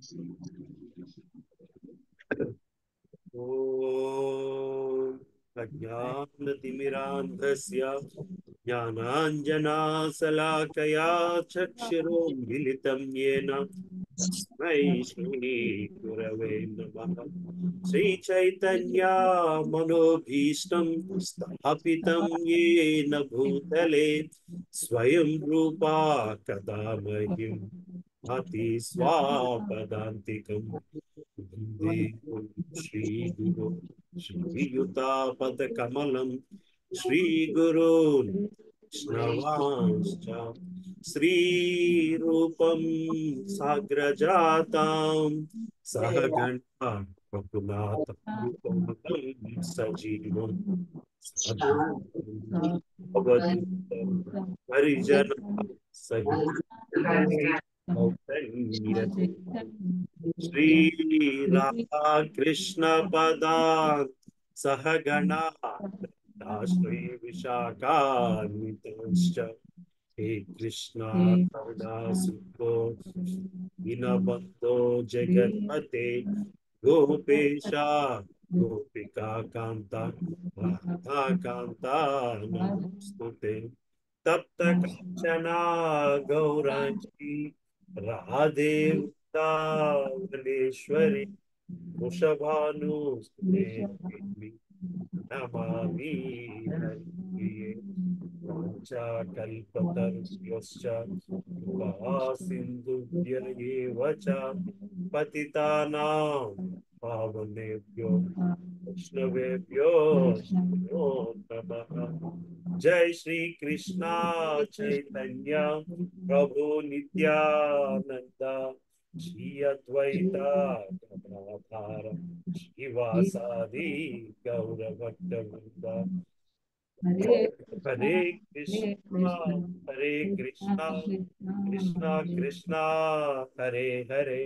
ॐ अज्ञानतिमिरान्धस्य ज्ञानाञ्जनाशलाकया चक्षुरुन्मीलितं येन तस्मै श्रीगुरवे नमः। श्रीचैतन्यमनोभीष्टं स्थापितं येन भूतले स्वयं रूपा कदा मह्यं भाति स्वापदान्तिकम्। वन्दे श्रीगुरो श्रीयुतापदकमलं श्रीगुरून् वैष्णवांश्च श्रीरूपं साग्रजातां सहगणा रघुनाथं सजीवं साद्वैतं अवधूतं परिजनः सहितं श्री राधा कृष्ण पदान् सहगणा श्री विशाखान्वितश्च हे कृष्णा करुणा सिंधो दीनबन्धो जगत्पते गोपेशा गोपिका कांता राधा कांता नमोस्तुते। तप्त कांचना गौरांगी राधे वृंदावनेश्वरी वृषभानुसुते देवी नमामि हरिप्रिये। वाञ्छाकल्पतरुभ्यश्च कृपा सिन्धुभ्य एव च पतितानां पावनेभ्यो वैष्णवेभ्यो नमो नमः। जय श्री कृष्णा चैतन्य प्रभु नित्यानंद श्री अद्वैता गदाधर श्रीवासादि गौरभक्तवृंद। हरे हरे कृष्णा कृष्णा कृष्णा हरे हरे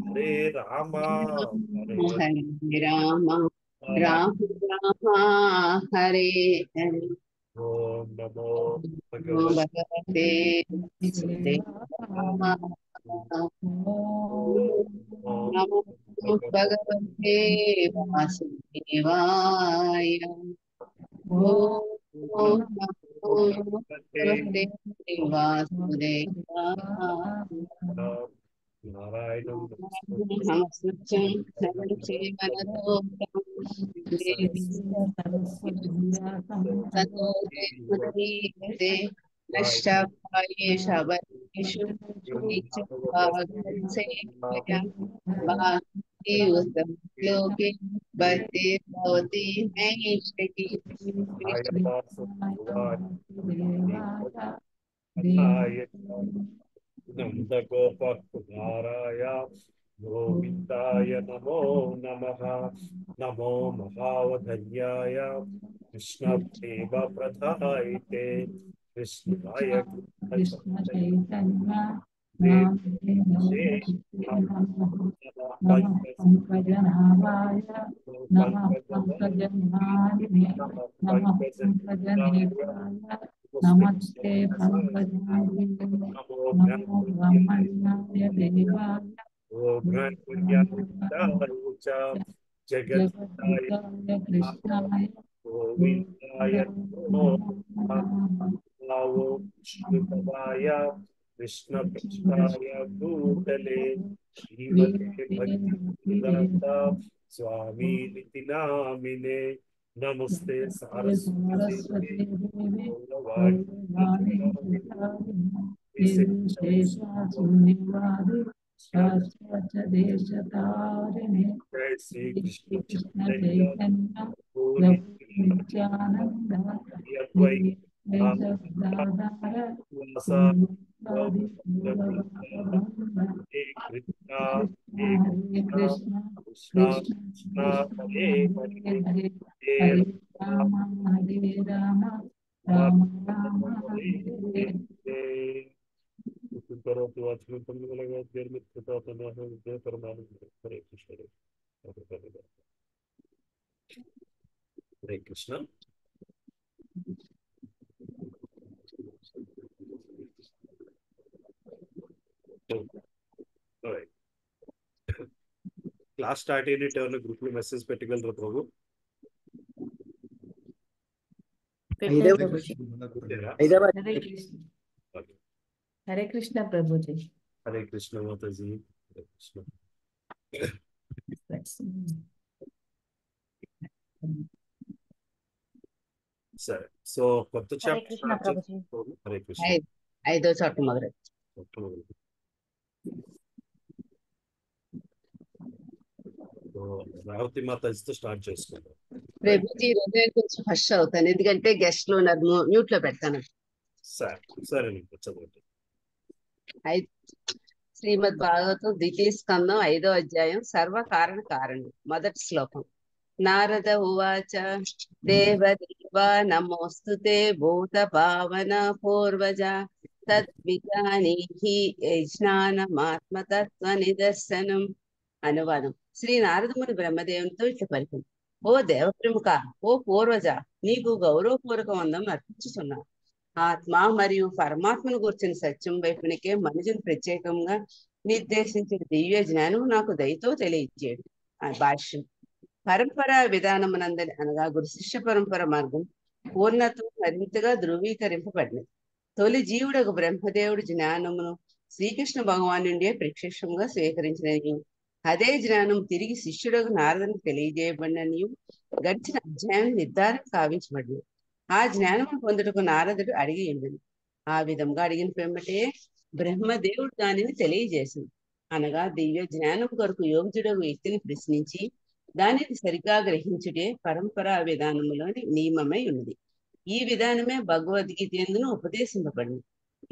हरे रामा हरे हरे राम राम। राम राम हरे हरे। ओम नमो नमो भगवते भगवते वासुदेवाय। ओम नमो भगवते भगवते वासुदेवाय। ओम नमो भगवते वासुदेवाय। नारायणं नमस्कृत्यं सर्वक्षेमरतो देवी ततो जयमुदीयते नष्टप्रायेषु अवधेषु नीचभागसेवया भान्ति उत्तमश्लोके भक्ति भवति नैष्टिकी नन्दगोपकुमाराय गोविन्दाय नमो नमः। नमो महावधन्याय कृष्णप्रेमप्रदायिते कृष्णाय नमस्ते पंकजाय नमो ब्रह्मण्याय देवाय जगत्ताय जगद्गुरुताय कृष्णाय गोविन्दाय नमो नमो श्रीपदाय कृष्णपृष्ठाय भूतले श्रीमते भक्तिवेदान्ता स्वामी निति नामिने नमस्ते सारस्वती देवी सरस्वती देवी गौरवाणी शून्यवादी शाश्वतदेशतारिणे जय श्री कृष्ण कृष्ण चैतन्य चैतन्य गौर प्रभु नित्यानंद अद्वैत दाधार वासा कृष्णा हरे कृष्ण कृष्णा कृष्ण कृष्णा कृष्ण हरे हरे हरे हरे हे हरे राम हरे राम राम राम राम हरे हरे हरे। करो तो आज में तुम लगा देर में कृपा करना है जय परमानंद हरे कृष्ण हरे हरे हरे Krishna. All right. Class start అయినట్టు ఎవరైనా గ్రూప్ లో మెసేజ్ పెట్టగలరా ప్రభు? పెట్టారు ప్రభుజీ. హరే కృష్ణ. హరే కృష్ణ ప్రభుజీ. హరే కృష్ణ మాతాజీ. హరే కృష్ణ. సరే, సో కొత్త హరే కృష్ణ ప్రభుజీ. హరే కృష్ణ. 5వ చోట మొదలు. రేవతి మాతాజీతో స్టార్ట్ చేసుకుందాం. ప్రభుజీ ఈరోజు కొంచెం ఫస్ట్ అవుతాను, ఎందుకంటే గెస్ట్లు ఉన్నారు, మ్యూట్ లో పెడతాను. సరే చదవండి. శ్రీమద్ భాగవతం ద్వితీయ స్కందం 5వ అధ్యాయం సర్వకారణ కారణం. మొదటి శ్లోకం. నారద ఉవాచ దేవదేవా నమోస్తుతే భూత భావన పూర్వజ తద్విజానీహి యజ్ఞానమాత్మతత్వ నిదర్శనం. అనువాదం. శ్రీ నారదముని బ్రహ్మదేవునితో ఇట్లా పలికింది. ఓ దేవప్రముఖ, ఓ పూర్వజ, నీకు గౌరవపూర్వక వందం అర్పించుతున్నా. ఆత్మ మరియు పరమాత్మను గుర్చిన సత్యం వైపునికే మనుషులు ప్రత్యేకంగా నిర్దేశించిన దివ్య జ్ఞానం నాకు దయతో తెలియజేయడు. భాష్యం. పరంపరా విధానమునందని అనగా గురు శిష్య పరంపర మార్గం పూర్ణత్వం మరింతగా ధృవీకరింపబడినది. తొలి జీవుడకు బ్రహ్మదేవుడు జ్ఞానమును శ్రీకృష్ణ భగవాన్ నుండి ప్రత్యక్షంగా స్వీకరించినది. అదే జ్ఞానం తిరిగి శిష్యుడకు నారదునికి తెలియజేయబడినని గడిచిన అధ్యాయం నిర్ధారణ కావించబడింది. ఆ జ్ఞానము పొందుటకు నారదుడు అడిగి ఉండను. ఆ విధంగా అడిగిన పిమ్మటే బ్రహ్మదేవుడు దానిని తెలియజేసింది. అనగా దివ్య జ్ఞానం కొరకు యోగ్యుడకు వ్యక్తిని ప్రశ్నించి దానిని సరిగ్గా గ్రహించుటే పరంపరా విధానములోని నియమమై ఉన్నది. ఈ విధానమే భగవద్గీత యందును ఉపదేశింపబడింది.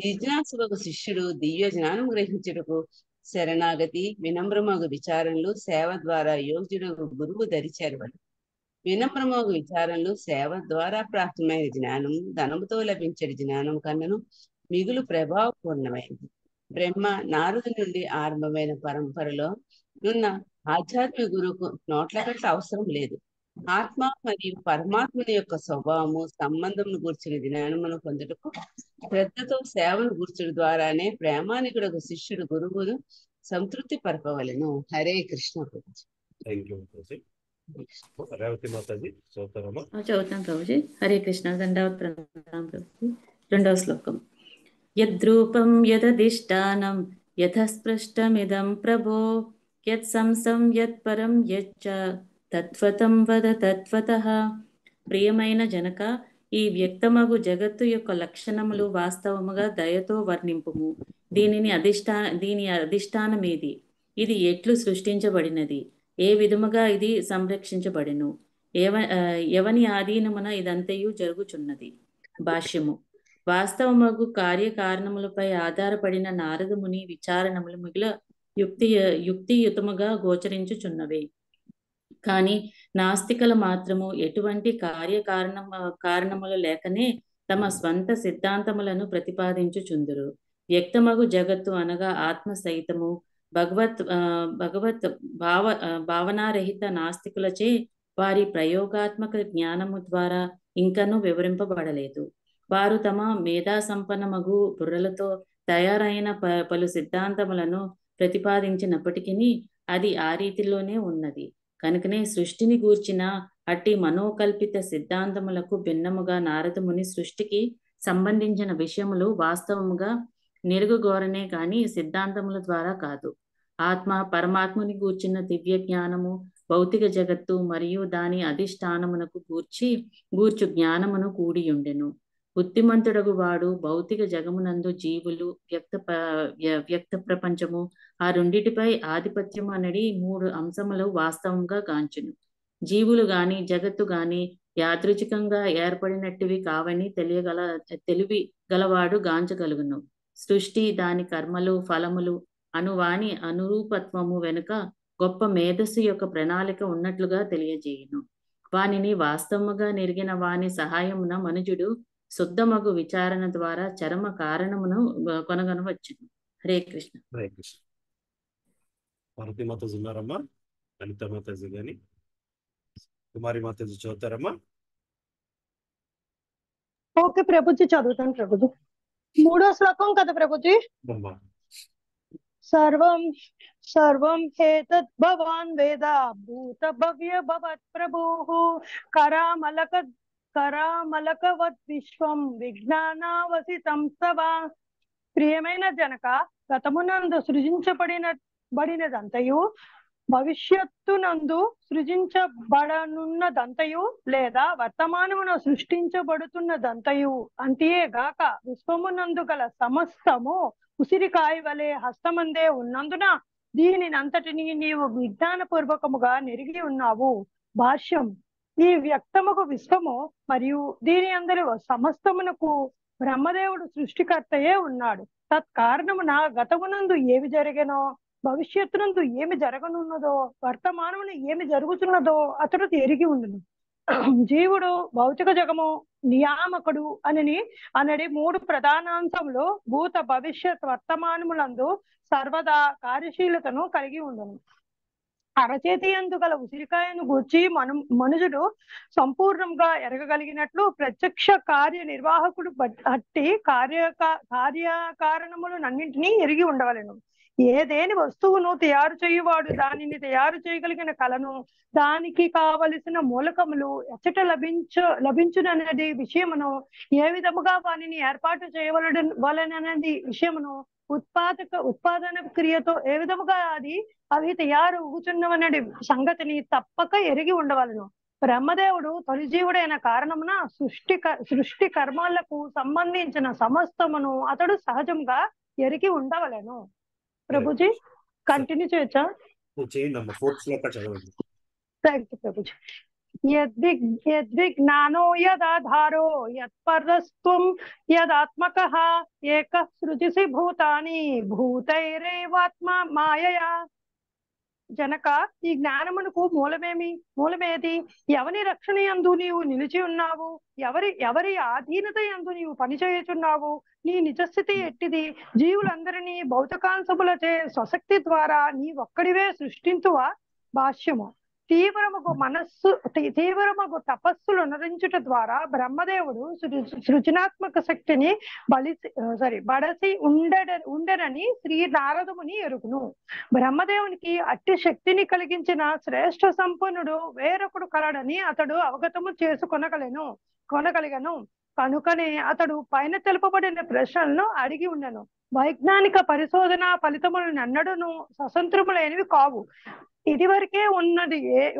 జిజ్ఞాసుకు శిష్యుడు దివ్య జ్ఞానం గ్రహించుటకు శరణాగతి, వినమ్రమగు విచారణలు, సేవ ద్వారా యోగ్యుడు గురువు దరిచేరవడు. వినమ్రమగు విచారణలు, సేవ ద్వారా ప్రాప్తమైన జ్ఞానం ధనముతో లభించే జ్ఞానం కన్నను మిగులు ప్రభావపూర్ణమైనది. బ్రహ్మ నారదు నుండి ఆరంభమైన పరంపరలో ఉన్న ఆధ్యాత్మిక గురువుకు నోట్లకట్ల అవసరం లేదు. ఆత్మ మరియు పరమాత్మని యొక్క స్వభావము సంబంధమును గూర్చిన జ్ఞానమును పొందుటకు శ్రద్ధతో సేవను గూర్చడం ద్వారానే ప్రేమానికుడకు శిష్యుడు గురువును సంతృప్తి పరపవలెను. హరే కృష్ణ. థ్యాంక్ యూ మాతాజీ. రేవతి మాతాజీ చదువుతారమ్మా? చదువుతాను ప్రభుజీ. హరే కృష్ణ. దండవత్ ప్రణామం ప్రభుజీ. 2వ శ్లోకం. యద్రూపం యదధిష్టానం యథస్పృష్టమిదం ప్రభో యత్సంసం యత్పరం యచ్చ తత్వతం వద తత్వతః. ప్రియమైన జనక, ఈ వ్యక్తమగు జగత్తు యొక్క లక్షణములు వాస్తవముగా దయతో వర్ణింపుము. దీని అధిష్టానమేది? ఇది ఎట్లు సృష్టించబడినది? ఏ విధముగా ఇది సంరక్షించబడిను? ఎవని ఆధీనమున ఇదంతయు జరుగుచున్నది? భాష్యము. వాస్తవమగు కార్యకారణములపై ఆధారపడిన నారదముని విచారణములు మిగుల యుక్తియుతముగా గోచరించుచున్నవే. కానీ నాస్తికుల మాత్రము ఎటువంటి కారణములు లేకనే తమ స్వంత సిద్ధాంతములను ప్రతిపాదించుచుందురు. వ్యక్తమగు జగత్తు అనగా ఆత్మ సహితము భగవత్ భావనారహిత నాస్తికులచే వారి ప్రయోగాత్మక జ్ఞానము ద్వారా ఇంకనూ వివరింపబడలేదు. వారు తమ మేధా సంపన్నమగు బుర్రలతో తయారైన పలు సిద్ధాంతములను ప్రతిపాదించినప్పటికీ అది ఆ రీతిలోనే ఉన్నది. కనుకనే సృష్టిని గూర్చిన అట్టి మనోకల్పిత సిద్ధాంతములకు భిన్నముగా నారదముని సృష్టికి సంబంధించిన విషయములు వాస్తవముగా నిరుగుగోరనే కాని సిద్ధాంతముల ద్వారా కాదు. ఆత్మ పరమాత్ముని గూర్చిన దివ్య జ్ఞానము భౌతిక జగత్తు మరియు దాని అధిష్టానమునకు గూర్చు జ్ఞానమును కూడియుండెను. బుద్ధిమంతుడగు వాడు భౌతిక జగమునందు జీవులు, వ్యక్త ప్రపంచము, ఆ రెండిటిపై ఆధిపత్యము అనడి 3 అంశములు వాస్తవంగా గాంచును. జీవులు గాని జగత్తు గాని యాదృచ్ఛికంగా ఏర్పడినట్టివి కావని తెలివి గలవాడు గాంచగలుగును. సృష్టి, దాని కర్మలు, ఫలములు అనువాని అనురూపత్వము వెనుక గొప్ప మేధస్సు యొక్క ప్రణాళిక ఉన్నట్లుగా తెలియజేయును. వానిని వాస్తవముగా నెరిగిన వాని సహాయమున మనుజుడు శుద్ధమగు విచారణ ద్వారా చరమ కారణమును కొనగొనవచ్చును. హరే కృష్ణ. హరే కృష్ణ. పార్వతీ మాతాజీ ఉన్నారమ్మా? లలిత మాతాజీ గాని కుమారి మాతాజీ చదువుతారమ్మా? ఓకే ప్రభుజీ, చదువుతాను ప్రభుజీ. 3వ శ్లోకం కదా ప్రభుజీ. सर्वं सर्वं हेतत् भवान् वेद भूत भव्य भवत् प्रभुः करामलकवत् विश्వం విజ్ఞానావసితం సభా. ప్రియమైన జనక, గతమునందు సృజించబడినదంతయు భవిష్యత్తునందు సృజించబడనున్నదంతయు లేదా వర్తమానమున సృష్టించబడుతున్నదంతయు అంతియే గాక విశ్వమునందు గల సమస్తము ఉసిరికాయ వలె హస్తమందే ఉన్నందున దీనినంతటిని నీవు విజ్ఞానపూర్వకముగా నెరిగి ఉన్నావు. భాష్యం: ఈ వ్యక్తముకు విశ్వము మరియు దీని అందరి సమస్తమునకు బ్రహ్మదేవుడు సృష్టికర్తయే ఉన్నాడు. తత్కారణమున గతమునందు ఏమి జరిగెనో, భవిష్యత్తునందు ఏమి జరగనున్నదో, వర్తమానమున ఏమి జరుగుతున్నదో అతడు ఎరిగి ఉండును. జీవుడు భౌతిక జగము నియామకుడు అనడి మూడు ప్రధానాంశములు భూత భవిష్యత్ వర్తమానములందు సర్వదా కార్యశీలతను కలిగి ఉండును. అరచేతి యందు గల ఉసిరికాయను గూర్చి మనుషుడు సంపూర్ణంగా ఎరగగలిగినట్లు ప్రత్యక్ష కార్యనిర్వాహకుడు అట్టి కార్యకారణములన్నింటినీ ఎరిగి ఉండవలెను. ఏదేని వస్తువును తయారు చేయువాడు దానిని తయారు చేయగలిగిన కళను, దానికి కావలసిన మూలకములు ఎచ్చట లభించుననేది విషయమును, ఏ విధముగా వానిని ఏర్పాటు చేయవలననేది విషయమును, ఉత్పాదన క్రియతో ఏ విధముగా అవి తయారవుతున్నవనే సంగతిని తప్పక ఎరిగి ఉండవలను. బ్రహ్మదేవుడు తొలి జీవుడైన కారణమున సృష్టి కర్మాలకు సంబంధించిన సమస్తమును అతడు సహజంగా ఎరిగి ఉండవలను. ప్రభుజీ కంటిన్యూ చేయొచ్చా? Thank you Prabhuji. యద్విజ్ఞానో యదాధారో యత్పరస్త్వం యదాత్మకః ఏకః సృజిసి భూతాని భూతైరేవాత్మ మాయయా. జనక, ఈ జ్ఞానమునకు మూలమేది? ఎవరి రక్షణ యందు నీవు నిలిచి ఉన్నావు? ఎవరి ఆధీనత యందు నీవు పనిచేయుచున్నావు? నీ నిజస్థితి ఎట్టిది? జీవులందరినీ భౌతికాంశములచే స్వశక్తి ద్వారా నీ ఒక్కడివే సృష్టింతువా? భాష్యము: తీవ్రమగు తపస్సులు నరించుట ద్వారా బ్రహ్మదేవుడు సృజనాత్మక శక్తిని బడసి ఉండరని శ్రీ నారదముని ఎరుగును. బ్రహ్మదేవునికి అట్టి శక్తిని కలిగించిన శ్రేష్ఠ సంపన్నుడు వేరొకడు కలడని అతడు అవగతము కొనగలిగను. కనుకనే అతడు పైన తెలుపబడిన ప్రశ్నలను అడిగి ఉండను. వైజ్ఞానిక పరిశోధన ఫలితములు నన్నడును స్వతంత్రములైనవి కావు. ఇదివరకే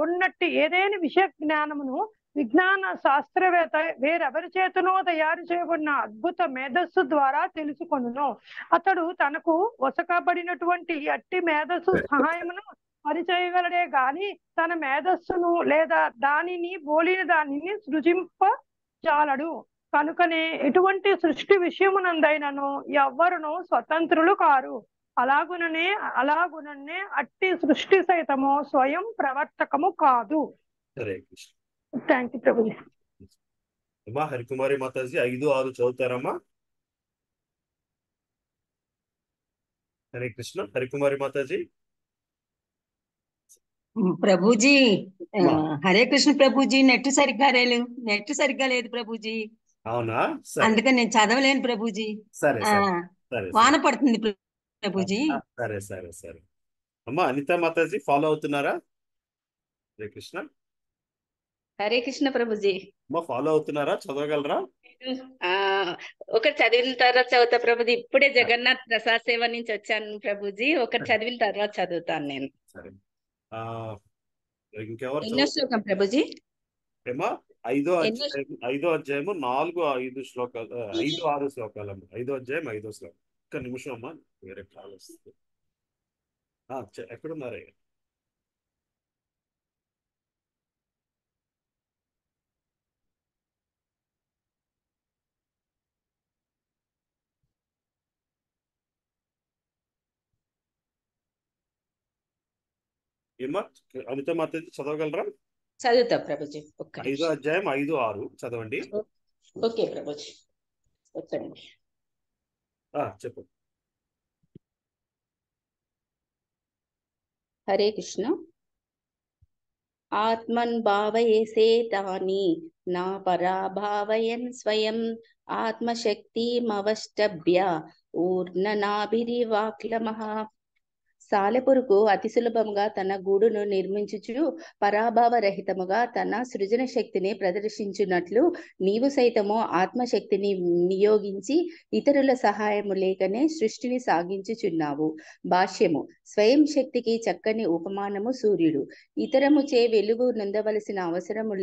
ఉన్నట్టి ఏదైనా విషయ జ్ఞానమును విజ్ఞాన శాస్త్రవేత్త వేరెవరి చేతనో తయారు చేయబడిన అద్భుత మేధస్సు ద్వారా తెలుసుకొనును. అతడు తనకు వసకబడినటువంటి అట్టి మేధస్సు సహాయమును పరిచయగలడే గాని తన మేధస్సును లేదా దానిని బోలిన దానిని సృజింపజాలడు. కనుకనే ఎటువంటి సృష్టి విషయమునందైనను ఎవ్వరును స్వతంత్రులు కారు. అలాగుననే అట్టి సృష్టి సైతము స్వయం ప్రవర్తకము కాదు. Thank you Prabhuji. అమ్మా హరికుమారి మాతాజీ 5-6 చదువుతారమ్మా. హరే కృష్ణ. హరికుమారి మాతాజీ. ప్రభుజీ హరే కృష్ణ ప్రభుజీ. నెట్ సరిగ్గా లేదు ప్రభుజీ. అవునా? అందుకని నేను చదవలేను ప్రభుజీ. సరే వాన పడుతుంది ప్రభుజీ. సరే అమ్మా అనిత మాతాజీ ఫాలో అవుతున్నారా? హరే కృష్ణ. హరే కృష్ణ ప్రభుజీ. అమ్మా ఫాలో అవుతున్నారా? చదవగలరా? ఒకటి చదివిన తర్వాత చదువుతా ప్రభుజీ. ఇప్పుడే జగన్నాథ్ ప్రసాద్ సేవ నుంచి వచ్చాను ప్రభుజీ. ఒకటి చదివిన తర్వాత చదువుతాను నేను. సరే. ఇంకెవరు? ఎన్నో శ్లోకం ప్రభుజీ? ఏమా 5వ అధ్యాయము 4-5 శ్లోకాలు, 5-6 శ్లోకాలు అమ్మా. 5వ అధ్యాయం 5వ శ్లోకం. ఒక్క నిమిషం అమ్మా, వేరే కాల్ వస్తుంది. ఎక్కడున్నారా? ఏమా అనిత మాతాజీ చదవగలరా? చదువుతా ప్రభుజీ. 5వ అధ్యాయం 5-6 చదవండి. ఓకే ప్రభుజీ. చెప్పు. హరే కృష్ణ. ఆత్మన్ భావయేసే తాని నా పరాభావయన్ స్వయం ఆత్మశక్తిమవష్టభ్య ఊర్ణనాభిరివాక్లమః. సాలెపురుగు అతి సులభముగా తన గూడును నిర్మించుచు పరాభావరహితముగా తన సృజన శక్తిని ప్రదర్శించున్నట్లు నీవు సైతము ఆత్మశక్తిని నియోగించి ఇతరుల సహాయము లేకనే సృష్టిని సాగించుచున్నావు. భాష్యము. స్వయం శక్తికి చక్కని ఉపమానము సూర్యుడు. ఇతరముచే వెలుగు నొందవలసిన అవసరము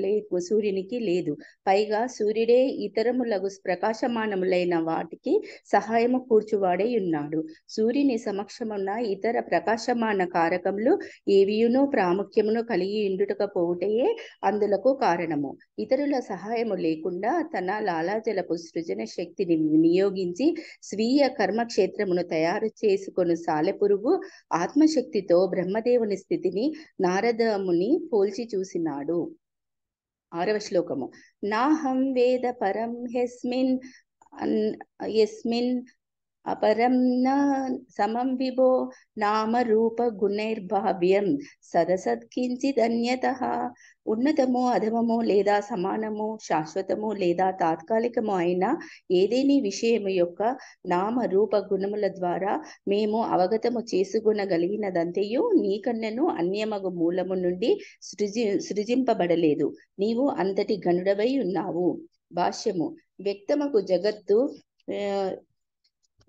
సూర్యునికి లేదు. పైగా సూర్యుడే ఇతరములకు ప్రకాశమానములైన వాటికి సహాయము కూర్చువాడై ఉన్నాడు. సూర్యుని సమక్షమున్న ఇతర ప్రకాశమాన కారకములు ఏవియును ప్రాముఖ్యమును కలిగి ఉండుటకపోవుటయే అందులకు కారణము. ఇతరుల సహాయము లేకుండా తన లాలాజలపు సృజన శక్తిని వినియోగించి స్వీయ కర్మక్షేత్రమును తయారు చేసుకొని సాలెపురుగు ఆత్మశక్తితో బ్రహ్మదేవుని స్థితిని నారదముని పోల్చి చూసినాడు. 6వ శ్లోకము. నాహం వేద పరం యస్మిన్ అపరం న సమం విభో నామ రూప గుణైర్భావ్యం సదసత్కించిదన్యతః. ఉన్నతము, అధమము లేదా సమానము, శాశ్వతము లేదా తాత్కాలికము అయిన ఏదేని విషయము యొక్క నామ రూప గుణముల ద్వారా మేము అవగతము చేసుకొనగలిగినదంతయు నీకన్నను అన్యమగు మూలము నుండి సృజింపబడలేదు. నీవు అంతటి గనుడవై ఉన్నావు. భాష్యము. వ్యక్తమగు జగత్తు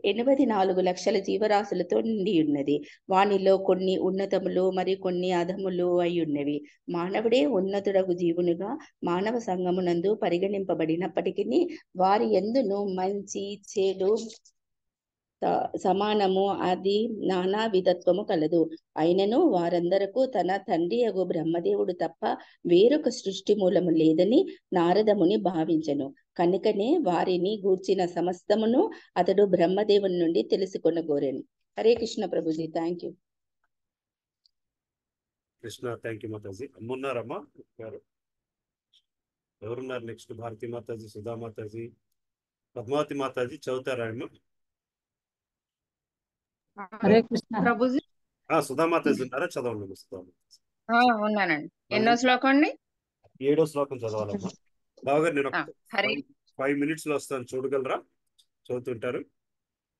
84 లక్షల జీవరాశులతో నిండి ఉన్నది. వానిలో కొన్ని ఉన్నతములు మరి కొన్ని అధములు అయి ఉన్నవి. మానవుడే ఉన్నతుడగు జీవునిగా మానవ సంఘమునందు పరిగణింపబడినప్పటికీ వారి యందును మంచి చెడు సమానము అది నానా విధత్వము కలదు. అయినను వారందరకు తన తండ్రి అగు బ్రహ్మదేవుడు తప్ప వేరొక సృష్టి మూలము లేదని నారదముని భావించెను. కనుకనే వారిని గూర్చిన సమస్తమును అతడు బ్రహ్మదేవుని నుండి తెలుసుకొనగోరెను. హరే కృష్ణ ప్రభుజీ. Thank you. Krishna. Thank you మాతాజీ. అమ్మున్నారమ్మా గారు? ఎవరున్నారు నెక్స్ట్? భారతీ మాతాజీ, సుధా మాతాజీ, పద్మావతి మాతాజీ చదువుతారా అమ్మ? హరే కృష్ణ ప్రభుజీ. సుధా మాతాజీ ఉన్నారా? చదవండి. సుధా ఉన్నానండి. ఎన్నో శ్లోకం అండి? 7వ శ్లోకం చదవాలమ్మా. బావగారు నేను హరే 5 minutes లో వస్తాను, చూడగలరా? చదువుతుంటారు.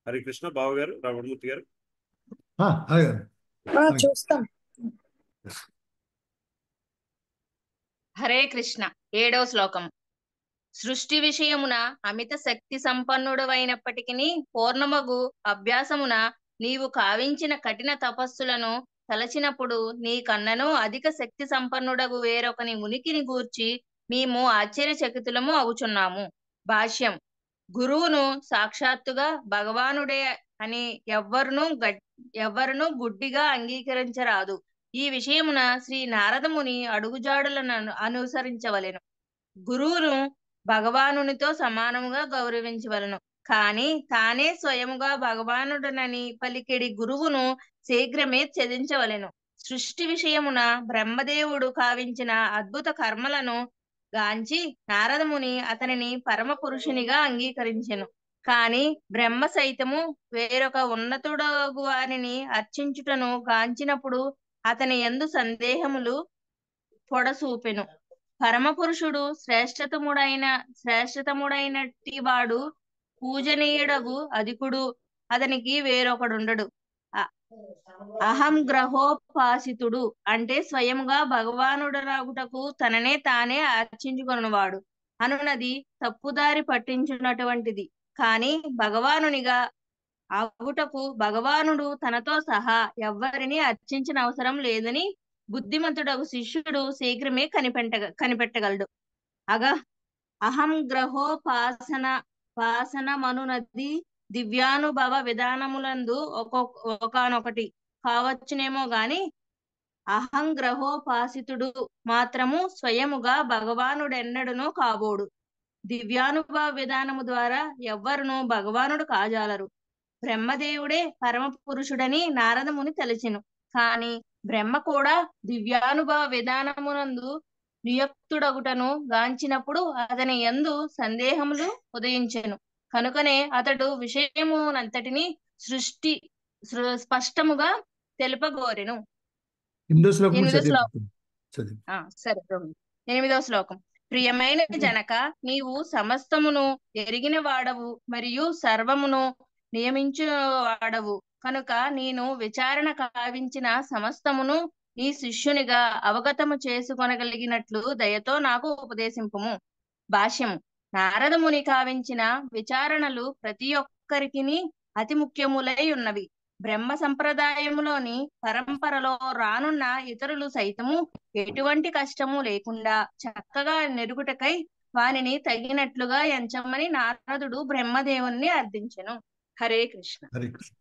హరి కృష్ణ. బావగారు, రావణమూర్తి గారు చూస్తాం. హరే కృష్ణ. 7వ శ్లోకం. సృష్టి విషయమున అమిత శక్తి సంపన్నుడు అయినప్పటికీ పూర్ణమగు అభ్యాసమున నీవు కావించిన కఠిన తపస్సులను తలచినప్పుడు నీ కన్నను అధిక శక్తి సంపన్నుడగు వేరొకని ఉనికిని గూర్చి మేము ఆశ్చర్యచకితులము అవుచున్నాము. భాష్యం. గురువును సాక్షాత్తుగా భగవానుడే అని ఎవ్వరును గుడ్డిగా అంగీకరించరాదు. ఈ విషయమున శ్రీ నారదముని అడుగుజాడులను అనుసరించవలెను. గురువును భగవానునితో సమానముగా గౌరవించవలను. కాని తానే స్వయముగా భగవానుడనని పలికెడి గురువును శీఘ్రమే త్యజించవలెను. సృష్టి విషయమున బ్రహ్మదేవుడు కావించిన అద్భుత కర్మలను గాంచి నారదముని అతనిని పరమ పురుషునిగా అంగీకరించెను. కాని బ్రహ్మ సైతము వేరొక ఉన్నతుడగు వారిని అర్చించుటను గాంచినప్పుడు అతని యందు సందేహములు పొడసూపెను. పరమపురుషుడు శ్రేష్టతముడైనట్టి వాడు పూజనీయుడగు అధికుడు, అతనికి వేరొకడుండడు. అహం గ్రహోపాసితుడు అంటే స్వయముగా భగవానుడరాగుటకు తననే తానే అర్చించుకొనువాడు అనున్నది తప్పుదారి పట్టించున్నటువంటిది. కాని భగవానునిగా ఆగుటకు భగవానుడు తనతో సహా ఎవ్వరిని అర్చించిన అవసరం లేదని బుద్ధిమంతుడగు శిష్యుడు శీఘ్రమే కనిపెట్టగలడు. అహం గ్రహోపాసనమనునది దివ్యానుభవ విధానములందు ఒకానొకటి కావచ్చునేమో గాని అహం గ్రహోపాసితుడు మాత్రము స్వయముగా భగవానుడెన్నడునూ కాబోడు. దివ్యానుభవ విధానము ద్వారా ఎవ్వరును భగవానుడు కాజాలరు. బ్రహ్మదేవుడే పరమ పురుషుడని నారదముని తలచెను. కాని బ్రహ్మ కూడా దివ్యానుభవ విధానమునందు నియుక్తుడగుటను గాంచినప్పుడు అతని యందు సందేహములు ఉదయించెను. కనుకనే అతడు విషయమునంతటిని స్పష్టముగా తెలుపగోరెను. 8వ శ్లోకం. ప్రియమైన జనక, నీవు సమస్తమును ఎరిగిన వాడవు మరియు సర్వమును నియమించు వాడవు కనుక నేను విచారణ కావించిన సమస్తమును నీ శిష్యునిగా అవగతము చేసుకొనగలిగినట్లు దయతో నాకు ఉపదేశింపుము. భాష్యం. నారద ముని కావించిన విచారణలు ప్రతి ఒక్కరికి అతి ముఖ్యములై ఉన్నవి. బ్రహ్మ సంప్రదాయములోని పరంపరలో రానున్న ఇతరులు సైతము ఎటువంటి కష్టము లేకుండా చక్కగా నెరుగుటకై వానిని తగినట్లుగా ఎంచమని నారదుడు బ్రహ్మదేవుని అర్థించెను. హరే కృష్ణ. హరే కృష్ణ.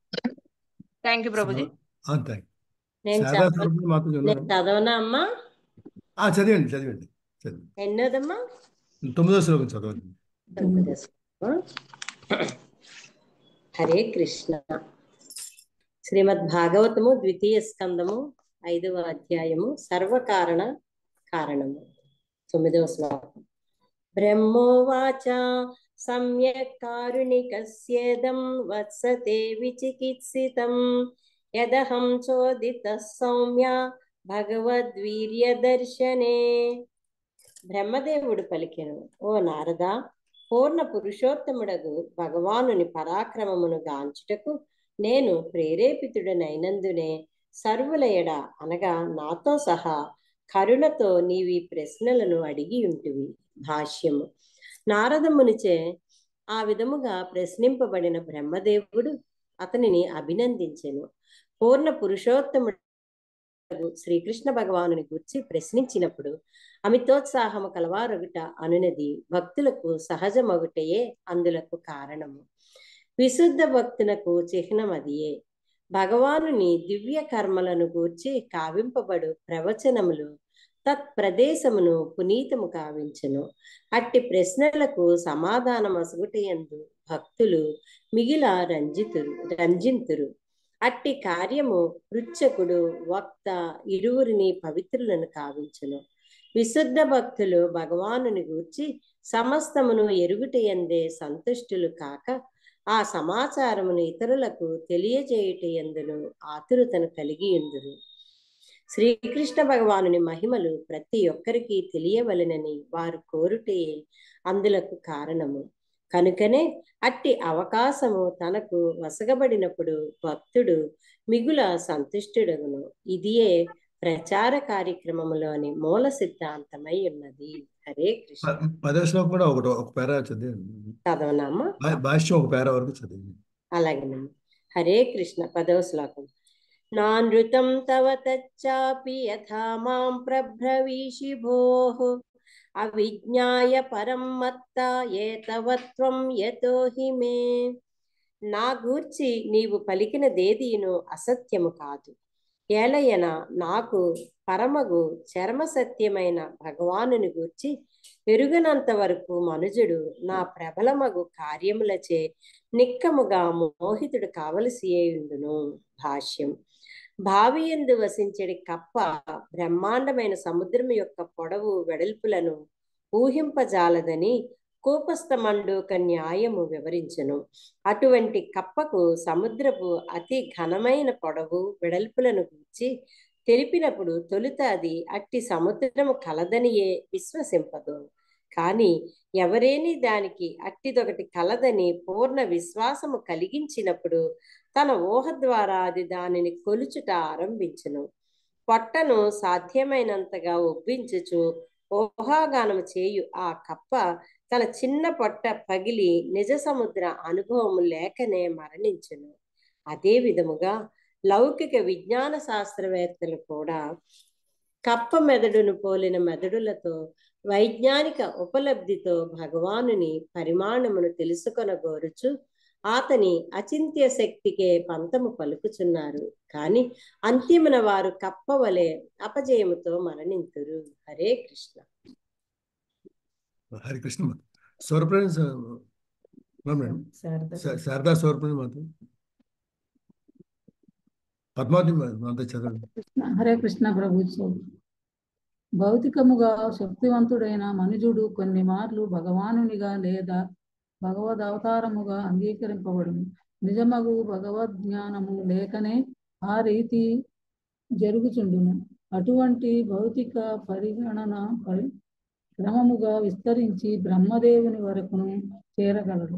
Thank you Prabhuji. నేను చదవనా అమ్మా? చదివండి. ఎన్నోదమ్మా? 9వ శ్లోకం చదవండి. హరే కృష్ణ. శ్రీమద్ భాగవతము 2వ స్కందము 5వ అధ్యాయము సర్వకారణ కారణము 9వ శ్లోకం. బ్రహ్మోవాచ సమ్యక్ కారుణికస్యేదం వత్సతే విచికిత్సితం యదహం చోదితః సౌమ్య భగవద్వీర్య దర్శనే. బ్రహ్మదేవుడు పలికెను, ఓ నారద, పూర్ణ పురుషోత్తముడగు భగవానుని పరాక్రమమును గాంచుటకు నేను ప్రేరేపితుడనైనందునే సర్వుల ఎడ అనగా నాతో సహా కరుణతో నీవి ప్రశ్నలను అడిగి ఉంటివి. భాష్యము. నారదమునిచే ఆ విధముగా ప్రశ్నింపబడిన బ్రహ్మదేవుడు అతనిని అభినందించెను. పూర్ణ పురుషోత్తముడు శ్రీకృష్ణ భగవానుని గురించి ప్రశ్నించినప్పుడు అమితోత్సాహము కలవారొగుట అనునది భక్తులకు సహజమగుటయే అందులకు కారణము. విశుద్ధ భక్తునకు చిహ్నమదియే. భగవానుని దివ్య కర్మలను గూర్చి కావింపబడు ప్రవచనములు తత్ప్రదేశమును పునీతము కావించెను. అట్టి ప్రశ్నలకు సమాధానమసుగుటయందు భక్తులు మిగిల రంజింతురు. అట్టి కార్యము పృచ్ఛకుడు వక్త ఇరువురిని పవిత్రులను కావించును. విశుద్ధ భక్తులు భగవానుని గూర్చి సమస్తమును ఎరుగుటయందే సంతుష్టులు కాక ఆ సమాచారమును ఇతరులకు తెలియజేయుటయందును ఆతురతను కలిగి ఉందురు. శ్రీకృష్ణ భగవానుని మహిమలు ప్రతి ఒక్కరికి తెలియవలెనని వారు కోరుటయే అందులకు కారణము. కనుకనే అట్టి అవకాశము తనకు వసగబడినప్పుడు భక్తుడు మిగుల సంతుష్టుడగును. ఇదియే ప్రచార కార్యక్రమములోని మూల సిద్ధాంతమై ఉన్నది. హరే కృష్ణ. 10వ శ్లోకం కూడా ఒక పేరా చదివండి. చదవనామా? భాష్యం ఒక పేరా వరకు చదివండి. అలాగేనమ్మా. హరే కృష్ణ. 10వ శ్లోకం. నానృతం తవ తచ్చాపి యథా మాం ప్రబ్రవీషి భోః అవిజ్ఞాయ పరం మత్త ఏతవత్వం యతో హి మే. నా గూర్చి నీవు పలికినదేదీను అసత్యము కాదు. ఏలయన నాకు పరమగు చర్మ సత్యమైన భగవానుని గూర్చి ఎరుగనంత వరకు మనుజుడు నా ప్రబలమగు కార్యములచే నిక్కముగా మోహితుడు కావలసియుండును. భాష్యం. భావియందు వసించడి కప్ప బ్రహ్మాండమైన సముద్రము యొక్క పొడవు వెడల్పులను ఊహింపజాలదని కోపస్థ మండూక న్యాయము వివరించును. అటువంటి కప్పకు సముద్రపు అతి ఘనమైన పొడవు వెడల్పులను గూర్చి తెలిపినప్పుడు తొలుత అది అట్టి సముద్రము కలదనియే విశ్వసింపదు. కాని ఎవరేని దానికి అట్టిదొకటి కలదని పూర్ణ విశ్వాసము కలిగించినప్పుడు తన ఊహ ద్వారా అది దానిని కొలుచుట ఆరంభించును. పొట్టను సాధ్యమైనంతగా ఒప్పించుచు ఊహాగానము చేయు ఆ కప్ప తన చిన్న పొట్ట పగిలి నిజ సముద్ర అనుభవము లేకనే మరణించును. అదే విధముగా లౌకిక విజ్ఞాన శాస్త్రవేత్తలు కూడా కప్ప మెదడును పోలిన మెదడులతో వైజ్ఞానిక ఉపలబ్ధితో భగవానుని పరిమాణమును తెలుసుకొనగోరుచు అతని అచింత్య శక్తికే పంతము పలుకుచున్నారు. కాని అంతిమున వారు కప్పవలే అపజయముతో మరణింతురు. హరే కృష్ణ. హరే కృష్ణ. స్వరప్రణ శారదా స్వరప్రణ మాత్రం పద్మావతి మాత చదవండి. హరే కృష్ణ ప్రభుజీ. భౌతికముగా శక్తివంతుడైన మనుజుడు కొన్ని మార్లు భగవానునిగా లేదా భగవద్ అవతారముగా అంగీకరింపబడును. నిజమగు భగవద్ జ్ఞానము లేకనే ఆ రీతి జరుగుచుండును. అటువంటి భౌతిక పరిగణన క్రమముగా విస్తరించి బ్రహ్మదేవుని వరకును చేరగలడు.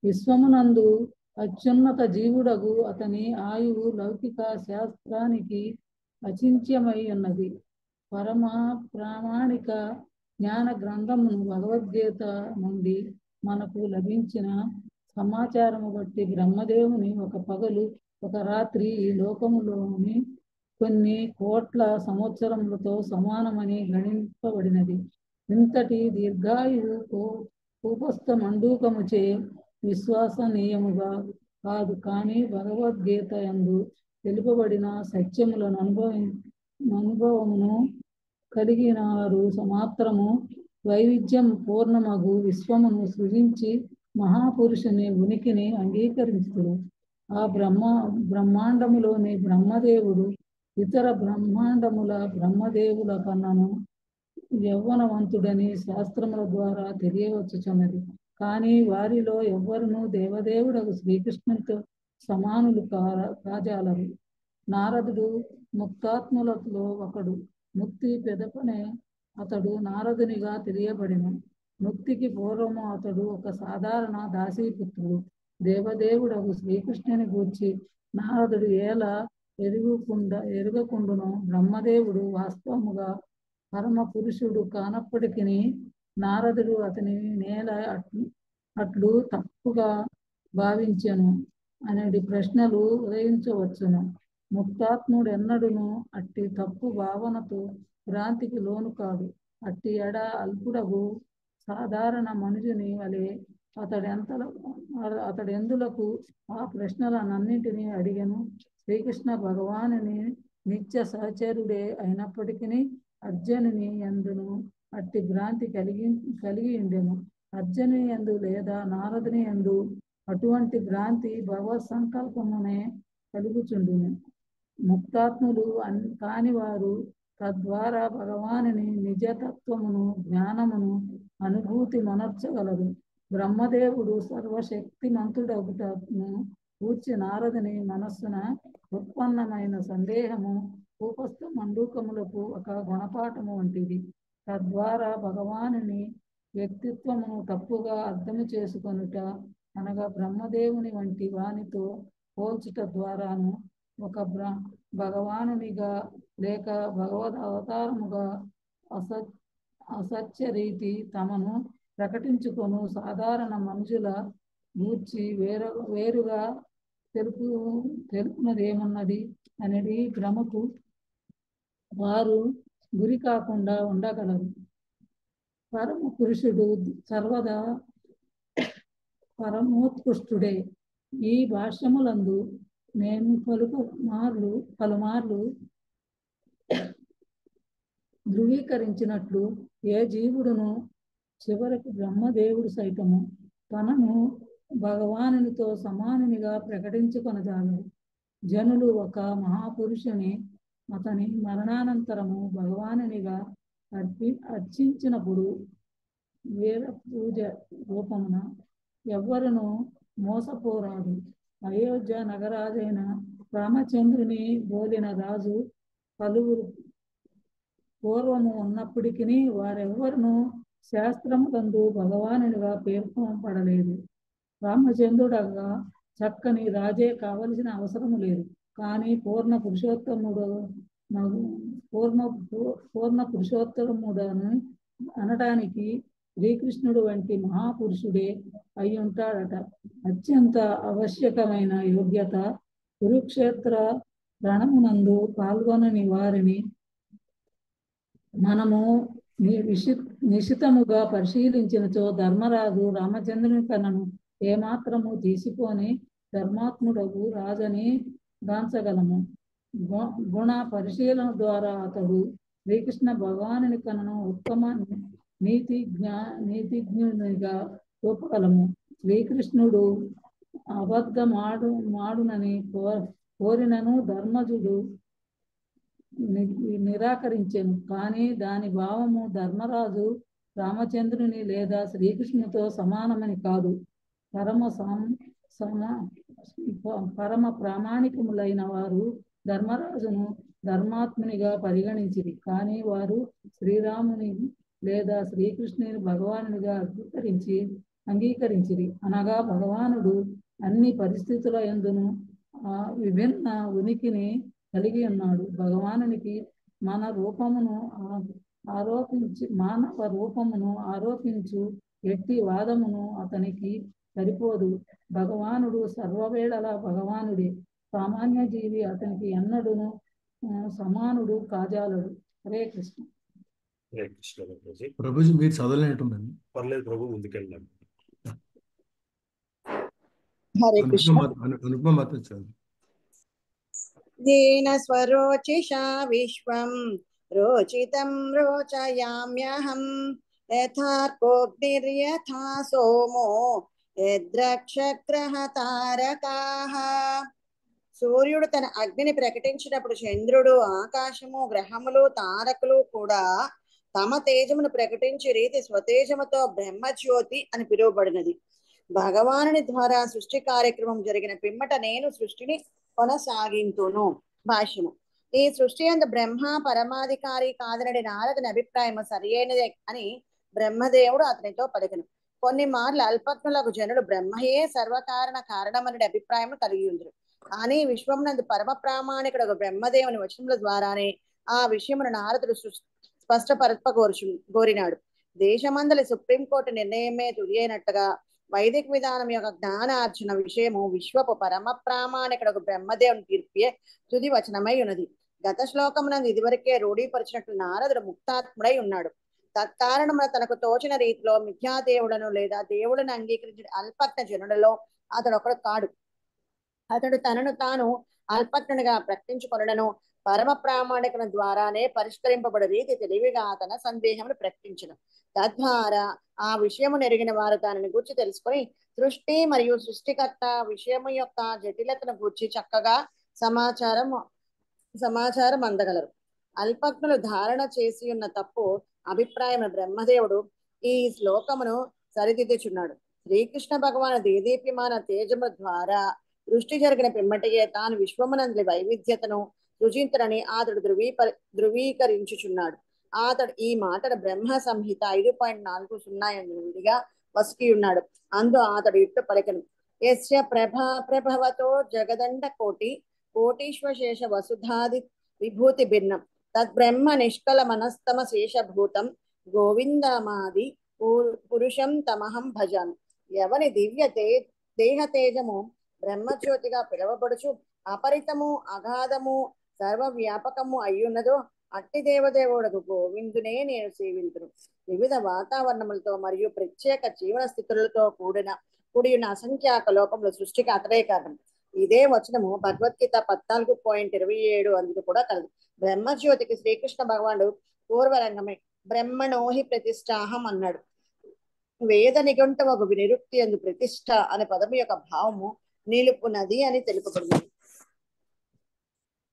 విశ్వమునందు అత్యున్నత జీవుడగు అతని ఆయువు లౌకిక శాస్త్రానికి అచింత్యమై ఉన్నది. పరమ ప్రామాణిక జ్ఞాన గ్రంథమును భగవద్గీత నుండి మనకు లభించిన సమాచారము బట్టి బ్రహ్మదేవుని ఒక పగలు ఒక రాత్రి ఈ లోకములోని కొన్ని కోట్ల సంవత్సరములతో సమానమని గణింపబడినది. ఇంతటి దీర్ఘాయువు కూపస్థ మండూకముచే విశ్వసనీయముగా కాదు, కానీ భగవద్గీత యందు తెలుపబడిన సత్యములను అనుభవమును కలిగిన వారు మాత్రము వైవిధ్యం పూర్ణమగు విశ్వమును సృజించి మహాపురుషుని ఉనికిని అంగీకరించుడు. ఆ బ్రహ్మాండములోని బ్రహ్మదేవుడు ఇతర బ్రహ్మాండముల బ్రహ్మదేవుల కన్నను యవ్వనవంతుడని శాస్త్రముల ద్వారా తెలియవచ్చుచున్నది. కానీ వారిలో ఎవ్వరునూ దేవదేవుడకు శ్రీకృష్ణునితో సమానులు కాజాలరు. నారదుడు ముక్తాత్ములలో ఒకడు. ముక్తి పెదపనే అతడు నారదునిగా తెలియబడిన. ముక్తికి పూర్వము అతడు ఒక సాధారణ దాసీపుత్రుడు. దేవదేవుడకు శ్రీకృష్ణుని గూర్చి నారదుడు ఎలా ఎరుగకుండును. బ్రహ్మదేవుడు వాస్తవముగా పరమ పురుషుడు కానప్పటికీ నారదుడు అతని నేల అట్లు తప్పుగా భావించెను అనేది ప్రశ్నలు ఉదయించవచ్చును. ముక్తాత్ముడు ఎన్నడూను అట్టి తప్పు భావనతో భ్రాంతికి లోను కాడు. అట్టి ఎడ అల్పుడగు సాధారణ మనుజుని వలె అతడెందులకు ఆ ప్రశ్నలన్నింటినీ అడిగను. శ్రీకృష్ణ భగవానుని నిత్య సహచరుడే అయినప్పటికీ అర్జునుని యందును అట్టి భ్రాంతి కలిగి ఉండెను. అర్జునుని యందు లేదా నారదుని యందు అటువంటి భ్రాంతి భగవత్ సంకల్పమునే కలుగుచుండును. ముక్తాత్ములు కాని వారు తద్వారా భగవానుని నిజతత్వమును జ్ఞానమును అనుభూతి మనర్చగలరు. బ్రహ్మదేవుడు సర్వశక్తిమంతుడగుటను కూర్చి నారదుని మనస్సున ఉత్పన్నమైన సందేహము కూపస్థ మండూకములకు ఒక గుణపాఠము వంటిది. తద్వారా భగవానుని వ్యక్తిత్వమును తప్పుగా అర్థము చేసుకొనుట అనగా బ్రహ్మదేవుని వంటి వానితో పోల్చుట ద్వారాను ఒక భగవానునిగా లేక భగవద్ అవతారముగా అసత్య రీతి తమను ప్రకటించుకొను సాధారణ మనుషుల గూర్చి వేరుగా తెలుపునదేమున్నది అనేది భ్రమకు వారు గురి కాకుండా ఉండగలరు. పరమ పురుషుడు సర్వదా పరమోత్కృష్టుడే. ఈ భాష్యములందు నేను పలుమార్లు ధృవీకరించినట్లు ఏ జీవుడును చివరకు బ్రహ్మదేవుడు సైతము తనను భగవానునితో సమానునిగా ప్రకటించుకొనజాలరు. జనులు ఒక మహాపురుషుని అతని మరణానంతరము భగవానునిగా అర్చించినప్పుడు వేద పూజ రూపమున ఎవ్వరును మోసపోరాదు. అయోధ్య నగరాజైన రామచంద్రుని బోలిన రాజు పలువురు పూర్వము ఉన్నప్పటికీ వారెవ్వరును శాస్త్రములందు భగవానునిగా పేర్కొనబడలేదు. రామచంద్రుడగా చక్కని రాజే కావలసిన అవసరము లేదు. కానీ పూర్ణ పురుషోత్తముడను అనటానికి శ్రీకృష్ణుడు వంటి మహాపురుషుడే అయి ఉంటాడట. అత్యంత ఆవశ్యకమైన యోగ్యత కురుక్షేత్ర రణమునందు పాల్గొనని వారిని మనము నిశితముగా పరిశీలించినచో ధర్మరాజు రామచంద్రుని కన్నను ఏమాత్రము తీసిపోని ధర్మాత్ముడగు రాజని గాంచగలము. గుణ పరిశీలన ద్వారా అతడు శ్రీకృష్ణ భగవానుని కన్నను ఉత్తమ నీతిజ్ఞునిగా చూపగలము. శ్రీకృష్ణుడు అబద్ధమాడునని కోరినను ధర్మజుడు నిరాకరించెను. కానీ దాని భావము ధర్మరాజు రామచంద్రుని లేదా శ్రీకృష్ణునితో సమానమని కాదు. పరమ ప్రామాణికములైన వారు ధర్మరాజును ధర్మాత్మునిగా పరిగణించిరి. కానీ వారు శ్రీరాముని లేదా శ్రీకృష్ణుని భగవానునిగా అంగీకరించిరి. అనగా భగవానుడు అన్ని పరిస్థితుల యందును విభిన్న ఉనికిని కలిగి ఉన్నాడు. భగవానునికి మానవ రూపమును ఆరోపించు ఎట్టి వాదమును అతనికి సరిపోదు. భగవానుడు సర్వవేళల భగవానుడే. సామాన్య జీవి అతనికి ఎన్నడూను సమానుడు కాజాలడు. హరే కృష్ణ. హరే కృష్ణ ప్రభుజీ. ప్రభుజీ మీరు చదవలేనట్టుందండి. పర్లేదు ప్రభు, ముందుకెళ్ళండి. హరే కృష్ణ. అనుపమ మాత్రం చదువు. येन स्वरोचिषा विश्वं रोचितं रोचयाम्यहं यथार्कोऽग्निर्यथा सोमो यद्रक्षग्रहतारकाः. సూర్యుడు తన అగ్నిని ప్రకటించినప్పుడు చంద్రుడు, ఆకాశము, గ్రహములు, తారకులు కూడా తమ తేజమును ప్రకటించే రీతి స్వతేజముతో బ్రహ్మజ్యోతి అని పిలువబడినది. భగవానుని ద్వారా సృష్టి కార్యక్రమం జరిగిన పిమ్మట నేను సృష్టిని కొనసాగింతును. భాష్యము. ఈ సృష్టి అందు బ్రహ్మ పరమాధికారి కాదనడి నారదుని అభిప్రాయం సరియైనదే అని బ్రహ్మదేవుడు అతనితో పలికెను. కొన్ని మార్లు అల్పజ్ఞులకు జనులు బ్రహ్మయే సర్వకారణ కారణమనే అభిప్రాయం కలిగి ఉందరు. కానీ విశ్వమునందు పరమ ప్రామాణికుడు బ్రహ్మదేవుని వచనముల ద్వారానే ఆ విషయమును నారదుడు కోరినాడు. దేశమందలి సుప్రీంకోర్టు నిర్ణయమే తుది అయినట్టుగా వైదిక విధానం యొక్క జ్ఞానార్జన విషయము విశ్వపు పరమ ప్రామాణికుడు బ్రహ్మదేవుని తీర్పే తుది వచనమై ఉన్నది. గత శ్లోకమునందు ఇదివరకే రూఢీపరిచినట్లు నారదుడు ముక్తాత్ముడై ఉన్నాడు. తత్కారణమున తనకు తోచిన రీతిలో మిథ్యాదేవులను లేదా దేవులను అంగీకరించిన అల్పజ్ఞ జనులలో అతడు ఒకడు కాడు. అతడు తనను తాను అల్పజ్ఞునిగా ప్రకటించుకొనడను పరమ ప్రామాణికుల ద్వారానే పరిష్కరింపబడే రీతి తెలివిగా తన సందేహమును ప్రకటించను. తద్వారా ఆ విషయము నెరిగిన వారు దానిని గూర్చి తెలుసుకొని సృష్టి మరియు సృష్టికర్త విషయము యొక్క జటిలతను గూర్చి చక్కగా సమాచారం అందగలరు. అల్పజ్ఞులు ధారణ చేసి ఉన్న తప్పు అభిప్రాయం బ్రహ్మదేవుడు ఈ శ్లోకమును సరిదిద్దుచున్నాడు. శ్రీకృష్ణ భగవాను దేదీప్యమాన తేజము ద్వారా సృష్టి జరిగిన పిమ్మటియే తాను విశ్వమునందలి వైవిధ్యతను సృజించడని అతడు ధృవీకరించుచున్నాడు. అతడు ఈ మాటను బ్రహ్మ సంహిత 5.40 వసికి ఉన్నాడు. అందు అతడు ఇట్టు పలికెను. యస్య ప్రభవతో జగదండ కోటీశ్వశేష వసుధాది విభూతి భిన్నం తద్బ్రహ్మ నిష్కల మనస్తమ శేషభూతం గోవిందమాది పురుషం తమహం భజామి. ఎవని దివ్య దేహ తేజము బ్రహ్మజ్యోతిగా పిలువబడుచు అపరితము అగాధము సర్వవ్యాపకము అయ్యున్నదో అట్టి దేవదేవుడకు గోవిందునే నేను సేవింతును. వివిధ వాతావరణములతో మరియు ప్రత్యేక జీవన స్థితులతో కూడి ఉన్న అసంఖ్యాక లోకముల సృష్టికి అతడే కారణం. ఇదే వచనము భగవద్గీత 14.27 అందుకు కూడా కలదు. బ్రహ్మజ్యోతికి శ్రీకృష్ణ భగవానుడు పూర్వరంగమే బ్రహ్మణోహి ప్రతిష్టాహం అన్నాడు. వేద నిఘంటువు నిరుక్తి అందు ప్రతిష్ట అనే పదము యొక్క భావము నిలుపునది అని తెలుపబడింది.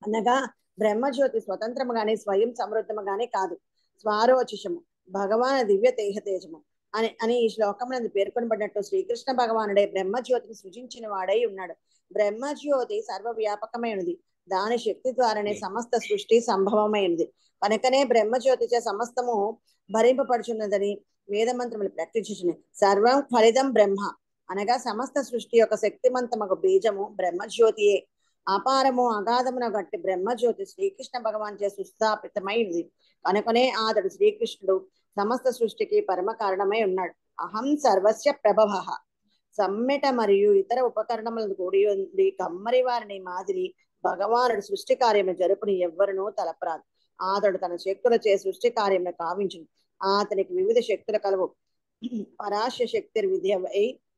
అనగా బ్రహ్మజ్యోతి స్వతంత్రముగానే స్వయం సమృద్ధముగానే కాదు, స్వారోచిషము భగవాన్ దివ్య తేజము అని ఈ శ్లోకమునందు పేర్కొనబడినట్టు శ్రీకృష్ణ భగవానుడే బ్రహ్మజ్యోతిని సృజించిన వాడై ఉన్నాడు. బ్రహ్మజ్యోతి సర్వవ్యాపకమైనది. దాని శక్తి ద్వారానే సమస్త సృష్టి సంభవమైనది. కనుకనే బ్రహ్మజ్యోతిచే సమస్తము భరింపబడుచున్నదని వేదమంత్రములు ప్రకటించుచున్నాయి. సర్వం ఫలితం బ్రహ్మ అనగా సమస్త సృష్టి యొక్క శక్తిమంతమగు బీజము బ్రహ్మజ్యోతియే. అపారము అగాధమున గట్టి బ్రహ్మజ్యోతి శ్రీకృష్ణ భగవాన్ చే సుస్థాపితమైనది. కనుకనే అతడు శ్రీకృష్ణుడు సమస్త సృష్టికి పరమ కారణమై ఉన్నాడు. అహం సర్వస్య ప్రభవ. సమ్మెట మరియు ఇతర ఉపకరణములను కూడి ఉంది కమ్మరి వారిని మాదిరి భగవానుడు సృష్టి కార్యము జరుపుని ఎవ్వరునూ తలపరాదు. అతడు తన శక్తులచే సృష్టి కార్యమును కావించును. అతనికి వివిధ శక్తులు కలవు. పరాశ శక్తి విధి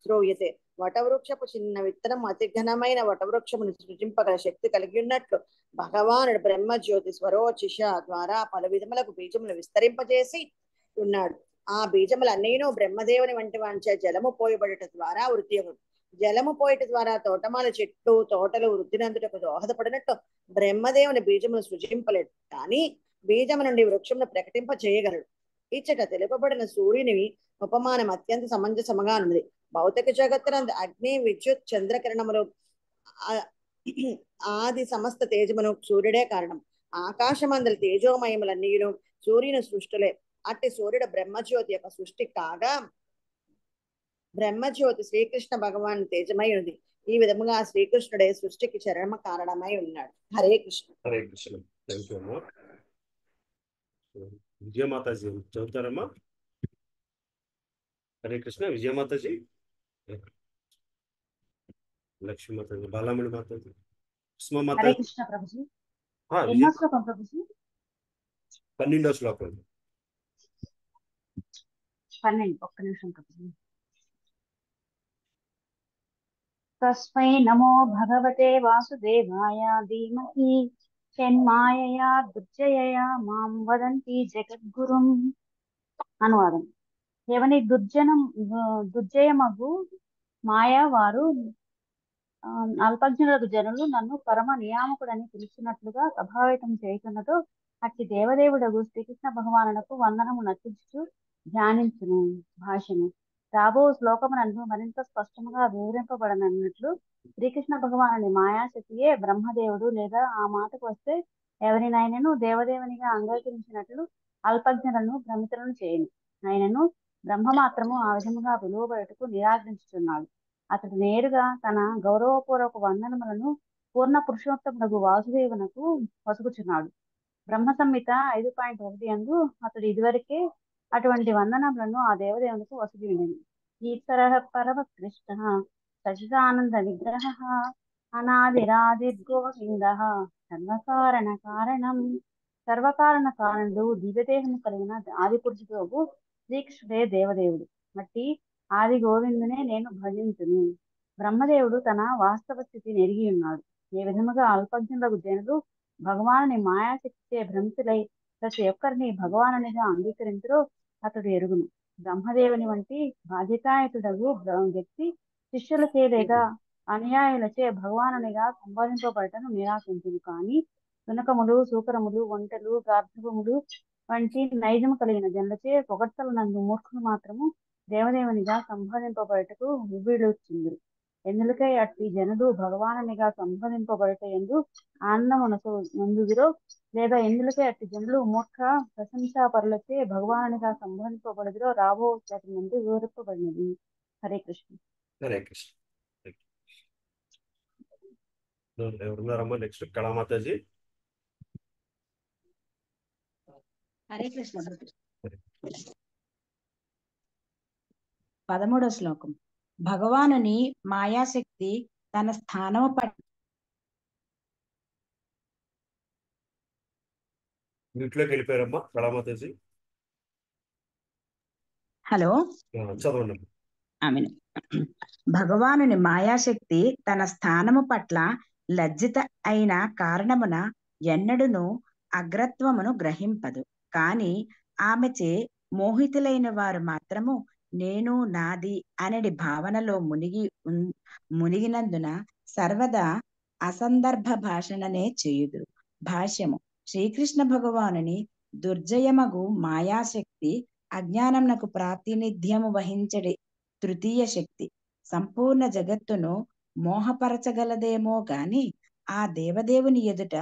శ్రూయతే. వటవృక్షపు చిన్న విత్తనం అతి ఘనమైన వటవృక్షమును సృజింపగల శక్తి కలిగి ఉన్నట్లు భగవానుడు బ్రహ్మజ్యోతి స్వరోచిష ద్వారా పలు విధములకు బీజములు విస్తరింపజేసి ఉన్నాడు. ఆ బీజములన్నీను బ్రహ్మదేవుని వంటి వాంచే జలము పోయబడట ద్వారా వృద్ధి అగును. జలము పోయట ద్వారా తోటమాల చెట్లు తోటలు వృద్ధినందుటకు దోహదపడినట్టు బ్రహ్మదేవుని బీజమును సృజింపలేడు, కానీ బీజము నుండి వృక్షమును ప్రకటింప చేయగలడు. ఇచ్చట తెలుపబడిన సూర్యుని ఉపమానం అత్యంత సమంజసముగా ఉన్నది. భౌతిక జగత్తునందు అగ్ని విద్యుత్ చంద్రకిరణములు ఆది సమస్త తేజమును సూర్యుడే కారణం. ఆకాశమందలి తేజోమయములన్నీను సూర్యుని సృష్టిలే. అట్టి సూర్యుడు బ్రహ్మజ్యోతి యొక్క సృష్టి కాగా బ్రహ్మజ్యోతి శ్రీకృష్ణ భగవాన్ తేజమై ఉంది. ఈ విధముగా శ్రీకృష్ణుడే సృష్టికి చరమ కారణమై ఉన్నాడు. హరే కృష్ణ. హరే కృష్ణ. థ్యాంక్ యూ అమ్మా. విజయమాతాజీ చదువుతారమ్మా. హరే కృష్ణ. విజయమాతాజీ, లక్ష్మీ మాతాజీ, బాలామణి మాతాజీ, ఉస్మా హరే మాతాజీ. కృష్ణ ప్రభుజీ. విజయ ఎన్నో శ్లోకం ప్రభుజీ? 12వ శ్లోకం. 12. ఒక్క నిమిషం ప్రభుజీ. తస్మై నమో భగవతే వాసుదేవాయ ధీమహి షణ్మాయయా దుర్జయయా మాం వదంతి జగద్గురుం. అనువాదం. ఎవని దుర్జయమగు మాయా వారు అల్పజ్ఞులకు జనులు నన్ను పరమ నియామకుడని పిలిచినట్లుగా ప్రభావితం చేయుతున్నదో అట్టి దేవదేవుడగు శ్రీకృష్ణ భగవానునకు వందనము నర్పించుచు ధ్యానించును. భాష్యము. రాబో శ్లోకమునందు మరింత స్పష్టముగా వివరింపబడనట్లు శ్రీకృష్ణ భగవానుని మాయాశక్తియే బ్రహ్మదేవుడు, లేదా ఆ మాటకు వస్తే ఎవరినైనను దేవదేవునిగా అంగీకరించినట్లు అల్పజ్ఞులను భ్రమితులను చేయను. ఆయనను బ్రహ్మ మాత్రము ఆ విధముగా పిలువబడుటకు నిరాకరించుచున్నాడు. అతడు నేరుగా తన గౌరవపూర్వక వందనములను పూర్ణ పురుషోత్తమునకు వాసుదేవునకు వసుకుచున్నాడు. బ్రహ్మ సంహిత 5.1 యందు అతడు ఇదివరకే అటువంటి వందనములను ఆ దేవదేవునికి వసగి ఉండేది. ఈశ్వర పరమ కృష్ణ సచిదానంద విగ్రహ అనాదిరాదిర్గోవింద సర్వకారణ కారణం. సర్వకారణ కారణుడు దివ్యదేహము కలిగిన ఆది పురుషుడు శ్రీకృష్ణుడే దేవదేవుడు. మట్టి ఆది గోవిందునే నేను భజించును. బ్రహ్మదేవుడు తన వాస్తవ స్థితిని ఎరిగి ఉన్నాడు. ఏ విధముగా అల్పజ్ఞులకు జనులు భగవానుని మాయాశక్తిచే భ్రమితులై ప్రతి ఒక్కరిని భగవానునిగా అంగీకరించరో అతడు ఎరుగును. బ్రహ్మదేవుని వంటి బాధ్యతాయుతుడగు వ్యక్తి శిష్యులచే లేదా అనుయాయులచే భగవానునిగా సంబోధింపబడటను నిరాకరించింది. కానీ సునకములు, సూకరములు, ఒంటెలు, గార్ధవములు వంటి నైజము కలిగిన జనులచే పొగడ్తలనందు మూర్ఖులు మాత్రము దేవదేవునిగా సంబోధింపబడటకు ఉవ్విళ్ళూర్చింది. ఎందుకై అట్టి జనులు భగవానునిగా సంబోధింపబడట ఎందు ఆనందమునందుదిరో, లేదా ఎందులకై అట్టి జనులు మూర్ఖ ప్రశంసాపరులచే భగవానునిగా సంబోధింపబడదురో రాబో ముందు వివరింపబడినది. హరే కృష్ణ. హరే కృష్ణ. ఎవరున్నారమ్మా? నెక్స్ట్ కళామాతాజీ. హరే కృష్ణ. 13వ శ్లోకం. భగవానుని మాయాశక్తి తన స్థానము పట్ల ఇంట్లోకి వెళ్ళిపోయారమ్మా కళామాతాజీ. హలో, చదవండి. ఆమెను. భగవానుని మాయాశక్తి తన స్థానము పట్ల లజ్జిత అయిన కారణమున ఎన్నడును అగ్రత్వమును గ్రహింపదు. కాని ఆమెచే మోహితులైన వారు మాత్రము నేను నాది అనడి భావనలో మునిగినందున సర్వదా అసందర్భ భాషణనే చేయుదురు. భాష్యము. శ్రీకృష్ణ భగవానుని దుర్జయమగు మాయాశక్తి అజ్ఞానమునకు ప్రాతినిధ్యము వహించడి తృతీయ శక్తి. సంపూర్ణ జగత్తును మోహపరచగలదేమో గాని ఆ దేవదేవుని ఎదుట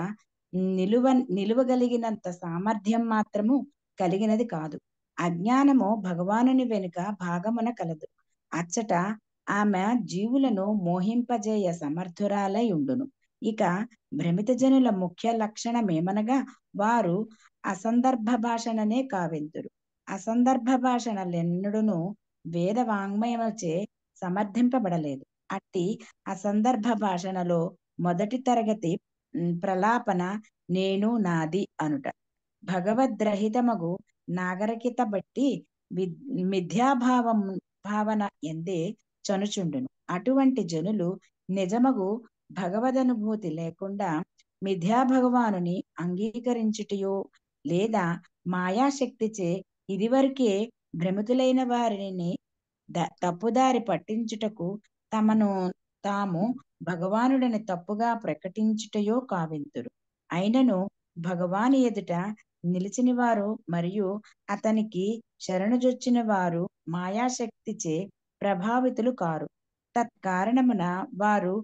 నిలువగలిగినంత సామర్థ్యం మాత్రము కలిగినది కాదు. అజ్ఞానము భగవానుని వెనుక భాగమున కలదు. అచ్చట ఆమె జీవులను మోహింపజేయ సమర్థురాలై ఉండును. ఇక భ్రమిత జనుల ముఖ్య లక్షణమేమనగా వారు అసందర్భ భాషణనే కావింతురు. అసందర్భ భాషణలెన్నడును వేద వాంగ్మయముచే సమర్థింపబడలేదు. అట్టి అసందర్భ భాషణలో మొదటి తరగతి ప్రలాపన నేను నాది అనుట. భగవద్రహితమగు నాగరికత బట్టి భావన ఎందే చనుచుండును. అటువంటి జనులు నిజమగు భగవదనుభూతి లేకుండా మిథ్యా భగవానుని అంగీకరించుటయో లేదా మాయాశక్తిచే ఇదివరకే భ్రమితులైన వారిని తప్పుదారి పట్టించుటకు తమను తాము భగవానుడని తప్పుగా ప్రకటించుటయో కావింతురు. అయినను భగవాని ఎదుట నిలిచిన వారు మరియు అతనికి శరణుజొచ్చిన వారు మాయాశక్తిచే ప్రభావితులు కారు. తత్కారణమున వారు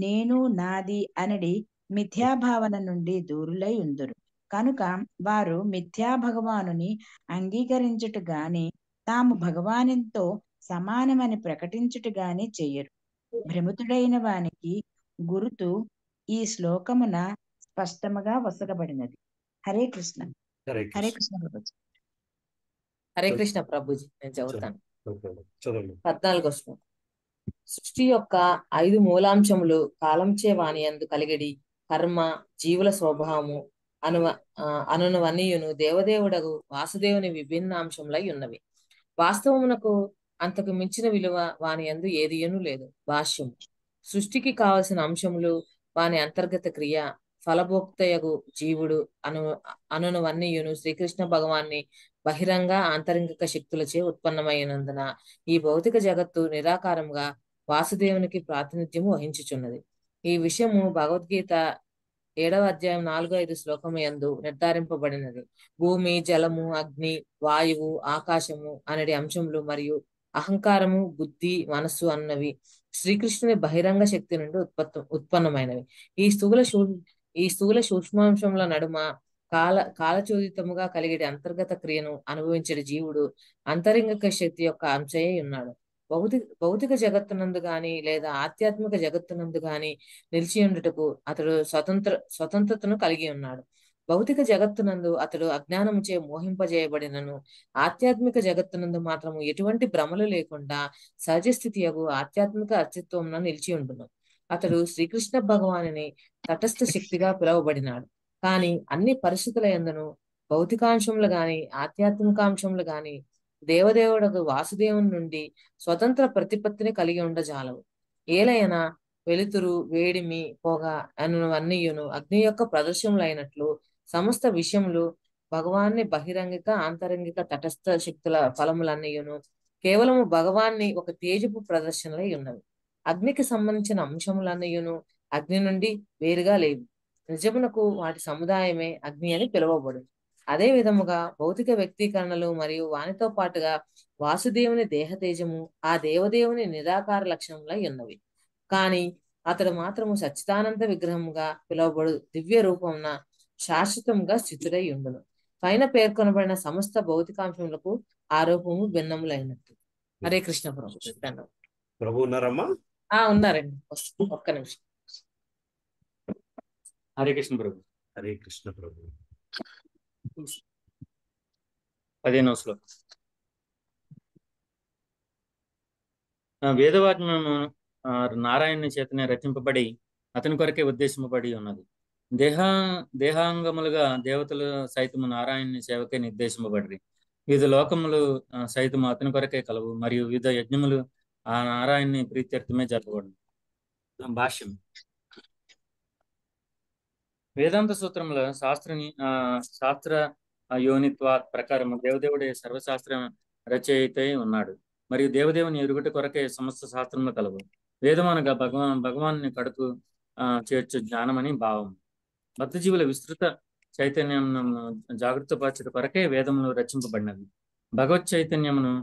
నేను నాది అనడి మిథ్యాభావన నుండి దూరులై ఉందురు. కనుక వారు మిథ్యా భగవానుని అంగీకరించుట గాని తాము భగవానునితో సమానమని ప్రకటించుట గాని చెయ్యరు. భ్రమితుడైన వానికి గురుతు ఈ శ్లోకమున స్పష్టముగా వసగబడినది. హరే కృష్ణ. హరే హరే కృష్ణ. కృష్ణ ప్రభుజీ. హరే కృష్ణ ప్రభుజీ. నేను చదువుతాను. చదవండి. 14వ శ్లోకం. సృష్టి యొక్క 5 మూలాంశములు కాలంచే వాని యందు కలిగడి కర్మ జీవుల స్వభావము అనునవన్నీయును దేవదేవుడగు వాసుదేవుని విభిన్న అంశములై ఉన్నవి. వాస్తవమునకు అంతకు మించిన విలువ వాని యందు ఏదియును లేదు. భాష్యం. సృష్టికి కావలసిన అంశములు వాని అంతర్గత క్రియ ఫలభోక్తయగు జీవుడు అనునవన్నీయును శ్రీకృష్ణ భగవాన్ని బహిరంగ ఆంతరింగిక శక్తులచే ఉత్పన్నమైనందున ఈ భౌతిక జగత్తు నిరాకారంగా వాసుదేవునికి ప్రాతినిధ్యము వహించుచున్నది. ఈ విషయము భగవద్గీత 7వ అధ్యాయం 4-5 శ్లోకము యందు నిర్ధారింపబడినది. భూమి, జలము, అగ్ని, వాయువు, ఆకాశము అనేది అంశములు మరియు అహంకారము, బుద్ధి, మనస్సు అన్నవి శ్రీకృష్ణుని బహిరంగ శక్తి నుండి ఉత్పన్నమైనవి. ఈ స్థూల సూక్ష్మాంశముల నడుమ కాలచోదితముగా కలిగే అంతర్గత క్రియను అనుభవించే జీవుడు అంతరింగిక శక్తి యొక్క అంశయే ఉన్నాడు. భౌతిక జగత్తునందు గాని లేదా ఆధ్యాత్మిక జగత్తునందు గాని నిలిచి ఉండుటకు అతడు స్వతంత్రతను కలిగి ఉన్నాడు. భౌతిక జగత్తునందు అతడు అజ్ఞానముచే మోహింపజేయబడినను ఆధ్యాత్మిక జగత్తునందు మాత్రము ఎటువంటి భ్రమలు లేకుండా సహజస్థితి యగు ఆధ్యాత్మిక అస్తిత్వమున నిలిచి ఉండును. అతడు శ్రీకృష్ణ భగవానుని తటస్థ శక్తిగా పిలువబడినాడు. కానీ అన్ని పరిస్థితుల యందును భౌతికాంశములు గాని ఆధ్యాత్మికాంశములు గాని దేవదేవుడకు వాసుదేవుని నుండి స్వతంత్ర ప్రతిపత్తిని కలిగి ఉండజాలవు. ఏలైనా వెలుతురు, వేడిమి, పొగ అనువన్నీయును అగ్ని యొక్క ప్రదర్శనలైనట్లు సమస్త విషయములు భగవాన్ని బహిరంగిక ఆంతరంగిక తటస్థ శక్తుల ఫలములన్నీయును కేవలము భగవాన్ని ఒక తేజపు ప్రదర్శనలై ఉన్నవి. అగ్నికి సంబంధించిన అంశములన్నీయును అగ్ని నుండి వేరుగా లేవు. నిజమునకు వాటి సముదాయమే అగ్ని అని పిలువబడు. అదే విధముగా భౌతిక వ్యక్తీకరణలు మరియు వానితో పాటుగా వాసుదేవుని దేహతేజము ఆ దేవదేవుని నిరాకార లక్షణములై ఉన్నవి. కానీ అతడు మాత్రము సచ్చిదానంద విగ్రహముగా పిలువబడు దివ్య రూపమున శాశ్వతంగా స్థితుడై ఉండును. పైన పేర్కొనబడిన సమస్త భౌతికాంశములకు ఆరోపము భిన్నములైనట్టు. హరే కృష్ణ ప్రభు. ప్రభు ఉన్నారమ్మా? ఉన్నారండి. ఒక్క నిమిషం. హరే కృష్ణ ప్రభు. హరే కృష్ణ ప్రభు. 15వ శ్లోకం. వేదవాక్యము నారాయణుని చేతనే రచింపబడి అతని కొరకే ఉద్దేశింపబడి ఉన్నది. దేహాంగములుగా దేవతలు సైతము నారాయణుని సేవకే నిర్దేశింపబడి వివిధ లోకములు సైతము అతని కొరకే కలవు మరియు వివిధ యజ్ఞములు ఆ నారాయణుని ప్రీత్యర్థమే జరపబడు. భాష్యం. వేదాంత సూత్రముల శాస్త్ర యోనిత్వ ప్రకారం దేవదేవుడే సర్వశాస్త్ర రచయిత ఉన్నాడు మరియు దేవదేవుని ఎరుగుట కొరకే సమస్త శాస్త్రములు కలవు. వేదమనగా భగవాన్ని కడుపు చేర్చు జ్ఞానమని భావం. భక్తజీవుల విస్తృత చైతన్యం జాగృత పరచుట కొరకే వేదములు రచింపబడినవి. భగవత్ చైతన్యమును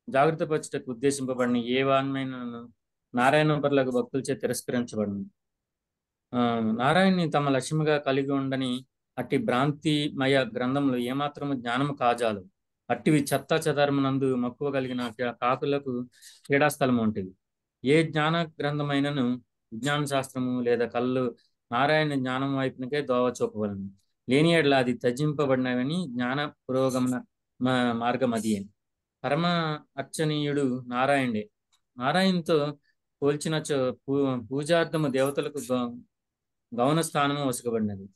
జాగృత పరచుటకు ఉద్దేశింపబడిన ఏ వాన్మైన నారాయణ పరులకు భక్తులచే తిరస్కరించబడింది. నారాయణ్ని తమ లక్ష్యముగా కలిగి ఉండని అట్టి భ్రాంతిమయ గ్రంథములు ఏమాత్రము జ్ఞానము కాజాలు. అట్టివి చెత్త చెదరమునందు మక్కువ కలిగిన కాకులకు క్రీడాస్థలము వంటివి. ఏ జ్ఞాన గ్రంథమైనను విజ్ఞాన శాస్త్రము లేదా కళ్ళు నారాయణ జ్ఞానం వైపునకే దోవ చూపవలను. లేని ఎడల అది త్యజింపబడినవని జ్ఞాన పురోగమన మార్గం అది. పరమ అర్చనీయుడు నారాయణుడే. నారాయణతో పోల్చిన పూజార్థము దేవతలకు గౌన స్థానము వసకబడినది.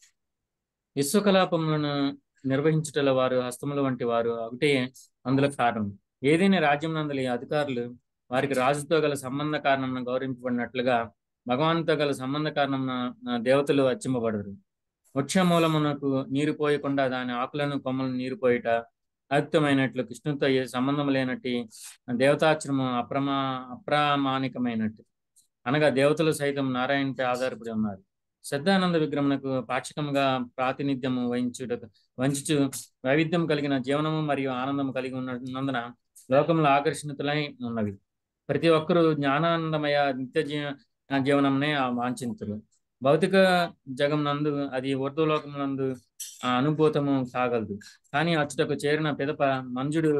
విశ్వకలాపములను నిర్వహించుటల వారు హస్తముల వంటి వారు ఒకటే అందులో కారణం. ఏదైనా రాజ్యం నందలి అధికారులు వారికి రాజుతో గల సంబంధ కారణం గౌరవింపబడినట్లుగా భగవాన్తో గల సంబంధ కారణం దేవతలు అర్చింపబడరు. వృక్ష మూలమునకు నీరు పోయకుండా దాని ఆకులను కొమ్మలను నీరు పోయట అయుక్తమైనట్లు కృష్ణుతో ఏ సంబంధం లేనట్టు దేవతాచరము అప్రామాణికమైనట్టు. అనగా దేవతలు సైతం నారాయణపై ఆధారపడి ఉన్నారు. శ్రద్ధానంద విగ్రహమునకు పాక్షికంగా ప్రాతినిధ్యము వంచుచు వైవిధ్యం కలిగిన జీవనము మరియు ఆనందము కలిగి ఉన్నందున లోకంలో ఆకర్షితులై ఉన్నవి. ప్రతి ఒక్కరూ జ్ఞానానందమయ నిత్య జీవనంనే వాంఛింతులు. భౌతిక జగమునందు అది ఊర్ధ్వలోకమునందు అనుభూతము కాగలదు. కానీ అచ్చుటకు చేరిన పిదప మంజుడు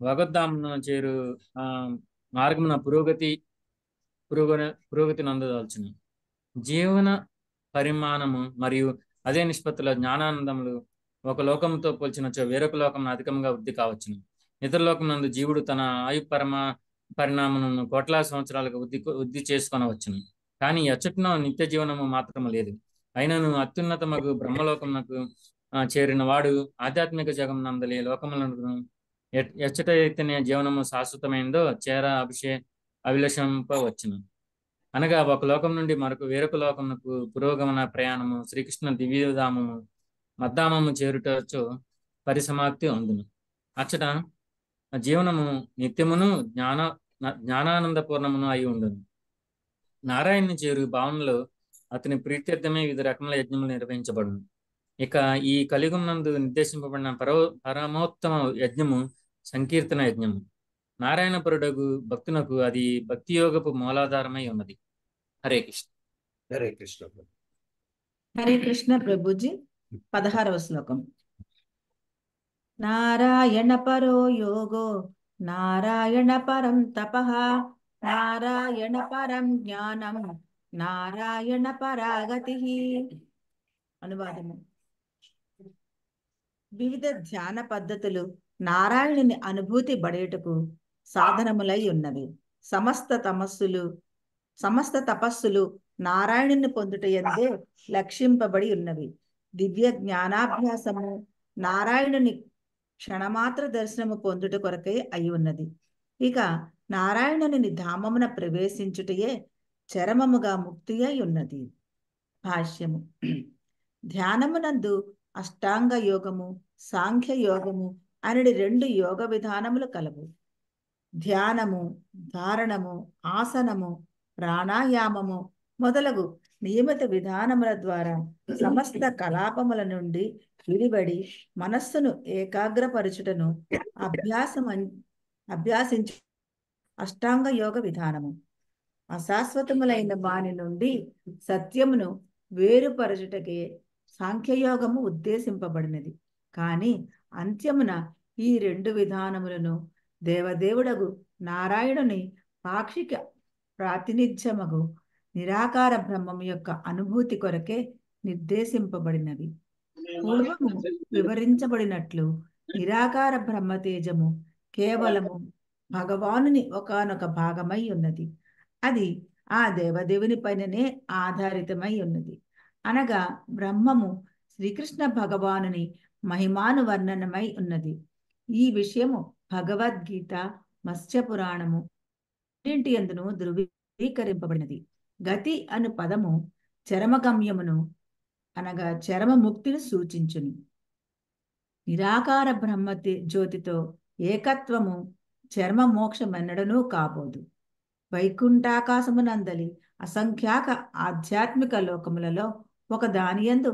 భగవద్ధామున చేరు మార్గమున పురోగతి పురోగతి నందదాల్చును. జీవన పరిమాణము మరియు అదే నిష్పత్తిలో జ్ఞానానందములు ఒక లోకంతో పోల్చినచో వేరొక లోకం అధికంగా వృద్ధి కావచ్చును. ఇతర లోకం నందు జీవుడు తన ఆయు పరిణామమును కోట్లాది సంవత్సరాలకు వృద్ధి చేసుకొనవచ్చును. కానీ ఎచ్చటినో నిత్య జీవనము మాత్రము లేదు. అయినను అత్యున్నతమగు బ్రహ్మలోకమునకు చేరిన వాడు ఆధ్యాత్మిక జగం నందలి లోకములను ఎచ్చటైతేనే జీవనము శాశ్వతమైందో అభిలషింపవచ్చును. అనగా ఒక లోకం నుండి వేరొక లోకమునకు పురోగమన ప్రయాణము శ్రీకృష్ణ దివ్యధామము మద్ధామము చేరుటచో పరిసమాప్తి అందును. అచ్చట జీవనము నిత్యమును జ్ఞానానందపూర్ణమును అయి ఉండును. నారాయణుని చేరు భావనలో అతని ప్రీత్యర్థమే వివిధ రకముల యజ్ఞములు నిర్వహించబడును. ఇక ఈ కలియుగం నందు నిర్దేశింపబడిన పరమోత్తమ యజ్ఞము సంకీర్తన యజ్ఞము. నారాయణపురుడగు భక్తునకు అది భక్తి యోగపు మూలాధారమై ఉన్నది. హరే కృష్ణ. హరే కృష్ణ. హరే కృష్ణ ప్రభుజీ. 16వ శ్లోకం. నారాయణ పరో యోగో నారాయణ పరం తపః నారాయణ పరం జ్ఞానం నారాయణ పరాగతి. అనువాదము. వివిధ ధ్యాన పద్ధతులు నారాయణుని అనుభూతి బడేటకు సాధనములై ఉన్నవి. సమస్త తపస్సులు నారాయణుని పొందుటయందే లక్షింపబడి ఉన్నవి. దివ్య జ్ఞానాభ్యాసము నారాయణుని క్షణమాత్ర దర్శనము పొందుట కొరకై అయి ఉన్నది. ఇక నారాయణుని ధామమున ప్రవేశించుటయే చరమముగా ముక్తి అయి ఉన్నది. భాష్యము. ధ్యానమునందు అష్టాంగ యోగము సాంఖ్య యోగము అనేది 2 యోగ విధానములు కలవు. ధ్యానము, ధారణము, ఆసనము, ప్రాణాయామము మొదలగు నియమిత విధానముల ద్వారా సమస్త కలాపముల నుండి విడిబడి మనస్సును ఏకాగ్రపరచుటను అభ్యాసించు అష్టాంగ యోగ విధానము. అశాశ్వతములైన వాని నుండి సత్యమును వేరుపరచుటకే సాంఖ్యయోగము ఉద్దేశింపబడినది. కానీ అంత్యమున ఈ 2 విధానములను దేవదేవుడగు నారాయణుని పాక్షిక ప్రాతినిధ్యమగు నిరాకార బ్రహ్మము యొక్క అనుభూతి కొరకే నిర్దేశింపబడినవి. పూర్వము వివరించబడినట్లు నిరాకార బ్రహ్మతేజము కేవలము భగవానుని ఒకానొక భాగమై ఉన్నది. అది ఆ దేవదేవుని పైననే ఆధారితమై ఉన్నది. అనగా బ్రహ్మము శ్రీకృష్ణ భగవానుని మహిమానువర్ణనమై ఉన్నది. ఈ విషయము భగవద్గీత, మత్స్య పురాణము రెండింటి యందును ధృవీకరింపబడినది. గతి అను పదము చరమగమ్యమును అనగా చరమముక్తిని సూచించును. నిరాకార బ్రహ్మ జ్యోతితో ఏకత్వము చర్మ మోక్షమెన్నడనూ కాబోదు. వైకుంఠాకాశమునందలి అసంఖ్యాక ఆధ్యాత్మిక లోకములలో ఒక దానియందు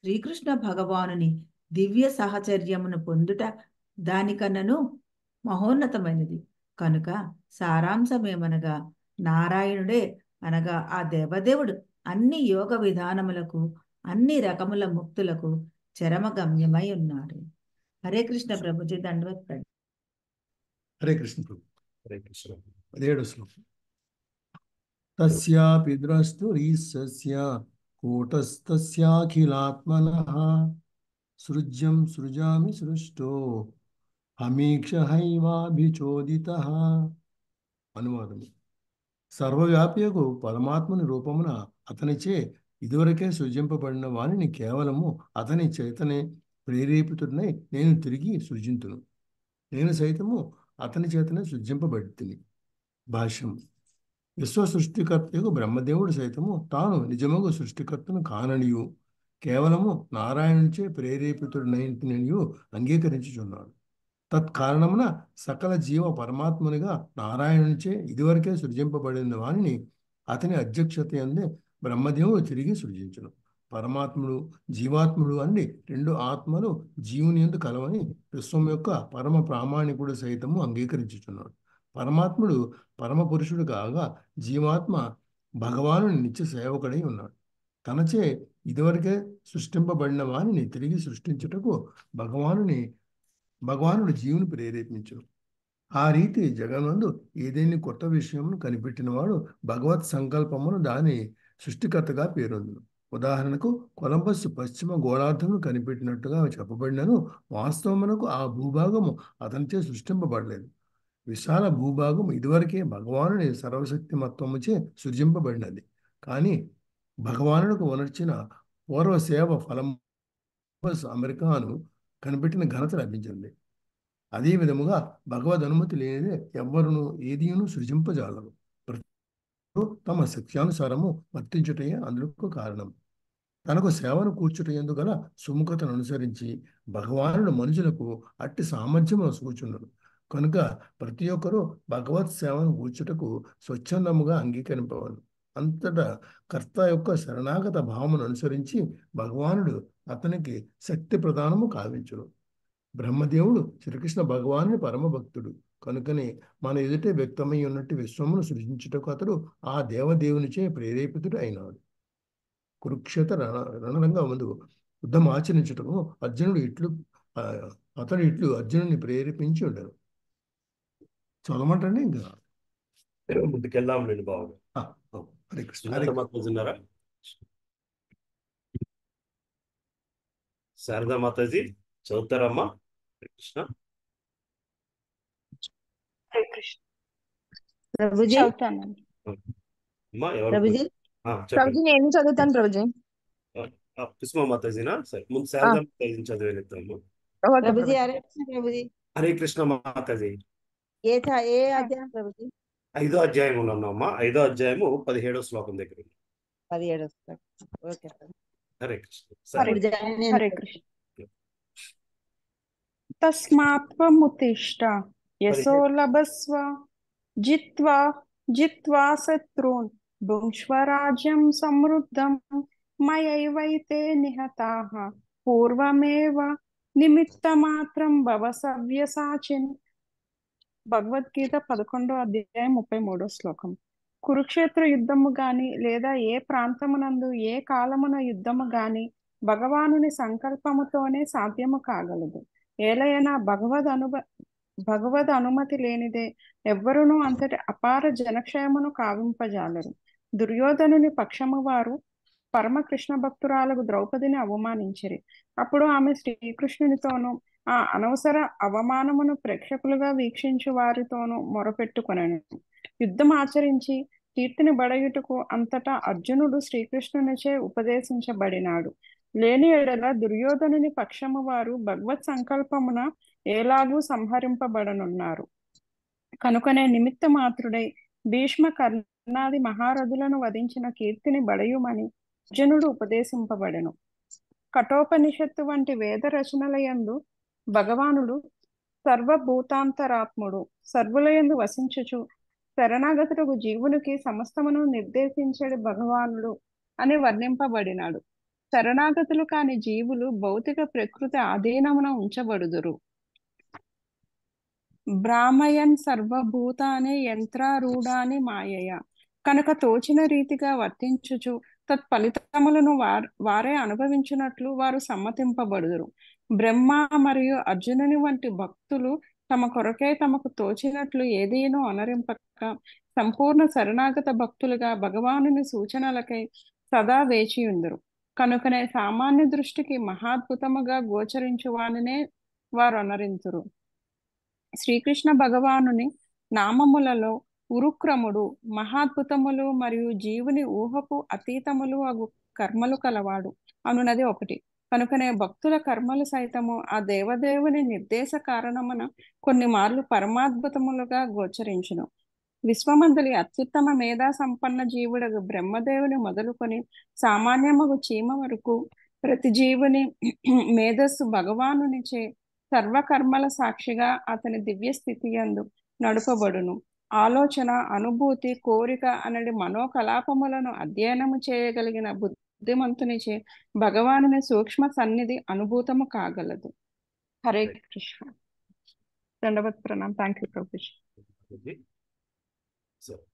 శ్రీకృష్ణ భగవానుని దివ్య సహచర్యమును పొందుట దానికన్నను మహోన్నతమైనది. కనుక సారాంశమేమనగా నారాయణుడే అనగా ఆ దేవదేవుడు అన్ని యోగ విధానములకు అన్ని రకముల ముక్తులకు చరమగమ్యమై ఉన్నాడు. హరే కృష్ణ ప్రభుజీ. దండవత్ ప్రణామం. హరే కృష్ణ ప్రభు. హరే కృష్ణ. 17వ శ్లోకం. తస్యాపి ద్రష్టురీశస్య కూటస్థస్యాఖిలాత్మనః సృజ్యం సృజామి సృష్టో హమీక్షహైవాభిచోదితః. అనువాదము. సర్వవ్యాపియకు పరమాత్మని రూపమున అతనిచే ఇదివరకే సృజింపబడిన వానిని కేవలము అతని చేతనే ప్రేరేపితుడినై నేను తిరిగి సృజింతును. నేను సైతము అతని చేతనే సృజింపబడితిని. భాష్యం. విశ్వ సృష్టికర్తకు బ్రహ్మదేవుడు సైతము తాను నిజముగు సృష్టికర్తను కాననియు కేవలము నారాయణునిచే ప్రేరేపితుడినైననియు అంగీకరించుచున్నాడు. తత్కారణమున సకల జీవ పరమాత్మనిగా నారాయణునిచే ఇదివరకే సృజింపబడిన వానిని అతని అధ్యక్షత యందే బ్రహ్మదేవుడు తిరిగి సృజించును. పరమాత్ముడు జీవాత్ముడు అన్ని 2 ఆత్మలు జీవుని యందు కలవని విశ్వం యొక్క పరమ ప్రామాణికుడు సైతము అంగీకరించుచున్నాడు. పరమాత్ముడు పరమ పురుషుడు కాగా జీవాత్మ భగవానుని నిత్య సేవకుడై ఉన్నాడు. తనచే ఇదివరకే సృష్టింపబడిన వానిని తిరిగి సృష్టించుటకు భగవానుడు జీవుని ప్రేరేపించును. ఆ రీతి జగనందు ఏదేని కొత్త విషయమును కనిపెట్టినవాడు భగవత్ సంకల్పమును దాని సృష్టికర్తగా పేరొందును. ఉదాహరణకు కొలంబస్ పశ్చిమ గోళార్ధమును కనిపెట్టినట్టుగా చెప్పబడినను వాస్తవమునకు ఆ భూభాగము అతనిచే సృష్టింపబడలేదు. విశాల భూభాగం ఇదివరకే భగవానుని సర్వశక్తిమత్వముచే సృజింపబడినది. కానీ భగవానుడికి ఉనర్చిన పూర్వ సేవ ఫలం అమెరికాను కనిపెట్టిన ఘనత లభించింది. అదే విధముగా భగవద్ అనుమతి లేనిదే ఎవ్వరును ఏదీను సృజింపజాలరు. తమ శక్త్యానుసారము వర్తించుటే అందుకు కారణం. తనకు సేవను కూర్చుట ఎందుగల సుముఖతను అనుసరించి భగవానుడు మనుషులకు అట్టి సామర్థ్యమును సూచున్నాడు. కనుక ప్రతి ఒక్కరూ భగవత్ సేవను కూర్చుటకు స్వచ్ఛందముగా అంగీకరింపవలను. అంతటా కర్త యొక్క శరణాగత భావమును అనుసరించి భగవానుడు అతనికి శక్తి ప్రదానము కావించును. బ్రహ్మదేవుడు శ్రీకృష్ణ భగవానుని పరమ భక్తుడు కనుకనే మన ఎదుటే వ్యక్తమై ఉన్నట్టు విశ్వమును సృజించుటకు అతడు ఆ దేవదేవునిచే ప్రేరేపితుడు అయినాడు. కురుక్షేత్ర రణరంగం ముందు యుద్ధం ఆచరించుటకు అతడు ఇట్లు అర్జునుని ప్రేరేపించి ఉండరు. చదవమంటండి ఇంకా ముందుకెళ్దాం లేండి బాబు. హరే కృష్ణ. శారదా శారదా మాతాజీ చదువుతారమ్మా? కృష్ణ ప్రభుజీ చదువుతానండి. అమ్మా ఎవరు? ప్రభుజీ చెప్పండి. నేను చదువుతాను ప్రభుజీ. పుష్ప మాతాజీనా? సరే ముందు శారదా మాతాజీని చదివేస్తాము. ప్రభుజీ హరే కృష్ణ. ప్రభుజీ హరే కృష్ణ మాతాజీ. ఏ అధ్యాయం ప్రభుజీ? 5వ అధ్యాయంలో ఉన్నామా? 5వ అధ్యాయము 17వ శ్లోకం దగ్గర. 17వ శ్లోకం. ఓకే. హరే కృష్ణ. హరే కృష్ణ. తస్మాత్వముత్తిష్ట యశో లభస్వ జిత్వా శత్రూన్ భుంక్ష్వ రాజ్యం సమృద్ధం మయైవైతే నిహతాః పూర్వమేవ నిమిత్తమాత్రం భవ సవ్యసాచిన్. భగవద్గీత 11వ అధ్యాయం 33వ శ్లోకం. కురుక్షేత్ర యుద్ధము గాని లేదా ఏ ప్రాంతమునందు ఏ కాలమున యుద్ధము గాని భగవానుని సంకల్పముతోనే సాధ్యము కాగలదు. ఏలైనా భగవద్ అనుమతి లేనిదే ఎవ్వరునూ అంతటి అపార జనక్షయమును కావింపజాలరు. దుర్యోధనుని పక్షము వారు పరమ కృష్ణ భక్తురాలకు ద్రౌపదిని అవమానించిరి. అప్పుడు ఆమె శ్రీకృష్ణునితోనూ ఆ అనవసర అవమానమును ప్రేక్షకులుగా వీక్షించు వారితోనూ మొరపెట్టుకొనెను. యుద్ధం ఆచరించి కీర్తిని బడయుటకు అంతటా అర్జునుడు శ్రీకృష్ణునిచే ఉపదేశించబడినాడు. లేని ఎడల దుర్యోధనుని పక్షము వారు భగవత్ సంకల్పమున ఎలాగూ సంహరింపబడనున్నారు. కనుకనే నిమిత్త మాత్రుడై భీష్మ కర్ణాది మహారథులను వధించిన కీర్తిని బడయుమని అర్జునుడు ఉపదేశింపబడెను. కఠోపనిషత్తు వంటి వేద రచనలయందు భగవానుడు సర్వభూతాంతరాత్ముడు, సర్వులయందు వసించుచు శరణాగతులకు జీవునికి సమస్తమును నిర్దేశించడు భగవానుడు అని వర్ణింపబడినాడు. శరణాగతులు కాని జీవులు భౌతిక ప్రకృతి ఆధీనమున ఉంచబడుదురు. భ్రామయన్ సర్వభూతాని యంత్రారూఢాని మాయయ. కనుక తోచిన రీతిగా వర్తించుచు తత్ఫలితములను వారే అనుభవించినట్లు వారు సమ్మతింపబడుదురు. బ్రహ్మ మరియు అర్జునుని వంటి భక్తులు తమ కొరకే తమకు తోచినట్లు ఏదైనా అనరింపక సంపూర్ణ శరణాగత భక్తులుగా భగవానుని సూచనలకై సదా వేచియుందురు. కనుకనే సామాన్య దృష్టికి మహాద్భుతముగా గోచరించు వానినే వారు అనరింతురు. శ్రీకృష్ణ భగవానుని నామములలో ఉరుక్రముడు మహాద్భుతములు మరియు జీవుని ఊహకు అతీతములు అగు కర్మలు కలవాడు అనున్నది ఒకటి. కనుకనే భక్తుల కర్మలు సైతము ఆ దేవదేవుని నిర్దేశ కారణమున కొన్ని మార్లు పరమాద్భుతములుగా గోచరించును. విశ్వమందలి అత్యుత్తమ మేధా సంపన్న జీవుడగు బ్రహ్మదేవుని మొదలుకొని సామాన్యమగు చీమ వరకు ప్రతి జీవుని మేధస్సు భగవానునిచే సర్వకర్మల సాక్షిగా అతని దివ్య స్థితి యందు నడుపబడును. ఆలోచన, అనుభూతి, కోరిక అనడి మనోకలాపములను అధ్యయనము చేయగలిగిన బుద్ధిమంతునిచే భగవానుని సూక్ష్మ సన్నిధి అనుభూతము కాగలదు. హరే కృష్ణ. దండవత్ ప్రణామ్. Thank you Prabhuji.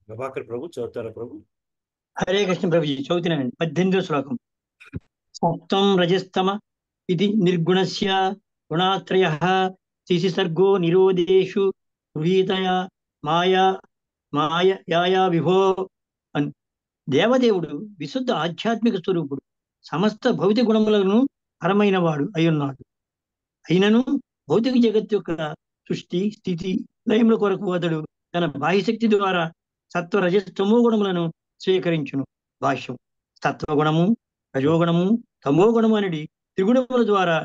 ప్రభాకర్ ప్రభు చదువుతారా ప్రభు? హరే కృష్ణ ప్రభుజీ చదువుతున్నానండి. 18వ శ్లోకం. సత్వం రజస్తమ ఇది నిర్గుణస్య గుణాత్రయః త్రిసర్గో నిరోధేషు గృహీతయా మాయా విభో అని. దేవదేవుడు విశుద్ధ ఆధ్యాత్మిక స్వరూపుడు, సమస్త భౌతిక గుణములను పరమైన వాడు అయ్యున్నాడు. అయినను భౌతిక జగత్తు యొక్క సృష్టి స్థితి లయముల కొరకు అతడు తన బాహ్యశక్తి ద్వారా సత్వ రజస్తమో గుణములను స్వీకరించును. భాష్యం. సత్వగుణము, రజోగుణము, తమోగుణము అనేది త్రిగుణముల ద్వారా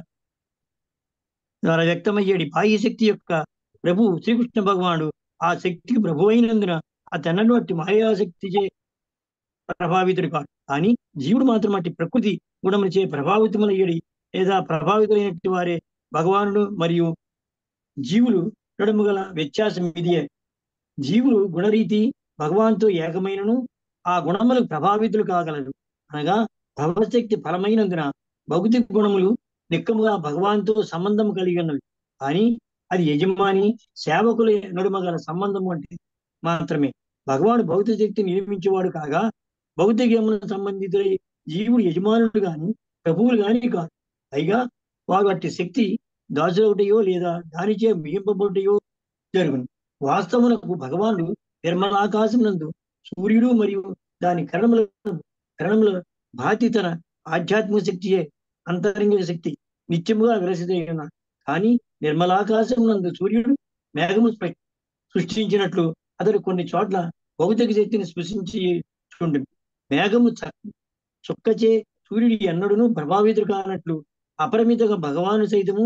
వ్యక్తమయ్యేది బాహ్యశక్తి యొక్క ప్రభు శ్రీకృష్ణ భగవానుడు ఆ శక్తికి ప్రభు అయినందున అతను అట్టి మాయాశక్తిచే ప్రభావితుడు కాదు. కానీ జీవుడు మాత్రం అట్టి ప్రకృతి గుణములచే ప్రభావితములయ్యేది లేదా ప్రభావితులైనటువంటి వారే భగవానుడు. మరియు జీవులు నడుము గల వ్యత్యాసం ఇదియే. జీవులు గుణరీతి భగవాన్తో ఏకమైనను ఆ గుణములకు ప్రభావితులు కాగలరు. అనగా భగవశక్తి ఫలమైనందున భౌతిక గుణములు నిక్కముగా భగవాన్తో సంబంధం కలిగి ఉన్నవి. కానీ అది యజమాని సేవకుల నడుమ గల సంబంధం వంటిది మాత్రమే. భగవాను భౌతిక శక్తిని నిర్మించేవాడు కాగా భౌతికములకు సంబంధితులై జీవుడు యజమానుడు గాని ప్రభువులు గాని కాదు. పైగా వారు అట్టి శక్తి దాచులొకటయో లేదా దానిచే బిగింపబొటయో జరుగును. వాస్తవమునకు భగవానుడు నిర్మలాకాశమునందు సూర్యుడు మరియు దాని కరణముల భాతి తన ఆధ్యాత్మిక శక్తియే అంతరంగిక శక్తి నిత్యముగా విలసిస్తున్నాడు. కానీ నిర్మలాకాశమునందు సూర్యుడు మేఘము సృష్టించినట్లు అతడు కొన్ని చోట్ల భౌతిక శక్తిని సృష్టించి చూడండి. మేఘము చుక్కచే సూర్యుడి ఎన్నడూను ప్రభావితుడు కానట్లు అపరిమితంగా భగవాను సైతము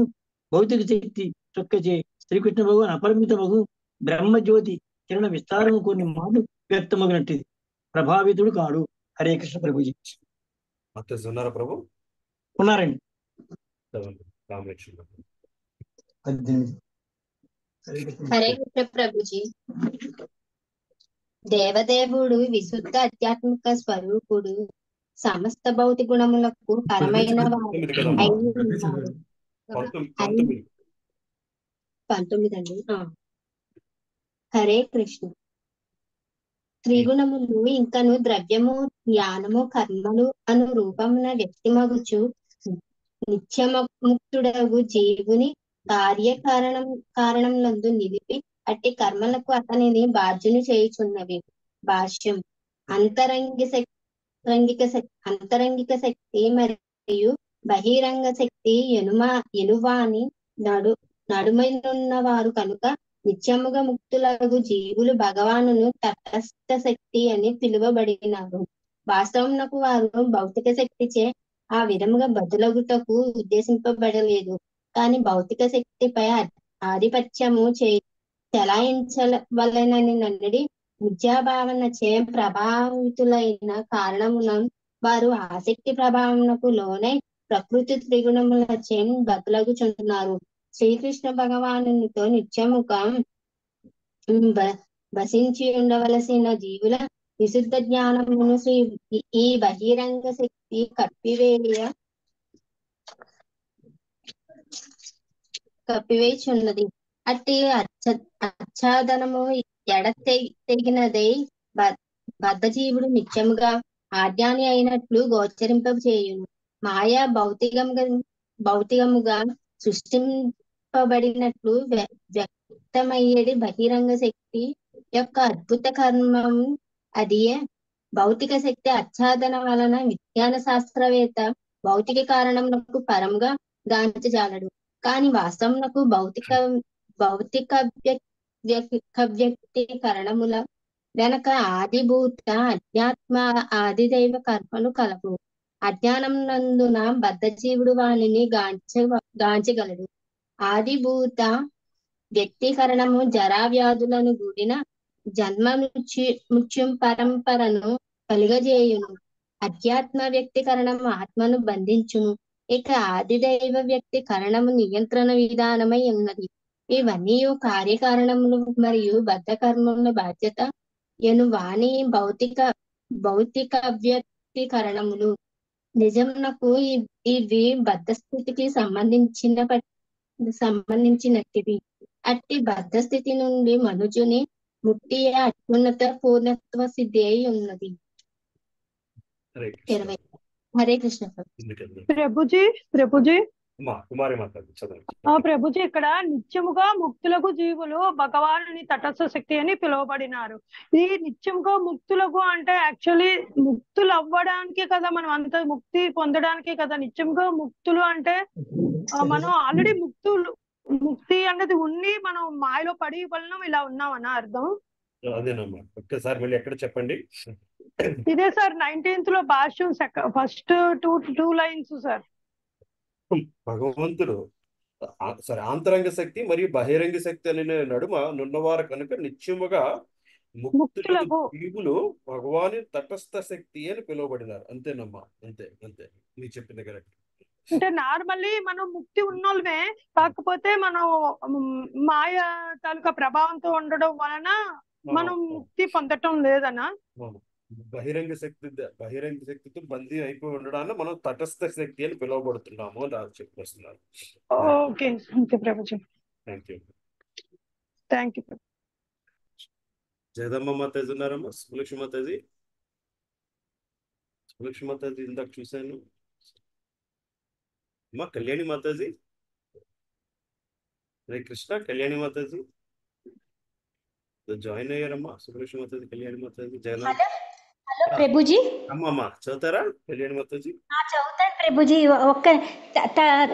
భౌతిక శక్తి చుక్కచే శ్రీకృష్ణ భగవాన్ అపరిమితమగు బ్రహ్మజ్యోతి కిరణ విస్తారము కొన్ని మాటలు వ్యక్తమగినట్టిది. ప్రభావితుడు కాడు. హరే కృష్ణ ప్రభుజీ. ఉన్నారా ప్రభు? ఉన్నారండి. 18. హరే కృష్ణ ప్రభుజీ. దేవదేవుడు విశుద్ధ ఆధ్యాత్మిక స్వరూపుడు, సమస్త భౌతిక గుణములకు పరమైన వాడు అయి ఉన్నాడు. 19 అండి. హరే కృష్ణ. త్రిగుణములు ఇంకను ద్రవ్యము, జ్ఞానము, కర్మలు అను రూపమున వ్యక్తిమగుచు నిత్యముక్తుడగు జీవుని కారణం నందు నిలిపి అట్టి కర్మలకు అతనిని బాధ్యుని చేయుచున్నవి. భాష్యం. అంతరంగిక శక్తి మరియు బహిరంగ శక్తి ఎనువాని నడుమైనున్న వారు కనుక నిత్యముగా ముక్తులకు జీవులు భగవానును తటస్థ శక్తి అని పిలువబడినారు. వాస్తవమునకు వారు భౌతిక శక్తిచే ఆ విధముగా బదులగుటకు ఉద్దేశింపబడలేదు. కానీ భౌతిక శక్తిపై ఆధిపత్యము చెలాయించవలెనని నన్నడి విద్యాభావనచే ప్రభావితులైన కారణమున వారు ఆసక్తి ప్రభావమునకు లోనై ప్రకృతి త్రిగుణములచే బదులగుచుంటున్నారు. శ్రీకృష్ణ భగవానునితో నిత్యముగా వసించి ఉండవలసిన జీవుల విశుద్ధ జ్ఞానమును ఈ బహిరంగ శక్తి కప్పివేయుచున్నది. అట్టి ఆచ్ఛాదనము తెగినదై బద్ధజీవుడు నిత్యముగా ఆజ్ఞాని అయినట్లు గోచరింపచేయును. మాయా భౌతికముగా సృష్టింపబడినట్లు వ్యక్తమయ్యేది బహిరంగ శక్తి యొక్క అద్భుత కర్మం అదియే. భౌతిక శక్తి ఆచ్ఛాదన వలన విజ్ఞాన శాస్త్రవేత్త భౌతిక కారణమునకు పరంగా గాంచజాలడు. కానీ వాస్తవమునకు భౌతిక వ్యక్తీకరణముల వెనక ఆదిభూత అధ్యాత్మ ఆదిదైవ కర్మలు కలవు. అజ్ఞానం నందున బద్ధజీవుడు వానిని గాంచగలడు. ఆదిభూత వ్యక్తీకరణము జరా వ్యాధులను కూడిన జన్మ మృత్యుం పరంపరను కలుగజేయును. అధ్యాత్మ వ్యక్తీకరణము ఆత్మను బంధించును. ఇక ఆదిదైవ వ్యక్తీకరణము నియంత్రణ విధానమై ఉన్నది. ఇవన్నీ కార్యకారణములు మరియు బద్ధ కర్మముల బాధ్యత ఎను వాణి భౌతిక వ్యక్తీకరణములు. నిజమునకు ఇవి బద్ధ స్థితికి సంబంధించినట్టివి. అట్టి బద్ధ స్థితి నుండి మనుజుని ముక్తి అత్యున్నత పూర్ణత్వ సిద్ధి అయి ఉన్నది. 20. హరే కృష్ణ ప్రభుజీ కుమారి మాతాజీ చదవండి. ప్రభుజీ, ఇక్కడ నిత్యముగా ముక్తులకు జీవులు భగవానుని తటస్థ శక్తి అని పిలువబడినారు. ఈ నిత్యముగా ముక్తులకు అంటే యాక్చువల్లీ ముక్తులు అవ్వడానికి కదా, మనం అంత ముక్తి పొందడానికి కదా నిత్యముగా ముక్తులు అంటే. మనం ఆల్రెడీ ముక్తి అనేది ఉండి మనం మాయలో పడి వలన ఇలా ఉన్నామన్న అర్థం. అదేనమ్మా, ఒక్కసారి మళ్ళీ ఎక్కడ చెప్పండి. ఇదే సార్ 19th లో భాష్యం ఫస్ట్ టూ లైన్స్ సార్. భగవంతుడు సరే ఆంతరంగ శక్తి మరియు బహిరంగ శక్తి అనే నడుమ నున్నవారు కనుక నిత్యముగా ముక్తులకు జీవులు భగవాని తటస్థ శక్తి అని పిలువబడినారు. అంతేనమ్మా, అంతే అంతే, మీరు చెప్పింది కరెక్ట్. అంటే నార్మల్లీ మనం ముక్తి ఉన్నోళ్ళమే, కాకపోతే మనం మాయ తాలూకా ప్రభావంతో ఉండడం వలన మనం ముక్తి పొందటం లేదనా. బహిరంగ శక్తితో బందీ అయిపోయి ఉండడాన్ని మనం తటస్థ శక్తి అని పిలువబడుతున్నాము అని రాజు చెప్పేస్తున్నారు. Okay, Prabhuji. Thank you. Jagadamma Mataji ఉన్నారమ్మా? సులక్ష్మి మాతాజీ ఇందాక చూశాను. అమ్మా కళ్యాణి మాతాజీ, హరే కృష్ణ. కళ్యాణి మాతాజీ జాయిన్ అయ్యారమ్మా. సులక్ష్మి మాతాజీ, కళ్యాణి మాతాజీ, జగదమ్మ. హలో ప్రభుజీ. అమ్మా చదువుతారా కళ్యాణి మాతాజీ? చదువుతాను ప్రభుజీ. ఒక్క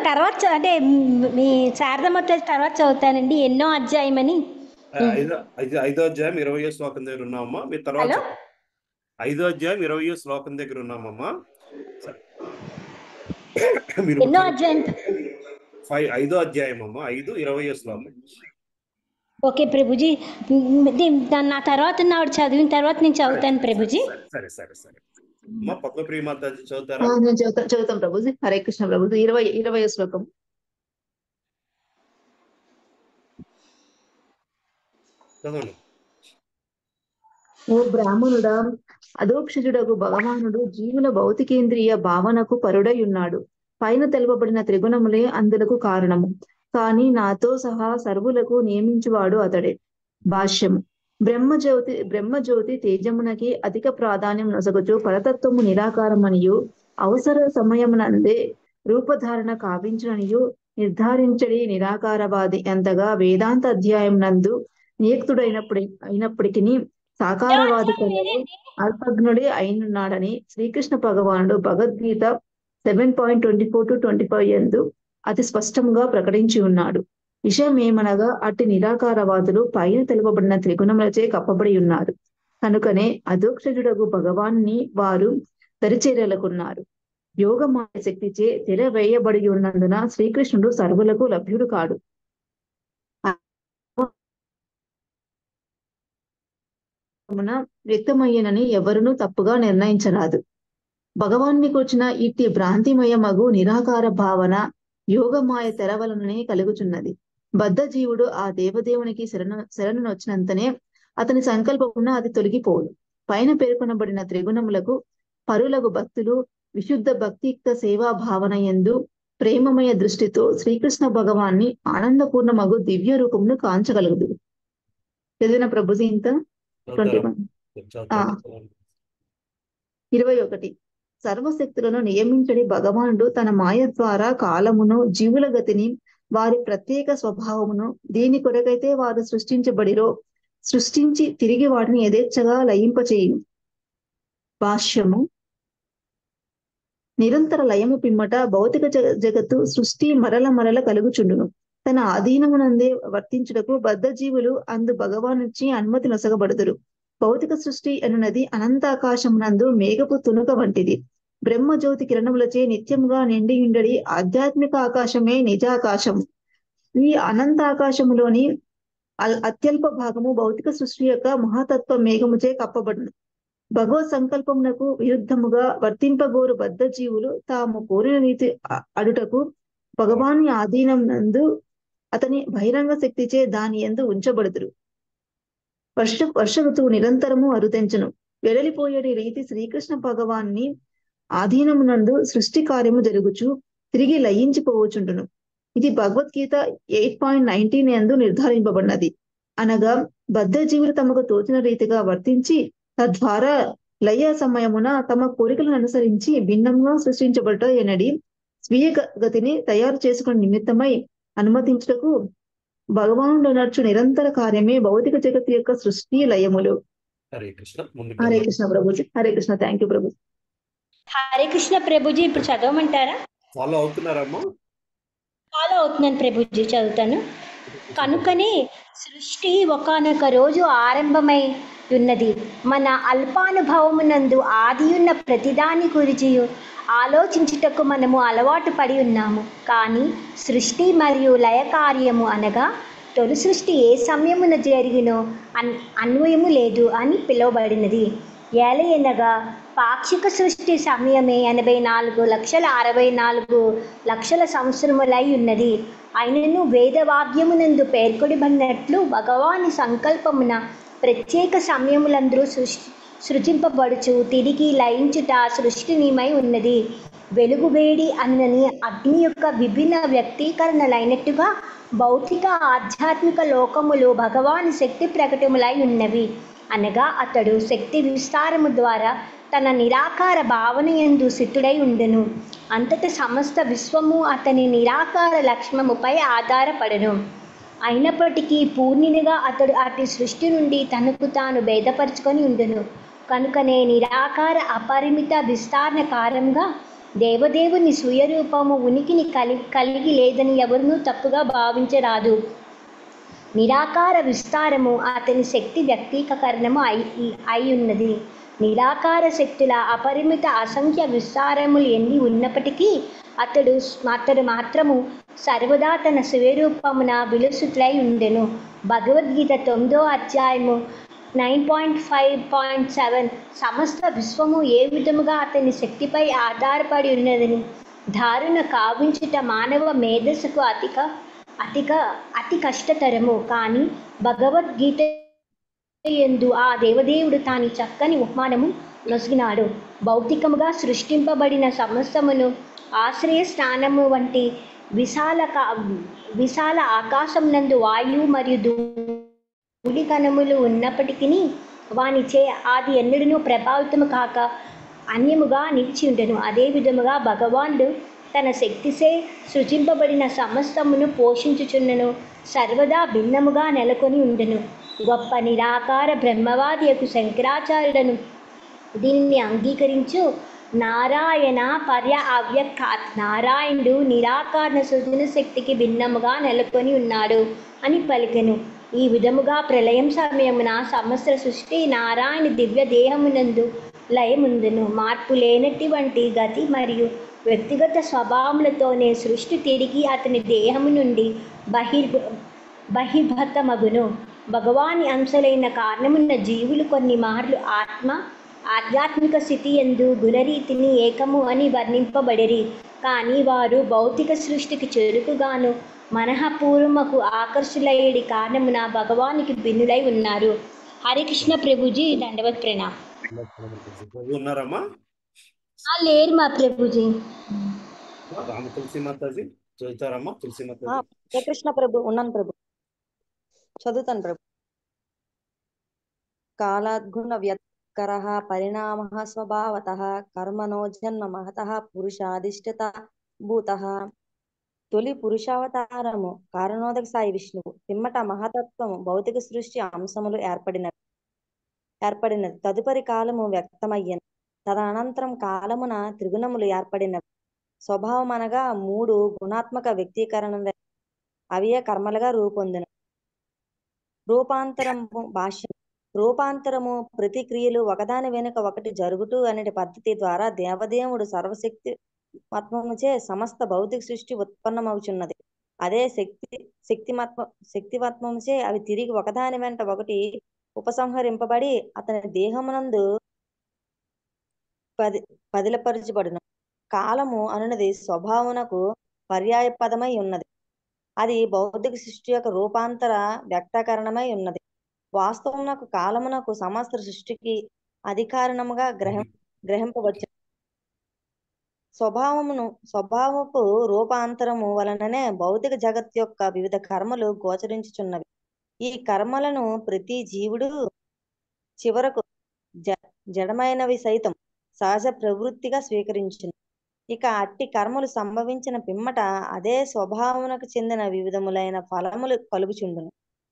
తర్వాత అంటే మీ శారద మాతాజీ తర్వాత చదువుతానండి. ఎన్నో అధ్యాయం అని. 5వ అధ్యాయం 20వ శ్లోకం దగ్గర ఉన్నామమ్మా. మీరు తర్వాత 5వ అధ్యాయం 20వ శ్లోకం దగ్గర ఉన్నామమ్మా. ఎన్నో అధ్యాయం? 5వ అధ్యాయం అమ్మా, 5:20వ శ్లోకం. ఓకే ప్రభుజీ, నా తర్వాత ఆవిడ చదివిన తర్వాత నేను చదువుతాను ప్రభుజీ. సరే సరే సరే అమ్మా. పద్మప్రియ మాతాజీ చదువుతారా? నేను చదువుతాం ప్రభుజీ. హరే కృష్ణ ప్రభుజీ. 20వ శ్లోకం. చదవండి. ఓ బ్రాహ్మణుడా, అధోక్షజుడగు భగవానుడు జీవుల భౌతికేంద్రియ భావనకు పరుడై ఉన్నాడు. పైన తెలుపబడిన త్రిగుణములే అందులకు కారణము, కాని నాతో సహా సర్వులకు నియమించువాడు అతడే. భాష్యము. బ్రహ్మజ్యోతి తేజమునకి అధిక ప్రాధాన్యం నొసగుచు పరతత్వము నిరాకారమనియు అవసర సమయమునందే రూపధారణ కావించుననియు నిర్ధారించడి నిరాకారవాది ఎంతగా వేదాంత అధ్యాయం నందు నియుక్తుడైనప్పటికీ సాకారవాది కలలో అల్పజ్ఞుడే అయినున్నాడని శ్రీకృష్ణ భగవానుడు భగవద్గీత 7.24-25 యందు అతి స్పష్టంగా ప్రకటించి ఉన్నాడు. విషయమేమనగా అట్టి నిరాకారవాదులు పైన తెలుపబడిన త్రిగుణములచే కప్పబడి ఉన్నారు. కనుకనే అధోక్షజుడగు భగవాన్ని వారు దరిచేరలకున్నారు. యోగమాయ శక్తిచే తెరవేయబడి ఉన్నందున శ్రీకృష్ణుడు సర్వులకు లభ్యుడు కాడు. వ్యక్తమయ్యనని ఎవరునూ తప్పుగా నిర్ణయించరాదు. భగవానికి వచ్చిన ఇట్టి భ్రాంతిమయమగు నిరాకార భావన యోగమాయ తెరవలననే కలుగుచున్నది. బద్ధ జీవుడు ఆ దేవదేవునికి శరణునొచ్చినంతనే అతని సంకల్పమున అది తొలగిపోదు. పైన పేర్కొనబడిన త్రిగుణములకు పరులకు భక్తులు విశుద్ధ భక్తియుక్త సేవా భావన యందు ప్రేమమయ దృష్టితో శ్రీకృష్ణ భగవాన్ని ఆనందపూర్ణమగు దివ్య రూపమును కాంచగలుగుదు. చదివిన ప్రభుజీ ఇంత 21. సర్వశక్తులను నియమించడి భగవానుడు తన మాయ ద్వారా కాలమును జీవుల గతిని వారి ప్రత్యేక స్వభావమును దీని కొరకైతే వారు సృష్టించి తిరిగి వాటిని యథేచ్ఛగా లయింపచేయును. భాష్యము. నిరంతర లయము పిమ్మట భౌతిక జగత్తు సృష్టి మరల కలుగుచుండును. తన ఆధీనమునందే వర్తించుటకు బద్ధ జీవులు అందు భగవానుచి అనుమతి నొసగబడుదురు. భౌతిక సృష్టి అనున్నది అనంతాకాశమునందు మేఘపు తునుక వంటిది. బ్రహ్మజ్యోతి కిరణములచే నిత్యముగా నిండియుండడి ఆధ్యాత్మిక ఆకాశమే నిజాకాశము. ఈ అనంతాకాశములోని అత్యల్ప భాగము భౌతిక సృష్టి యొక్క మహాతత్వ మేఘముచే కప్పబడును. భగవత్ సంకల్పమునకు విరుద్ధముగా వర్తింపగోరు బద్ధ జీవులు తాము కోరిన రీతి అడుటకు భగవాని ఆధీనం నందు అతని బహిరంగ శక్తిచే దాని యందు ఉంచబడుదురు. వర్ష ఋతువు నిరంతరము అరుదెంచును. వెడలిపోయేటి రీతి శ్రీకృష్ణ భగవాన్ని ఆధీనమునందు సృష్టి కార్యము జరుగుచు తిరిగి లయించిపోవచుండును. ఇది భగవద్గీత 8.19 యందు నిర్ధారింపబడినది. అనగా బద్ధ జీవులు తమకు తోచిన రీతిగా వర్తించి తద్వారా లయ సమయమున తమ కోరికలను అనుసరించి భిన్నంగా సృష్టించబడట ఎనడి స్వీయ గతిని తయారు చేసుకునే నిమిత్తమై అనుమతించుటకు భగవానుడు నడుచు నిరంతర కార్యమే భౌతిక జగత్తు యొక్క సృష్టి లయములు. హరే కృష్ణ. హరే కృష్ణ ప్రభుజీ. హరే కృష్ణ. థ్యాంక్ యూ ప్రభు. హరే కృష్ణ ప్రభుజీ. ఇప్పుడు చదవమంటారా? ఫాలో అవుతున్నారమ్మా? ఫాలో అవుతున్నాను ప్రభుజీ, చదువుతాను. కనుకనే సృష్టి ఒకానొక రోజు ఆరంభమై ఉన్నది. మన అల్పానుభవమునందు ఆదియున్న ప్రతిదాని గురించి ఆలోచించుటకు మనము అలవాటు పడి ఉన్నాము. కానీ సృష్టి మరియు లయ కార్యము అనగా తొలి సృష్టి ఏ సమయమున జరిగినో అన్వయము లేదు అని పిలువబడినది. ఏలయనగా పాక్షిక సృష్టి సమయమే 84,64,00,000 సంవత్సరములై ఉన్నది. అయినను వేదవాక్యమునందు పేర్కొనబడినట్లు భగవాని సంకల్పమున ప్రత్యేక సమయములందరూ సృజింపబడుచు తిరిగి లయించుట సృష్టినిమై ఉన్నది. వెలుగు వేడి అన్నని అగ్ని యొక్క విభిన్న వ్యక్తీకరణలైనట్టుగా భౌతిక ఆధ్యాత్మిక లోకములు భగవాని శక్తి ప్రకటములై ఉన్నవి. అనగా అతడు శక్తి విస్తారము ద్వారా తన నిరాకార భావనయందు సిద్ధుడై ఉండెను. అంతట సమస్త విశ్వము అతని నిరాకార లక్ష్మముపై ఆధారపడెను. అయినప్పటికీ పూర్ణినిగా అతడు అతి సృష్టి నుండి తనకు తాను భేదపరుచుకొని ఉండెను. కనుకనే నిరాకార అపరిమిత విస్తారణ కారణంగా దేవదేవుని స్వీయరూపము ఉనికిని కలిగి లేదని ఎవరినూ తప్పుగా భావించరాదు. నిరాకార విస్తారము అతని శక్తి వ్యక్తీకరణము అయి ఉన్నది. నిరాకార శక్తుల అపరిమిత అసంఖ్య విస్తారములు ఎన్ని ఉన్నప్పటికీ అతడు మాత్రము సర్వదా తన స్వరూపమున విలుసుట్లై ఉండెను. భగవద్గీత 9వ అధ్యాయము 9.5.7 సమస్త విశ్వము ఏ విధముగా అతని శక్తిపై ఆధారపడి ఉన్నదని ధారణ కావించుట మానవ మేధస్సుకు అతి కష్టతరము. కానీ భగవద్గీత యందు ఆ దేవదేవుడు తాని చక్కని ఉపమానము నొసగినాడు. భౌతికముగా సృష్టింపబడిన సమస్తమును ఆశ్రయ స్థానము వంటి విశాల ఆకాశం నందు వాయువు మరియు ధూళి కణములు ఉన్నప్పటికీ వానిచే అది ఎన్నడూ ప్రభావితము కాక అన్యముగా నిలిచి ఉండెను. అదే విధముగా భగవానుడు తన శక్తిసే సృజింపబడిన సమస్తమును పోషించుచున్నను సర్వదా భిన్నముగా నెలకొని ఉండెను. గొప్ప నిరాకార బ్రహ్మవాది యొక్క శంకరాచార్యులను దీనిని అంగీకరించు నారాయణ పర్య అవ్యక్తాత్ నారాయణుడు నిరాకార సృజన శక్తికి భిన్నముగా నెలకొని ఉన్నాడు అని పలికెను. ఈ విధముగా ప్రళయం సమయమున సమస్త సృష్టి నారాయణ దివ్య దేహమునందు లయముందును. మార్పు లేనటువంటి గతి మరియు వ్యక్తిగత స్వభావములతోనే సృష్టి తిరిగి అతని దేహము నుండి బహిర్భూతమగును. భగవాని అంశలైన కారణమున్న జీవులు కొన్ని మార్లు ఆధ్యాత్మిక స్థితి యందు గుణరీతిని ఏకము అని వర్ణింపబడిరి. కానీ వారు భౌతిక సృష్టికి చెరుకుగాను మనఃపూర్వముకు ఆకర్షులయ్యడి కారణమున భగవానికి భిన్నులై ఉన్నారు. హరే కృష్ణ ప్రభుజీ. దండవత్ ప్రణామ్. ఉన్నారమ్మా? లేరు మా ప్రభుజీ. రామ తులసి మాతాజీ చదువుతారమ్మా? తులసి మాతాజీ. హరే కృష్ణ ప్రభు. ఉన్నాను ప్రభు, చదువుతాను ప్రభు. కాలాద్గుణ వ్యత్కరః పరిణామః స్వభావతః కర్మణో జన్మ మహతః పురుషాధిష్ఠిత భూతః. తొలి పురుషావతారము కారణోదక సాయి విష్ణువు. పిమ్మట మహతత్వము భౌతిక సృష్టి అంశములు ఏర్పడినది. తదుపరి కాలము వ్యక్తమయ్యను. తదనంతరం కాలమున త్రిగుణములు ఏర్పడినవి. స్వభావం అనగా 3 గుణాత్మక వ్యక్తీకరణ అవే కర్మలుగా రూపొందిన. రూపాంతరము భాష్యం. రూపాంతరము ప్రతిక్రియలు ఒకదాని వెనుక ఒకటి జరుగుతూ అనే పద్ధతి ద్వారా దేవదేవుడు సర్వశక్తి మత్వముచే సమస్త భౌతిక సృష్టి ఉత్పన్నమవుచున్నది. అదే శక్తిమత్వముచే అవి తిరిగి ఒకదాని వెంట ఒకటి ఉపసంహరింపబడి అతని దేహమునందు పదిలపరచబడును. కాలము అనున్నది స్వభావమునకు పర్యాయ పదమై ఉన్నది. అది భౌతిక సృష్టి యొక్క రూపాంతర వ్యక్తకరణమై ఉన్నది. వాస్తవమునకు కాలమునకు సమస్త సృష్టికి అధికారణముగా గ్రహింపవచ్చు. స్వభావపు రూపాంతరము వలననే భౌతిక జగత్ యొక్క వివిధ కర్మలు గోచరించుచున్నవి. ఈ కర్మలను ప్రతి జీవుడు చివరకు జడమైనవి సైతం సహజ ప్రవృత్తిగా స్వీకరించును. ఇక అట్టి కర్మలు సంభవించిన పిమ్మట అదే స్వభావమునకు చెందిన వివిధములైన ఫలములు కలుగుచుండును.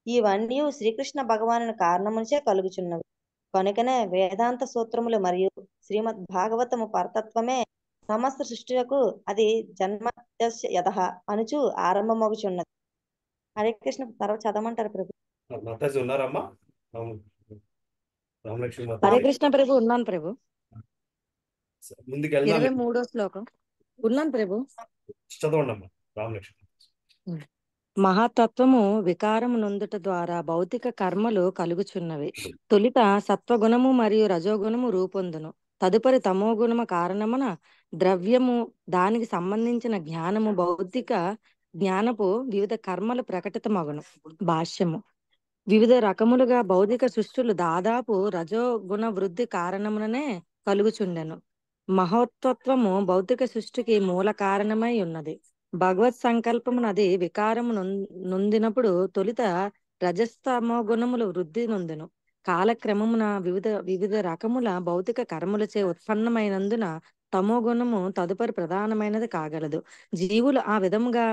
ఇవన్నీ శ్రీకృష్ణ భగవానుని కారణముచే కలుగుచున్నవి. కనుకనే వేదాంత సూత్రములు మరియు శ్రీమద్ భాగవతము పరతత్వమే సమస్త సృష్టిలకు అది జన్మస్య యతః అనుచు ఆరంభమగుచున్నది. హరే కృష్ణ. తర్వాత చదవమంటారు ప్రభు. మాతాజీ ఉన్నారమ్మా? రామలక్ష్మి హరే మాతాజీ కృష్ణ ప్రభు. ఉన్నాను ప్రభు. ముందుకు వెళ్దాం. 23వ శ్లోకం. ఉన్నాను ప్రభు. చదవండి అమ్మా రామలక్ష్మి. మహాతత్వము వికారము నొందుట ద్వారా భౌతిక కర్మలు కలుగుచున్నవి. తొలిత సత్వగుణము మరియు రజోగుణము రూపొందును. తదుపరి తమోగుణము కారణమున ద్రవ్యము, దానికి సంబంధించిన జ్ఞానము, భౌతిక జ్ఞానపు వివిధ కర్మలు ప్రకటితమగును. భాష్యము. వివిధ రకములుగా భౌతిక సృష్టులు దాదాపు రజోగుణ వృద్ధి కారణముననే కలుగుచుండెను. మహోత్తత్వము భౌతిక సృష్టికి మూల కారణమై ఉన్నది. భగవత్ సంకల్పమునది వికారము నొందినప్పుడు తొలిత రజస్తమో గుణములు వృద్ధి నొందును. కాలక్రమమున వివిధ రకముల భౌతిక కర్మలచే ఉత్పన్నమైనందున తమో గుణము తదుపరి ప్రధానమైనది కాగలదు. జీవులు ఆ విధముగా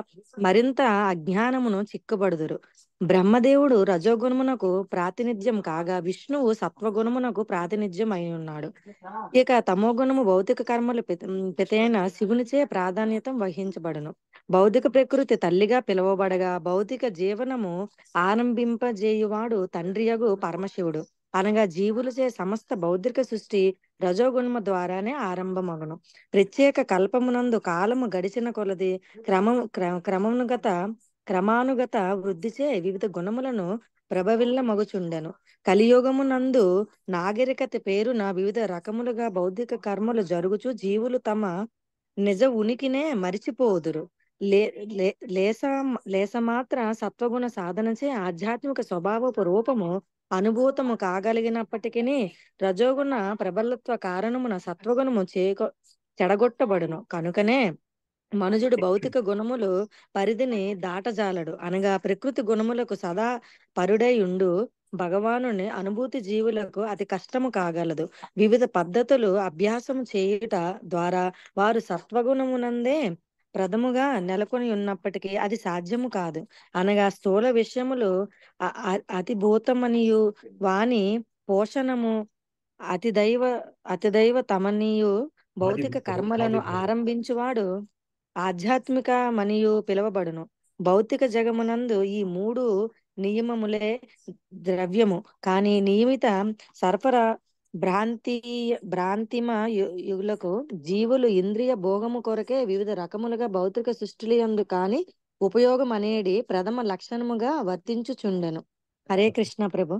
మరింత అజ్ఞానమును చిక్కుబడుదురు. బ్రహ్మదేవుడు రజోగుణమునకు ప్రాతినిధ్యం కాగా విష్ణువు సత్వగుణమునకు ప్రాతినిధ్యం అయి ఉన్నాడు. ఇక తమో గుణము భౌతిక కర్మలు పితైన శివునిచే ప్రాధాన్యత వహించబడును. భౌతిక ప్రకృతి తల్లిగా పిలువబడగా భౌతిక జీవనము ఆరంభింపజేయువాడు తండ్రియగు పరమశివుడు. అనగా జీవులచే సమస్త భౌతిక సృష్టి రజోగుణము ద్వారానే ఆరంభమగును. ప్రత్యేక కల్పమునందు కాలము గడిచిన కొలది క్రమానుగత వృద్ధిచే వివిధ గుణములను ప్రభవిల్లమగుచుండెను. కలియుగమునందు నాగరికత పేరున వివిధ రకములుగా భౌతిక కర్మలు జరుగుచు జీవులు తమ నిజ ఉనికినే మరిచిపోదురు. లేసమాత్ర సత్వగుణ సాధనచే ఆధ్యాత్మిక స్వభావపు రూపము అనుభూతము కాగలిగినప్పటికీ రజోగుణ ప్రబలత్వ కారణమున సత్వగుణము చెడగొట్టబడును. కనుకనే మనుజుడు భౌతిక గుణములు పరిధిని దాటజాలడు. అనగా ప్రకృతి గుణములకు సదా పరుడై ఉండు భగవానుని అనుభూతి జీవులకు అతి కష్టము కాగలదు. వివిధ పద్ధతులు అభ్యాసము చేయుట ద్వారా వారు సత్వగుణమునందే ప్రథముగా నెలకొని ఉన్నప్పటికీ అది సాధ్యము కాదు. అనగా స్థూల విషయములు అతిభూతమనియు వాని పోషణము అతిదైవ తమనియు భౌతిక కర్మలను ఆరంభించువాడు ఆధ్యాత్మిక మనియు పిలువబడును. భౌతిక జగమునందు ఈ మూడు నియమములే ద్రవ్యము. కానీ నియమిత సరఫరా భ్రాంతిమ యుగులకు జీవులు ఇంద్రియ భోగము కొరకే వివిధ రకములుగా భౌతిక సృష్టిలందు కాని ఉపయోగం అనేది ప్రథమ లక్షణముగా వర్తించుచుండెను. హరే కృష్ణ ప్రభు.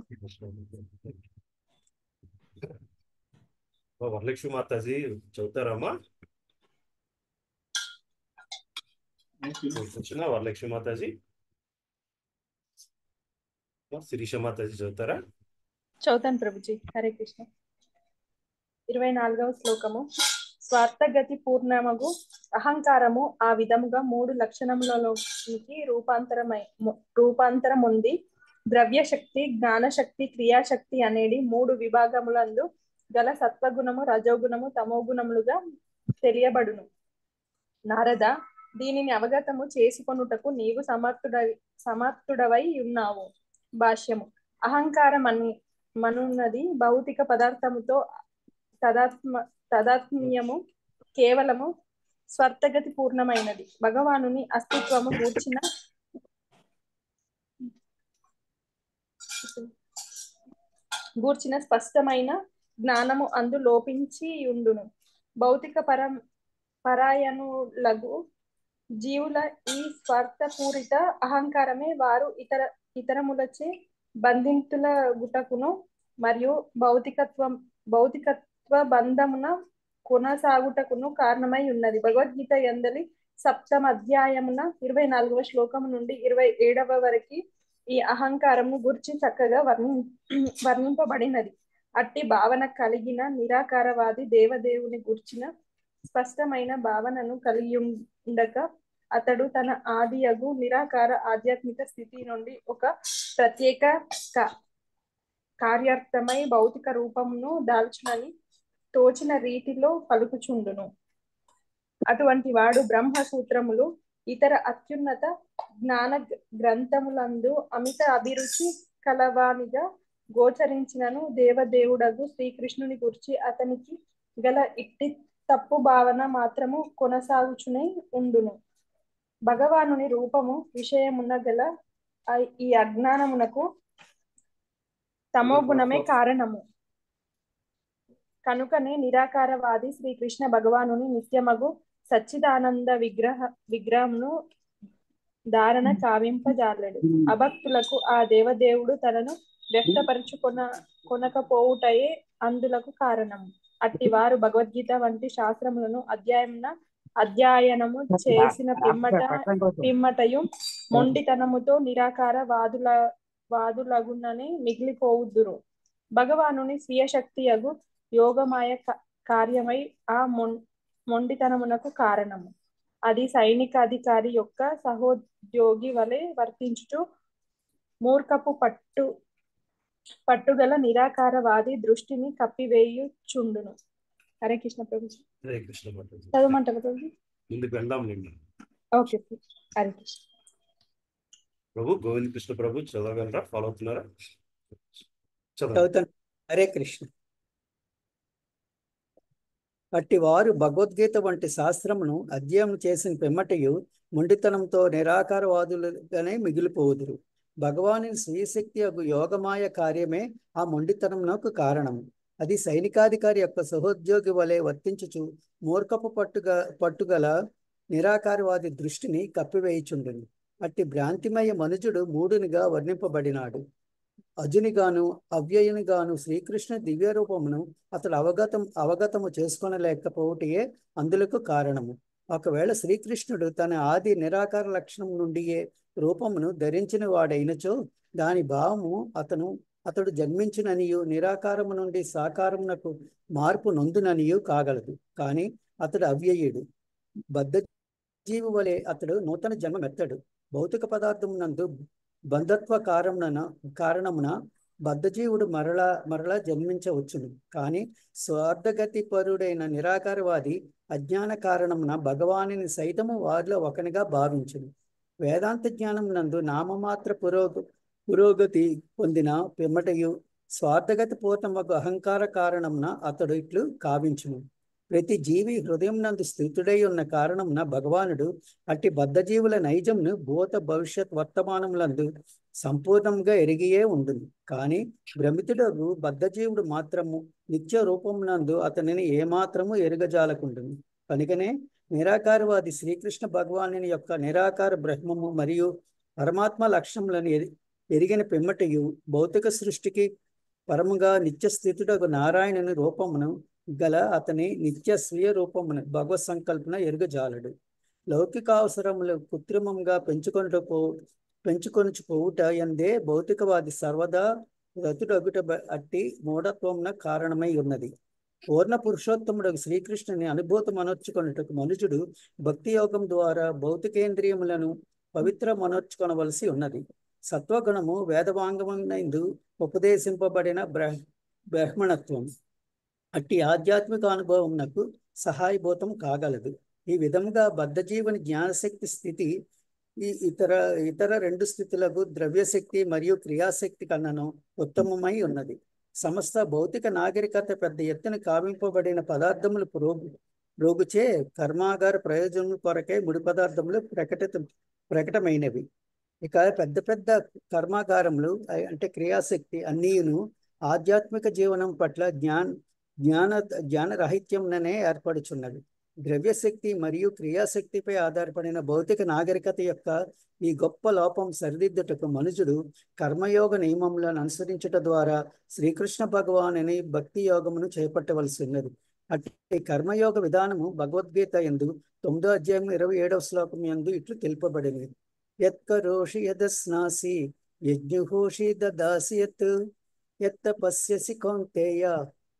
వరలక్ష్మి మాతాజీ చదువుతారమ్మా? వచ్చిన వరలక్ష్మి మాతాజీ, శిరీష మాతాజీ చదువుతారా? చదువుతాను ప్రభుజీ. హరే కృష్ణ. 24వ శ్లోకము. స్వార్థగతి పూర్ణమగు అహంకారము ఆ విధముగా మూడు లక్షణములలోకి రూపాంతరముంది. ద్రవ్యశక్తి, జ్ఞానశక్తి, క్రియాశక్తి అనేది మూడు విభాగములందు గల సత్వగుణము, రజోగుణము, తమోగుణములుగా తెలియబడును. నారద, దీనిని అవగతము చేసుకొనుటకు నీవు సమర్థుడవై ఉన్నావు. భాష్యము. అహంకారం మనున్నది భౌతిక పదార్థముతో తదాత్మ్యము కేవలము స్వార్థగతి పూర్ణమైనది. భగవానుని అస్తిత్వము గూర్చిన స్పష్టమైన జ్ఞానము అందు లోపించి ఉండును. భౌతిక పరాయణులగు జీవుల ఈ స్వార్థపూరిత అహంకారమే వారు ఇతరములచే బంధితుల గుటకును మరియు భౌతికత్వ బంధమున కొనసాగుటకును కారణమై ఉన్నది. భగవద్గీత యందలి 7వ అధ్యాయమున 24వ శ్లోకము నుండి 27వ వరకు ఈ అహంకారము గురించి చక్కగా వర్ణింపబడినది. అట్టి భావన కలిగిన నిరాకారవాది దేవదేవుని గుర్చిన స్పష్టమైన భావనను కలిగి ఉండక అతడు తన ఆదియగు నిరాకార ఆధ్యాత్మిక స్థితి నుండి ఒక ప్రత్యేక కార్యార్థమై భౌతిక రూపమును దాల్చునని తోచిన రీతిలో పలుకుచుండును. అటువంటి వాడు బ్రహ్మసూత్రములు ఇతర అత్యున్నత జ్ఞాన గ్రంథములందు అమిత అభిరుచి కలవానిగా గోచరించినను దేవదేవుడగు శ్రీకృష్ణుని గురించి అతనికి గల ఇట్టి తప్పు భావన మాత్రము కొనసాగుచునే ఉండును. భగవానుని రూపము విషయమున గల ఈ అజ్ఞానమునకు తమోగుణమే కారణము. కనుకనే నిరాకారవాది శ్రీకృష్ణ భగవానుని నిత్యమగు సచ్చిదానంద విగ్రహమును ధారణ కావింపజాలడు. అభక్తులకు ఆ దేవదేవుడు తనను కొనకపోవుటయే అందులకు కారణము. అట్టి వారు భగవద్గీత వంటి శాస్త్రములను అధ్యయనము చేసిన పిమ్మటయు మొండితనముతో నిరాకార వాదులగుననే మిగిలిపోవుదురు. భగవానుని స్వీయ శక్తియగు యోగమాయ కార్యమై ఆ మొండితనమునకు కారణము. అది సైనిక అధికారి యొక్క సహోద్యోగి వలె వర్తించుచు మూర్ఖపు పట్టుగల నిరాకారవాది దృష్టిని కప్పివేయుచుండును. హరే కృష్ణ ప్రభుజీ. హరే కృష్ణ మాతాజీ. చదవమంటారు ప్రభుజీ? ముందుకు వెళ్దాం నిన్న. ఓకే హరే కృష్ణ. ప్రభు గోవింద కృష్ణ ప్రభు చదవగలరా? ఫాలో అవుతున్నారా? చదువుతాను. హరే కృష్ణ. అట్టి వారు భగవద్గీత వంటి శాస్త్రమును అధ్యయనం చేసిన పిమ్మటయు మొండితనంతో నిరాకారవాదులుగానే మిగిలిపోవుదురు. భగవాని స్వీయశక్తి యొక్క యోగమాయ కార్యమే ఆ మొండితనమునకు కారణము. అది సైనికాధికారి యొక్క సహోద్యోగి వలె వర్తించుచు మూర్ఖపు పట్టుగల నిరాకారవాది దృష్టిని కప్పివేయుచుండును. అట్టి భ్రాంతిమయ మనుజుడు మూడునిగా వర్ణింపబడినాడు. అజునిగాను అవ్యయునిగాను శ్రీకృష్ణ దివ్య రూపమును అతడు అవగతము చేసుకొనలేకపోవటయే అందులకు కారణము. ఒకవేళ శ్రీకృష్ణుడు తన ఆది నిరాకార లక్షణం నుండియే రూపమును ధరించిన వాడైనచో దాని భావము అతడు జన్మించిననియు నిరాకారము నుండి సాకారమునకు మార్పు నొందుననియు కాగలదు. కానీ అతడు అవ్యయుడు, బద్ధ జీవు వలె అతడు నూతన జన్మమెత్తడు. భౌతిక పదార్థమునందు బంధత్వ కారణమున బద్ధజీవుడు మరలా జన్మించవచ్చును. కానీ స్వార్థగతి పరుడైన నిరాకారవాది అజ్ఞాన కారణమున భగవానుని సైతము వారిలో ఒకనిగా భావించును. వేదాంత జ్ఞానం నందు నామమాత్ర పురోగతి పొందిన పిమ్మటయు స్వార్థగతి పూర్ణమగు అహంకార కారణమున అతడు ఇట్లు కావించును. ప్రతి జీవి హృదయం నందు స్థితుడై ఉన్న కారణమున భగవానుడు అట్టి బద్ధజీవుల నైజంను భూత భవిష్యత్ వర్తమానములందు సంపూర్ణంగా ఎరిగియే ఉండును. కానీ భ్రమితుడగు బద్ధజీవుడు మాత్రము నిత్య రూపమునందు అతనిని ఏమాత్రము ఎరుగజాలకుండును. కనుకనే నిరాకారవాది శ్రీకృష్ణ భగవానుని యొక్క నిరాకార బ్రహ్మము మరియు పరమాత్మ లక్షణములను ఎరిగిన పిమ్మటయు భౌతిక సృష్టికి పరముగా నిత్యస్థితుడగు నారాయణుని రూపమును గల అతని నిత్య స్వీయ రూపమును భగవత్ సంకల్పన ఎరుగజాలడు. లౌకిక అవసరములు కృత్రిమంగా పెంచుకొనుచుపోవుట ఎందే భౌతికవాది సర్వదా రతుడగుట అట్టి మూఢత్వమున కారణమై ఉన్నది. పూర్ణ పురుషోత్తముడు శ్రీకృష్ణుని అనుభూతమనర్చుకొనుటకు మనుజుడు భక్తి యోగం ద్వారా భౌతికేంద్రియములను పవిత్రమనర్చుకొనవలసి ఉన్నది. సత్వగుణము వేదవాంగమునందు ఉపదేశింపబడిన బ్రాహ్మణత్వం అట్టి ఆధ్యాత్మిక అనుభవమునకు సహాయభూతం కాగలదు. ఈ విధముగా బద్ధజీవుని జ్ఞానశక్తి స్థితి ఈ ఇతర రెండు స్థితులకు ద్రవ్యశక్తి మరియు క్రియాశక్తి కన్నను ఉత్తమమై ఉన్నది. సమస్త భౌతిక నాగరికత పెద్ద ఎత్తున కావింపబడిన పదార్థములు రోగుచే కర్మాగార ప్రయోజనం కొరకే ముడి పదార్థములు ప్రకటమైనవి. ఇక పెద్ద పెద్ద కర్మాగారములు అంటే క్రియాశక్తి అన్నీను ఆధ్యాత్మిక జీవనం పట్ల జ్ఞానరాహిత్యంనే ఏర్పడుచున్నవి. ద్రవ్యశక్తి మరియు క్రియాశక్తిపై ఆధారపడిన భౌతిక నాగరికత యొక్క ఈ గొప్ప లోపం సరిదిద్దుటకు మనుజుడు కర్మయోగ నియమములను అనుసరించుట ద్వారా శ్రీకృష్ణ భగవానుని భక్తి యోగమును చేపట్టవలసి ఉన్నది. అట్టి కర్మయోగ విధానము భగవద్గీత యందు 9వ అధ్యాయం 27వ శ్లోకం యందు ఇట్లు తెలుపబడింది. యత్కరోషి యదస్నాసి యజ్ఞుహోషి దదాసి యత్ పశ్యసి కౌంతేయ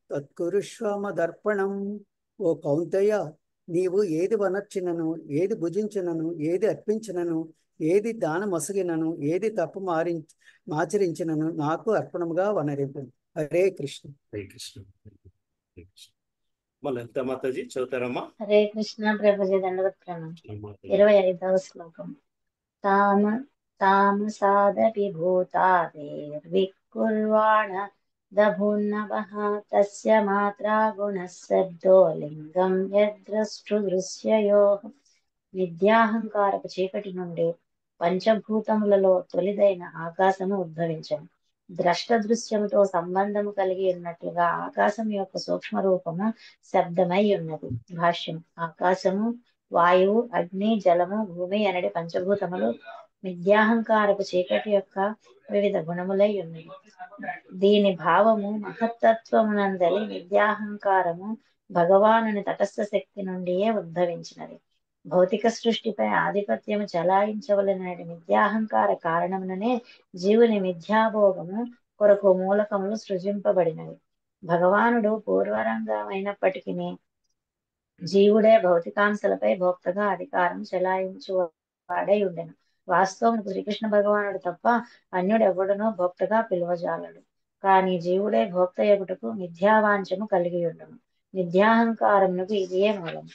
తత్కురుష్వమదర్పణం. ఓ కౌంతేయ, నీవు ఏది వనర్చినను, ఏది భుజించినను, ఏది అర్పించినను, ఏది దానమొసగినను, ఏది తప్పు మాచరించినను నాకు అర్పణముగా వనరింపు. హరే కృష్ణ. హరే కృష్ణ. మళ్ళీ ఎంత మాతాజీ చదువుతారమ్మా? హరే కృష్ణ ప్రభుజీ దండవత్ ప్రణామం. మాతాజీ 25వ శ్లోకం. తామసాదపి భూతాదేర్వికుర్వాణ దభున్నవః తస్య మాత్రా గుణః శబ్దో లింగం యద్ద్రష్టృదృశ్యయోః. విద్యాహంకారపు చీకటి నుండి పంచభూతములలో తొలిదైన ఆకాశము ఉద్భవించను. ద్రష్ట దృశ్యముతో సంబంధము కలిగి ఉన్నట్లుగా ఆకాశం యొక్క సూక్ష్మ రూపము శబ్దమై ఉన్నది. భాష్యం. ఆకాశము, వాయువు, అగ్ని, జలము, భూమి అనడి పంచభూతములు విద్యాహంకారపు చీకటి యొక్క వివిధ గుణములై ఉన్నవి. దీని భావము మహత్తత్వమునందలి విద్యాహంకారము భగవానుని తటస్థ శక్తి నుండియే ఉద్భవించినది. భౌతిక సృష్టిపై ఆధిపత్యము చలాయించవలనని విద్యాహంకార కారణముననే జీవుని మిథ్యాభోగము కొరకు మూలకములు సృజింపబడినవి. భగవానుడు పూర్వరంగమైనప్పటికీ జీవుడే భౌతికాంశలపై భోక్తగా అధికారం చెలాయించువాడై ఉండెను. వాస్తవముకు శ్రీకృష్ణ భగవానుడు తప్ప అన్యుడెవ్వడునో భోక్తగా పిలువజాలడు. కానీ జీవుడే భోక్త ఎగుటకు మిథ్యావాంఛము కలిగి ఉండను. మిథ్యాహంకారమునకు ఇదియే మూలం.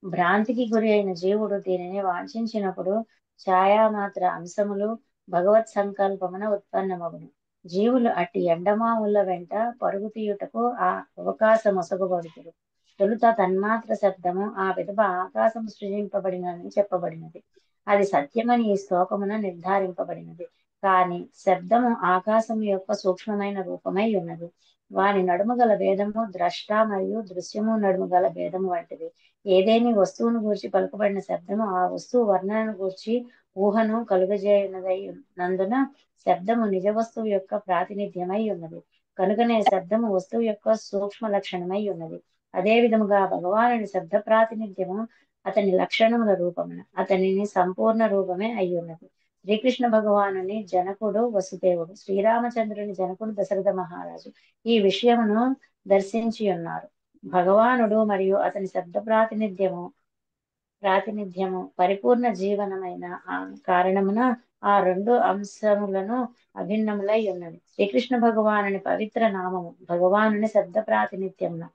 భ్రాంతికి గురి అయిన జీవుడు దీనిని వాంఛించినప్పుడు ఛాయామాత్ర అంశములు భగవత్ సంకల్పమున ఉత్పన్నమగును. జీవులు అట్టి ఎండమావుల వెంట పరుగు తీయుటకు ఆ అవకాశమొసగబడుతురు. తొలుత తన్మాత్ర శబ్దము, ఆ విధవ ఆకాశము సృజింపబడినని చెప్పబడినది. అది సత్యమని ఈ శ్లోకమున నిర్ధారింపబడినది. కానీ శబ్దము ఆకాశము యొక్క సూక్ష్మమైన రూపమై ఉన్నది. వాని నడుమ గల భేదము ద్రష్ట మరియు దృశ్యము నడుమ గల భేదము వంటిది. ఏదేని వస్తువును గూర్చి పలుకబడిన శబ్దము ఆ వస్తువు వర్ణనను గూర్చి ఊహను కలుగజేయునదై నందున శబ్దము నిజ వస్తువు యొక్క ప్రాతినిధ్యమై ఉన్నది. కనుకనే శబ్దము వస్తువు యొక్క సూక్ష్మ లక్షణమై ఉన్నది. అదే విధముగా భగవానుని శబ్ద ప్రాతినిధ్యము అతని లక్షణముల రూపమున అతనిని సంపూర్ణ రూపమే అయి ఉన్నది. శ్రీకృష్ణ భగవానుని జనకుడు వసుదేవుడు, శ్రీరామచంద్రుని జనకుడు దశరథ మహారాజు ఈ విషయమును దర్శించి ఉన్నారు. భగవానుడు మరియు అతని శబ్ద ప్రాతినిధ్యము పరిపూర్ణ జీవనమైన ఆ కారణమున ఆ రెండు అంశములను అభిన్నములై ఉన్నవి. శ్రీకృష్ణ భగవానుని పవిత్ర నామము భగవానుని శబ్ద ప్రాతినిధ్యమున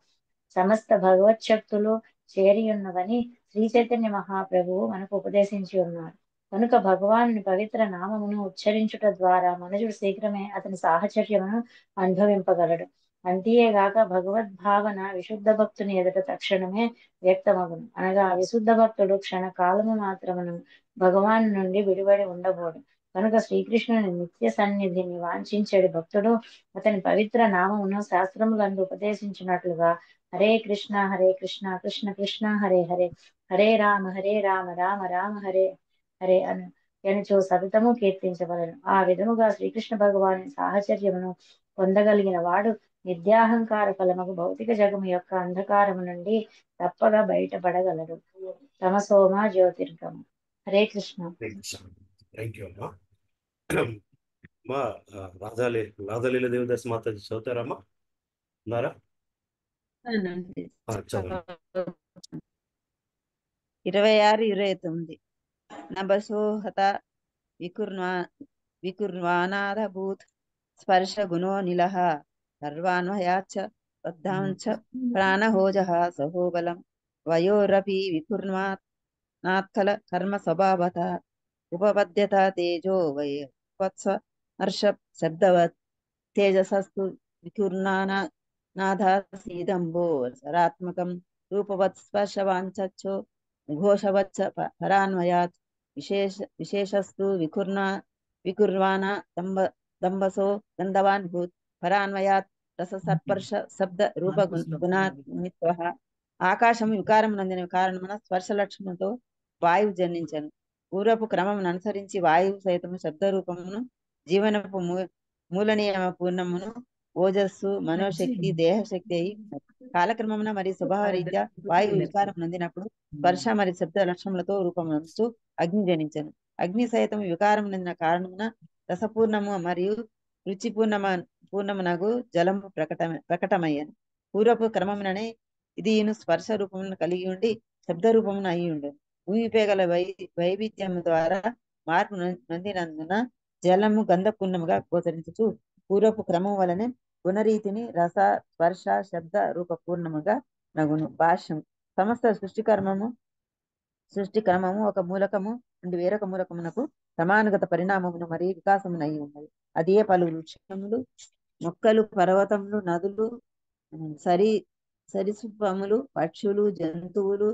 సమస్త భగవత్ శక్తులు చేరి ఉన్నవని శ్రీ చైతన్య మహాప్రభువు మనకు ఉపదేశించి ఉన్నారు. కనుక భగవానుని పవిత్ర నామమును ఉచ్చరించుట ద్వారా మనుషుడు శీఘ్రమే అతని సాహచర్యమును అనుభవింపగలడు. అంతేగాక భగవద్భావన విశుద్ధ భక్తుని ఎదుట తక్షణమే వ్యక్తమగును. అనగా విశుద్ధ భక్తుడు క్షణ కాలము మాత్రమును భగవాను నుండి విడివడి ఉండబోడు. కనుక శ్రీకృష్ణుని నిత్య సన్నిధిని వాంఛించడి భక్తుడు అతని పవిత్ర నామమును శాస్త్రములందు ఉపదేశించినట్లుగా హరే కృష్ణ కృష్ణ కృష్ణ హరే హరే, హరే రామ రామ రామ హరే హరే అనుచో సతతము కీర్తించవలను. ఆ విధముగా శ్రీకృష్ణ భగవాని సాహచర్యమును పొందగలిగిన వాడు విద్యాహంకార ఫలముకు భౌతిక జగము యొక్క అంధకారము నుండి తప్పగా బయటపడగలడు. తమసోమ జ్యోతిర్గము. హరే కృష్ణ. థ్యాంక్ యూ అమ్మా. మా రాధాలీల దేవదాస్ మాతాజీ చదువుతారమ్మా? ఉన్నారా? చదవండి. 26-29. నభసోహత వికుర్వానాదభూత్ స్పర్శ గుణో నిలః సర్వాన్వయాచ్చ బద్ధాంచ ప్రాణహోజః సహోబలం వయోరపి వికుర్వానాత్కల కర్మ స్వభావత ఉపపద్యత తేజో వత్స హర్ష శబ్దవత్ తేజసస్తు వికుర్నానాథాసీదంబో సరాత్మకం రూపవత్ స్పర్శవాంచో ఘోషవచ్చ పరాన్వయాత్ విశేషస్తు వికుర్వాణ దంబసో గంధవాన్ భూత్ పరాన్వయాత్ రససర్పర్శ శబ్ద రూప గుణాన్విత్వః. ఆకాశము వికారం నందిన కారణమున స్పర్శ లక్షణంతో వాయువు జన్మించను. పూర్వపు క్రమమును అనుసరించి వాయువు సైతము శబ్ద రూపమును జీవనపు మూలనీయమ పూర్ణమును ఓజస్సు మనోశక్తి దేహశక్తి అయి కాలక్రమమున మరియు స్వభావ రీత్యా వాయువు వికారం నందినప్పుడు స్పర్శ మరియు శబ్ద లక్షణములతో రూపమునందు అగ్ని జనించను. అగ్ని సైతం వికారం నందిన కారణమున రసపూర్ణము మరియు రుచి పూర్ణమునగు జలము ప్రకటమయ్యను. పూర్వపు క్రమముననే ఇది స్పర్శ రూపమును కలిగి ఉండి శబ్ద రూపమును అయి ఉండను. భూమిపై గల వైవిధ్యము ద్వారా మార్పు నందినందున జలము గంధపూర్ణముగా గోచరించుచు పూర్వపు క్రమం వలనే గుణరీతిని రస స్పర్శ శబ్ద రూప పూర్ణముగా నగును. భాష్యం. సమస్త సృష్టి క్రమము ఒక మూలకము నుండి వేరొక మూలకమునకు క్రమానుగత పరిణామమును మరియు వికాసమునై ఉన్నది. అదే పలు వృక్షములు, మొక్కలు, పర్వతములు, నదులు, సరీసృపములు, పక్షులు, జంతువులు,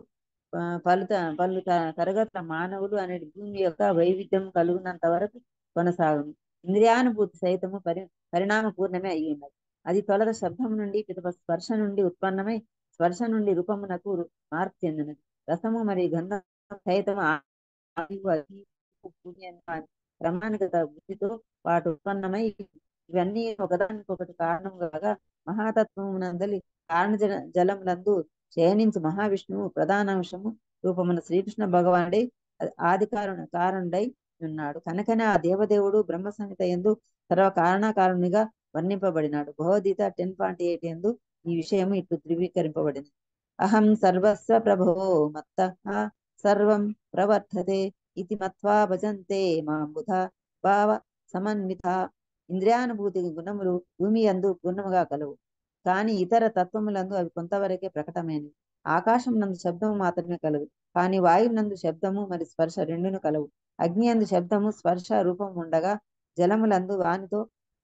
పలు తరగతుల మానవులు అనేది భూమి యొక్క వైవిధ్యం కలుగునంత వరకు కొనసాగును. ఇంద్రియానుభూతి సైతము పరిణామ పూర్ణమే అయి ఉన్నది. అది తొలత శబ్దం నుండి పిదప స్పర్శ నుండి ఉత్పన్నమై స్పర్శ నుండి రూపమునకు మార్పు చెందినది. రసము మరియు గంధం సైతము క్రమానుగత బుద్ధితో వాటి ఉత్పన్నమై ఇవన్నీ ఒకదానికొకటి కారణం కాగా మహాతత్వమునందలి కారణ జలములందు శయనించి మహావిష్ణువు ప్రధానాంశము రూపమున శ్రీకృష్ణ భగవానుడై ఆది కారణుడై ఉన్నాడు. కనుకనే ఆ దేవదేవుడు బ్రహ్మ సంహిత యందు సర్వ కారణాకారునిగా వర్ణింపబడినాడు. భగవద్గీత 10.8 యందు ఈ విషయము ఇట్లు ధృవీకరింపబడింది. అహం సర్వస్వ ప్రభో మత్తః సర్వం ప్రవర్తతే ఇతి మత్వా భజంతే మాం బుధా భావ సమన్విత. ఇంద్రియానుభూతి గుణములు భూమి యందు పూర్ణముగా కలవు, కానీ ఇతర తత్వములందు అవి కొంతవరకే ప్రకటమైనవి. ఆకాశం నందు శబ్దము మాత్రమే కలవు, కానీ వాయువు నందు శబ్దము మరియు స్పర్శ రెండును కలవు. అగ్ని యందు శబ్దము స్పర్శ రూపం ఉండగా జలములందు వానితో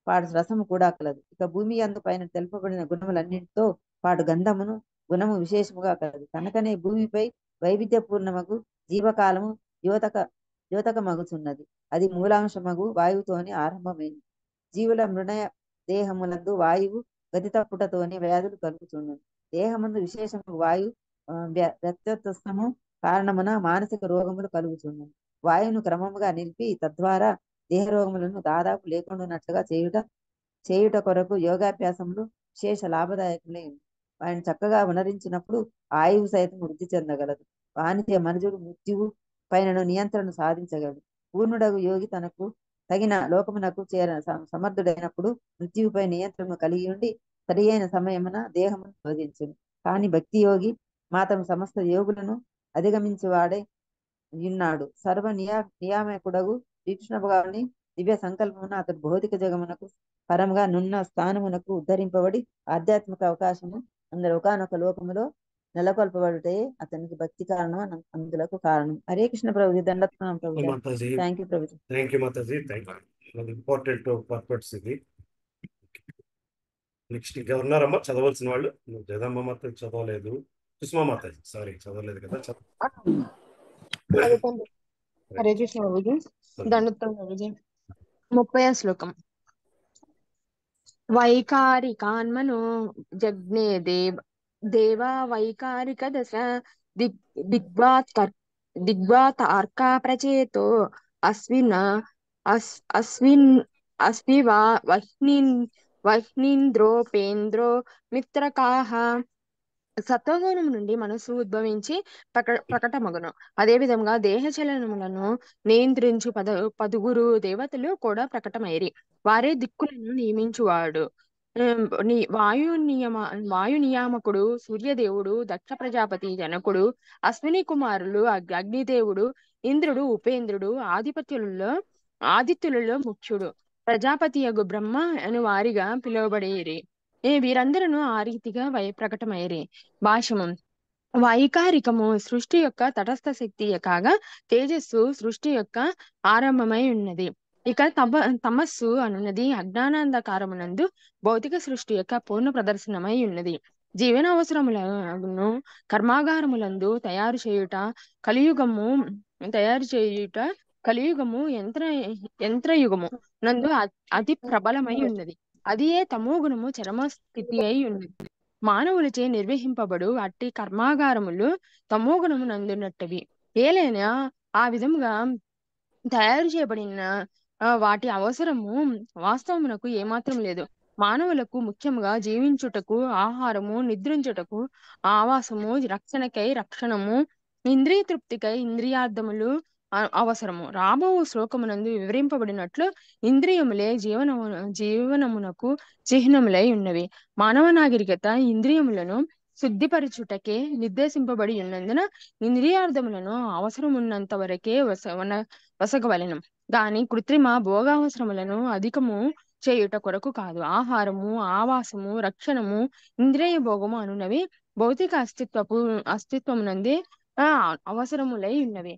పాటు రసము కూడా కలదు. ఇక భూమి యందు పైన తెలుపబడిన గుణములన్నింటితో పాటు గంధమును గుణము విశేషముగా కలదు. కనుకనే భూమిపై వైవిధ్యపూర్ణమగు జీవకాలము ద్యోతకమగుచున్నది. అది మూలాంశమగు వాయువుతోని ఆరంభమైంది. జీవుల మృణయ దేహములందు వాయువు గతి తప్పుటతోని వ్యాధులు కలుగుతున్నది. దేహమందు విశేషము వాయు వ్యత్యస్తము కారణమున మానసిక రోగములు కలుగుతున్నది. వాయువును క్రమముగా నిలిపి తద్వారా దేహ రోగములను దాదాపు లేకుండానట్లుగా చేయుట కొరకు యోగాభ్యాసములు విశేష లాభదాయకములై ఉంది. వాటిని చక్కగా ఉనరించినప్పుడు ఆయువు సైతం వృద్ధి చెందగలదు. వానిచే మనుజుడు మృత్యువు పైనను నియంత్రణ సాధించగలడు. పూర్ణుడగు యోగి తనకు తగిన లోకమునకు సమర్థుడైనప్పుడు మృత్యువుపై నియంత్రణ కలిగి ఉండి సరి అయిన సమయమున దేహమును తొలగించును. కానీ భక్తి యోగి మాత్రం సమస్త యోగులను అధిగమించి వాడే ఉన్నాడు. సర్వ నియామకుడగు శ్రీకృష్ణ భగవాని దివ్య సంకల్పమున అతడు భౌతిక జగమునకు పరముగా నున్న స్థానమునకు ఉద్ధరింపబడి ఆధ్యాత్మిక అవకాశము అందరు ఒకనొక లోకములో నెలకొల్పబడుటే అతనికి భక్తి కారణం, అందులకు కారణం. Hare Krishna Prabhuji. దండత్వం Prabhuji. Thank you Prabhuji. Thank you Mataji. Thank you. Important purpose ఇది. నెక్స్ట్ ఇంకా ఉన్నారమ్మా చదవాల్సిన వాళ్ళు? జగదమ్మ మాత చదవలేదు, సుష్మా మాతాజీ సారీ చదవలేదు కదా. హరే కృష్ణ ప్రభుజీ. దండత్వం ప్రభుజీ. 30వ శ్లోకం. వైకారికాన్మనో జగ్నే దేవా వైకారిక దశ దిగ్వాతార్కా ప్రచేతో అస్వివా వహ్నీంద్రోపేంద్రో మిత్రకాహ. సత్వగుణం నుండి మనసు ఉద్భవించి ప్రకటమగును. అదే విధంగా దేహ చలనములను నియంత్రించు పదుగురు దేవతలు కూడా ప్రకటమైరి. వారే దిక్కులను నియమించువాడు వాయు నియామకుడు సూర్యదేవుడు, దక్ష ప్రజాపతి జనకుడు, అశ్విని కుమారులు అగ్నిదేవుడు, ఇంద్రుడు, ఉపేంద్రుడు, ఆదిత్యులలో ముఖ్యుడు, ప్రజాపతి యగు బ్రహ్మ అని వారిగా పిలువబడేరి. వీరందరూ ఆ రీతిగా ప్రకటమైరి. భాష్యము. వైకారికము సృష్టి యొక్క తటస్థ శక్తి కాగా తేజస్సు సృష్టి యొక్క ఆరంభమై ఉన్నది. ఇక తమస్సు అనున్నది అజ్ఞానాంధకారమునందు భౌతిక సృష్టి యొక్క పూర్ణ ప్రదర్శనమై ఉన్నది. జీవన అవసరములను కర్మాగారములందు తయారు చేయుట కలియుగము యంత్రయుగము నందు అతి ప్రబలమై ఉన్నది. అది ఏ తమో గుణము చరమ స్థితి అయి ఉన్నది. మానవులచే నిర్వహింపబడు అట్టి కర్మాగారములు తమో గుణము నందున్నట్టవి. ఏలైనా ఆ విధముగా తయారు చేయబడిన వాటి అవసరము వాస్తవమునకు ఏమాత్రం లేదు. మానవులకు ముఖ్యముగా జీవించుటకు ఆహారము, నిద్రించుటకు ఆవాసము, రక్షణకై రక్షణము, ఇంద్రియ తృప్తికై ఇంద్రియార్థములు అవసరము. రాబో శ్లోకమునందు వివరింపబడినట్లు ఇంద్రియములే జీవనమునకు చిహ్నములై ఉన్నవి. మానవ నాగరికత ఇంద్రియములను శుద్ధిపరచుటకే నిర్దేశింపబడి ఉన్నందున ఇంద్రియార్థములను అవసరమున్నంత వరకే వసగవలెను గాని కృత్రిమ భోగావసరములను అధికము చేయుట కొరకు కాదు. ఆహారము, ఆవాసము, రక్షణము, ఇంద్రియ భోగము అనునవి భౌతిక అస్తిత్వమునందే అవసరములై ఉన్నవి.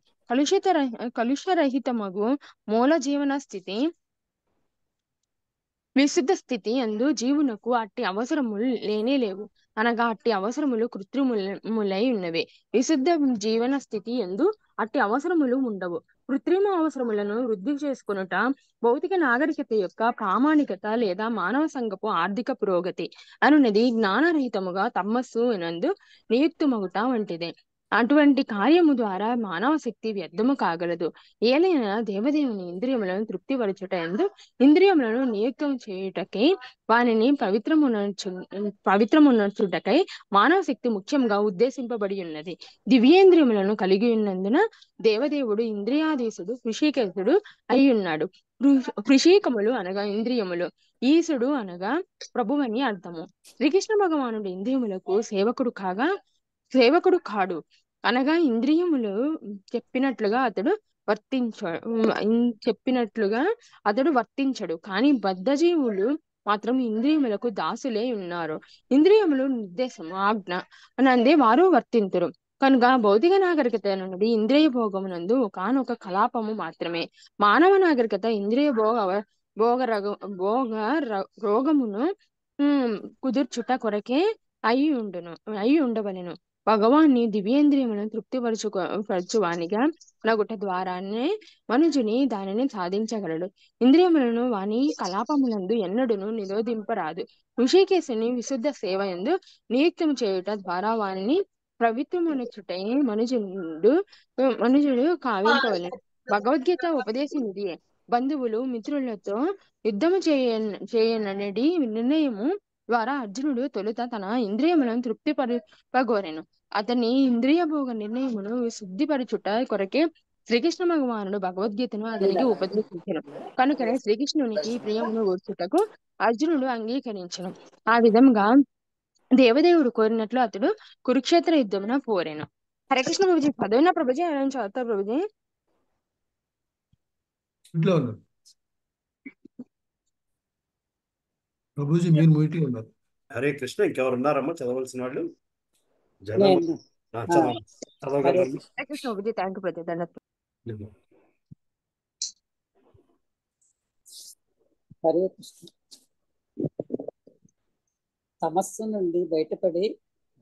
కలుషరహితమగు మూల జీవన స్థితి విశుద్ధ స్థితి అందు జీవునకు అట్టి అవసరములు లేనే లేవు, అనగా అట్టి అవసరములు కృత్రిములై ఉన్నవి. విశుద్ధ జీవన స్థితి ఎందు అట్టి అవసరములు ఉండవు. కృత్రిమ అవసరములను వృద్ధి చేసుకొనుట భౌతిక నాగరికత యొక్క ప్రామాణికత లేదా మానవ సంఘపు ఆర్థిక పురోగతి అనున్నది జ్ఞానరహితముగా తమస్సు నందు నియుక్తమగుట వంటిదే. అటువంటి కార్యము ద్వారా మానవ శక్తి వ్యర్థము కాగలదు. ఏలైనా దేవదేవుని ఇంద్రియములను తృప్తిపరచుట ఎందు ఇంద్రియములను నియుక్తం చేయుటకై వానిని పవిత్రమునర్చుటకై మానవ శక్తి ముఖ్యంగా ఉద్దేశింపబడి ఉన్నది. దివ్యేంద్రియములను కలిగి ఉన్నందున దేవదేవుడు ఇంద్రియాధీశుడు కృషికేశుడు అయి ఉన్నాడు. కృషికములు అనగా ఇంద్రియములు, ఈశుడు అనగా ప్రభువని అర్థము. శ్రీకృష్ణ భగవానుడు ఇంద్రియములకు సేవకుడు కాడు, అనగా ఇంద్రియములు చెప్పినట్లుగా అతడు వర్తించడు. కానీ బద్ధజీవులు మాత్రం ఇంద్రియములకు దాసులే ఉన్నారు. ఇంద్రియములు నిర్దేశము ఆజ్ఞ అనందే వారు వర్తింతురు. కనుక భౌతిక నాగరికత నుండి ఇంద్రియ భోగమునందు ఒకానొక కలాపము మాత్రమే. మానవ నాగరికత ఇంద్రియ రోగమును కుదుర్చుట కొరకే అయి ఉండవలెను. భగవాన్ని దివ్యేంద్రియములను తృప్తిపరచువానిగా నగుట ద్వారానే మనుజుని దానిని సాధించగలడు. ఇంద్రియములను వాని కలాపములందు ఎన్నడూను నిరోధింపరాదు. ఋషికేశుని విశుద్ధ సేవ యందు నియుక్తము చేయుట ద్వారా వానిని పవిత్రమునర్చుటే మనుజుడు కావింపవలెను. భగవద్గీత ఉపదేశనిదియే. బంధువులు మిత్రులతో యుద్ధము చేయనడి నిర్ణయము ద్వారా అర్జునుడు తొలుత తన ఇంద్రియములను తృప్తిపరచగోరెను. అతని ఇంద్రియ భోగ నిర్ణయమును శుద్ధిపరచుట కొరకే శ్రీకృష్ణ భగవానుడు భగవద్గీతను అతనికి ఉపదేశించెను. కనుకనే శ్రీకృష్ణునికి ప్రియమును గూర్చుటకు అర్జునుడు అంగీకరించెను. ఆ విధంగా దేవదేవుడు కోరినట్లు అతడు కురుక్షేత్ర యుద్ధమున పోరెను. హరే కృష్ణ ప్రభుజీ. చదివిన ప్రభుజీ, ఆయన చదువుతారు ప్రభుజీ. ప్రభుజీ మీరు మీటింగ్ ఉన్నారు. హరే కృష్ణ. ఇంకెవరు ఉన్నారమ్మా చదవలసిన వాళ్ళు? నేను. చదవగలరు. హరే కృష్ణ ప్రభుజీ. Thank you Prabhuji. హరే కృష్ణ. తమస్సు నుండి బయటపడి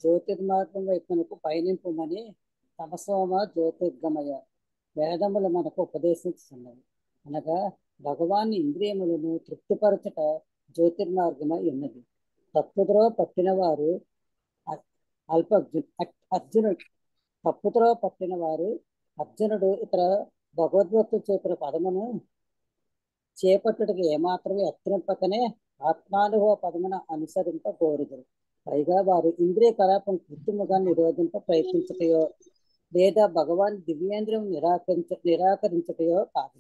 జ్యోతిర్మార్గం వైపునకు పయనింపుమని తమసోమ జ్యోతిర్గమయ వేదములు మనకు ఉపదేశిస్తున్నవి. అనగా భగవాన్ ఇంద్రియములను తృప్తిపరచట జ్యోతిర్మార్గమై ఉన్నది. తప్పుద్రో పట్టిన వారు అర్జునుడు ఇతర భగవద్భక్తులు చెప్పిన పదమును చేపట్టుటకు ఏమాత్రమే యత్నింపకనే ఆత్మానుభవ పదమును అనుసరింపగోరుదురు. పైగా వారు ఇంద్రియ కలాపం కృత్రిముగా నిరోధింప ప్రయత్నించటయో లేదా భగవాన్ దివ్యేంద్రియం నిరాకరించటయో కాదు.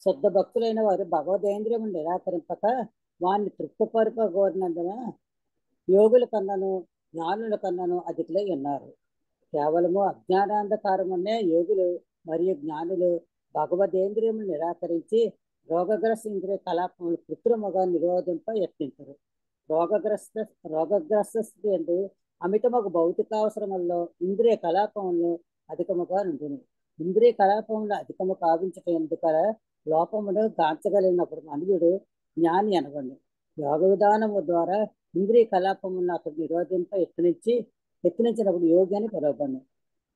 శుద్ధ భక్తులైన వారు భగవదేంద్రియము నిరాకరింపక వారిని తృప్తిపరపగోరినందున యోగుల కన్నను జ్ఞానుల కన్నను అధికులై ఉన్నారు. కేవలము అజ్ఞానాంధకారమునే యోగులు మరియు జ్ఞానులు భగవదేంద్రియములు నిరాకరించి రోగగ్రస్త ఇంద్రియ కలాపములు కృత్రిమగా నిరోధింప యత్నించరు. రోగగ్రస్త స్థితి యందు అమితమగు భౌతికావసరములలో ఇంద్రియ కలాపములను అధికముగా నుండును. ఇంద్రియ కలాపములు అధికము కావించటం ఎందుక లోపమును గాంచగలిగినప్పుడు మనుషుడు జ్ఞాని అనగండు. యోగ విధానము ద్వారా ఇంద్రియ కలాపములను అతడు నిరోధింప యత్నించినప్పుడు యోగి అని పిలువబడు.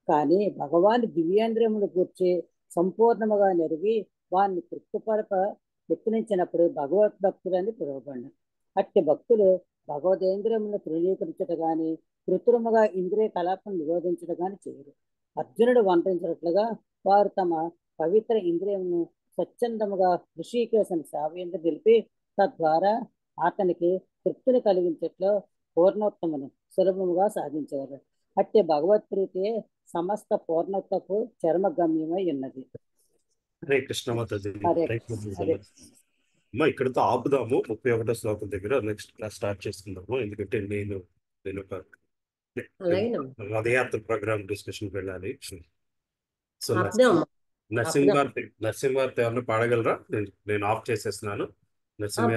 కానీ భగవాన్ దివ్యేంద్రియములు కూర్చి సంపూర్ణముగా నెరిగి వారిని తృప్తిపరప యత్నించినప్పుడు భగవద్భక్తులని పిలువబడు. అట్టి భక్తులు భగవదేంద్రియములను తృణీకరించట గాని కృత్రిమగా ఇంద్రియ కలాపం నిరోధించట గాని చేయరు. అర్జునుడు వంటించినట్లుగా వారు తమ పవిత్ర ఇంద్రియమును స్వచ్ఛందముగా ఋషికేశుని సేవయందు నిలిపి తద్వారా అతనికి తృప్తిని కలిగించట్లో పూర్ణోత్తమును సులభముగా సాధించగలరు. అట్టి భగవత్ ప్రీతియే సమస్త పూర్ణత్వపు చర్మగమ్యమై ఉన్నది. హరే కృష్ణ మాతాజీ. అమ్మా ఇక్కడితో ఆపుదాము. 31వ శ్లోకం దగ్గర నెక్స్ట్ క్లాస్ స్టార్ట్ చేసుకుందాము. ఎందుకంటే నేను ఒక రథయాత్ర ప్రోగ్రామ్ డిస్కషన్కి వెళ్ళాలి. సో నరసింహార్తి ఏమన్నా పాడగలరా? నేను ఆఫ్ చేసేస్తున్నాను. నరసింహ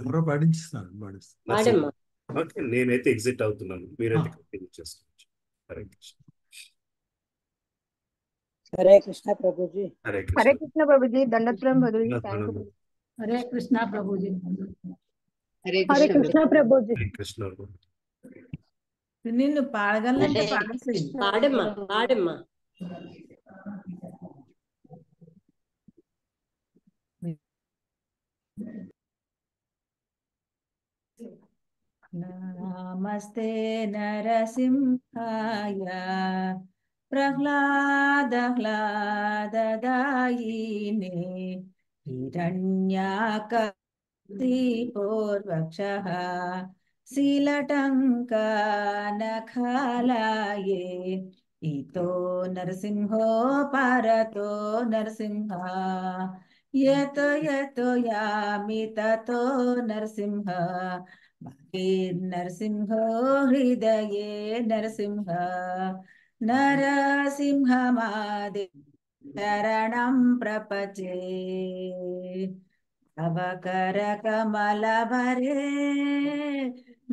ఎవరో పాటిస్తాను నరసింహ. ఓకే, నేనైతే ఎగ్జిట్ అవుతున్నాను, మీరైతే కంటిన్యూ చేసుకోవచ్చు. హరే కృష్ణ. హరే కృష్ణ ప్రభుజీ. హరే హరే కృష్ణ. Krishna Prabhuji, దండోత్సవం Prabhuji, thank you. హరే కృష్ణ ప్రభుజీ. హరే హరే కృష్ణ కృష్ణ ప్రభుజీ. హరే కృష్ణ. నిన్ను పాడగలంటే హరే పాడేసి పాడమ్మా పాడమ్మా. నమస్తే నరసింహాయ ప్రహ్లాదహ్లాదదాయినే హిరణ్యాకర్షిపూర్వక్షః శీలటంకనఖాలయే ఇతో నరసింహో పరతో నరసింహ యతో యతో యామి తతో నరసింహ నరసింహో హృదయే నరసింహ నరసింహమాది శరణం ప్రపచే అవకర కమలభరే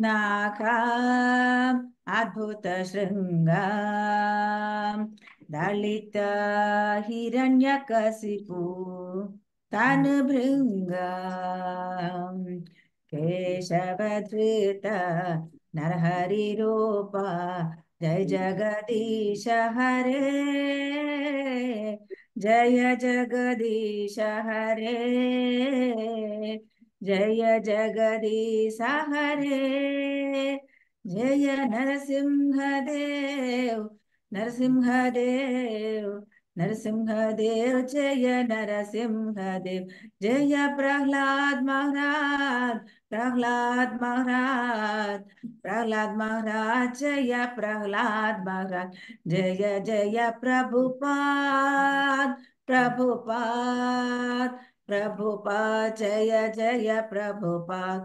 నాకా అద్భుత శృంగా దళిత హిరణ్యకశిపు తను భృంగా కేశవధృత నరహరి రూప జయ జగదీశ హరే జయ జగదీశ హరే జయ జగదీశ హరే జయ నరసింహదేవ్ నరసింహదేవ్ నరసింహదేవ్ జయ నరసింహదేవ్ జయ ప్రహ్లాద్ మహారాజ్ ప్రహ్లాద్ మహారాజ్ ప్రహ్లాద్ మహారాజ్ జయ ప్రహ్లాద్ మహారాజ్ జయ జయ ప్రభుపాద్ ప్రభుపాద్ ప్రభుపాద్ జయ జయ ప్రభుపాద్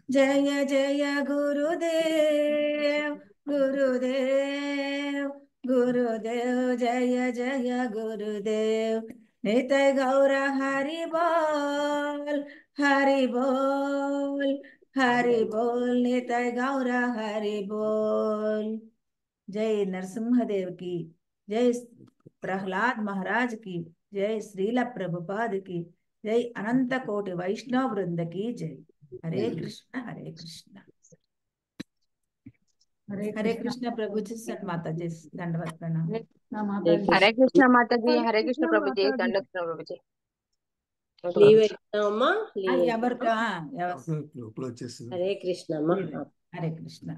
జయ జయ గురుదేవ్ గురుదేవ్ గురుదేవ్ జయ జయ గురుదేవ్ నితయ గౌర హరి బోల్ హరి బోల్ హరి బోల్ నితయ గౌర హరి బోల్ జై నరసింహదేవ్ की जय प्रहलाद महाराज की जय श्रील प्रभुपाद की जय अनंत कोटि वैष्णव वृंद की जय हरे कृष्ण हरे कृष्ण हरे कृष्ण प्रभु जी सत माता जी दंडवत प्रणाम హరే కృష్ణ మాతాజీ, హరే కృష్ణ ప్రభుజీ, దండోత్సవం ప్రభుజీ. లీవ్ అయినామమ్మా, లీవ్ ఎవరికా వచ్చేస్తుంది. హరే కృష్ణ అమ్మా. హరే కృష్ణ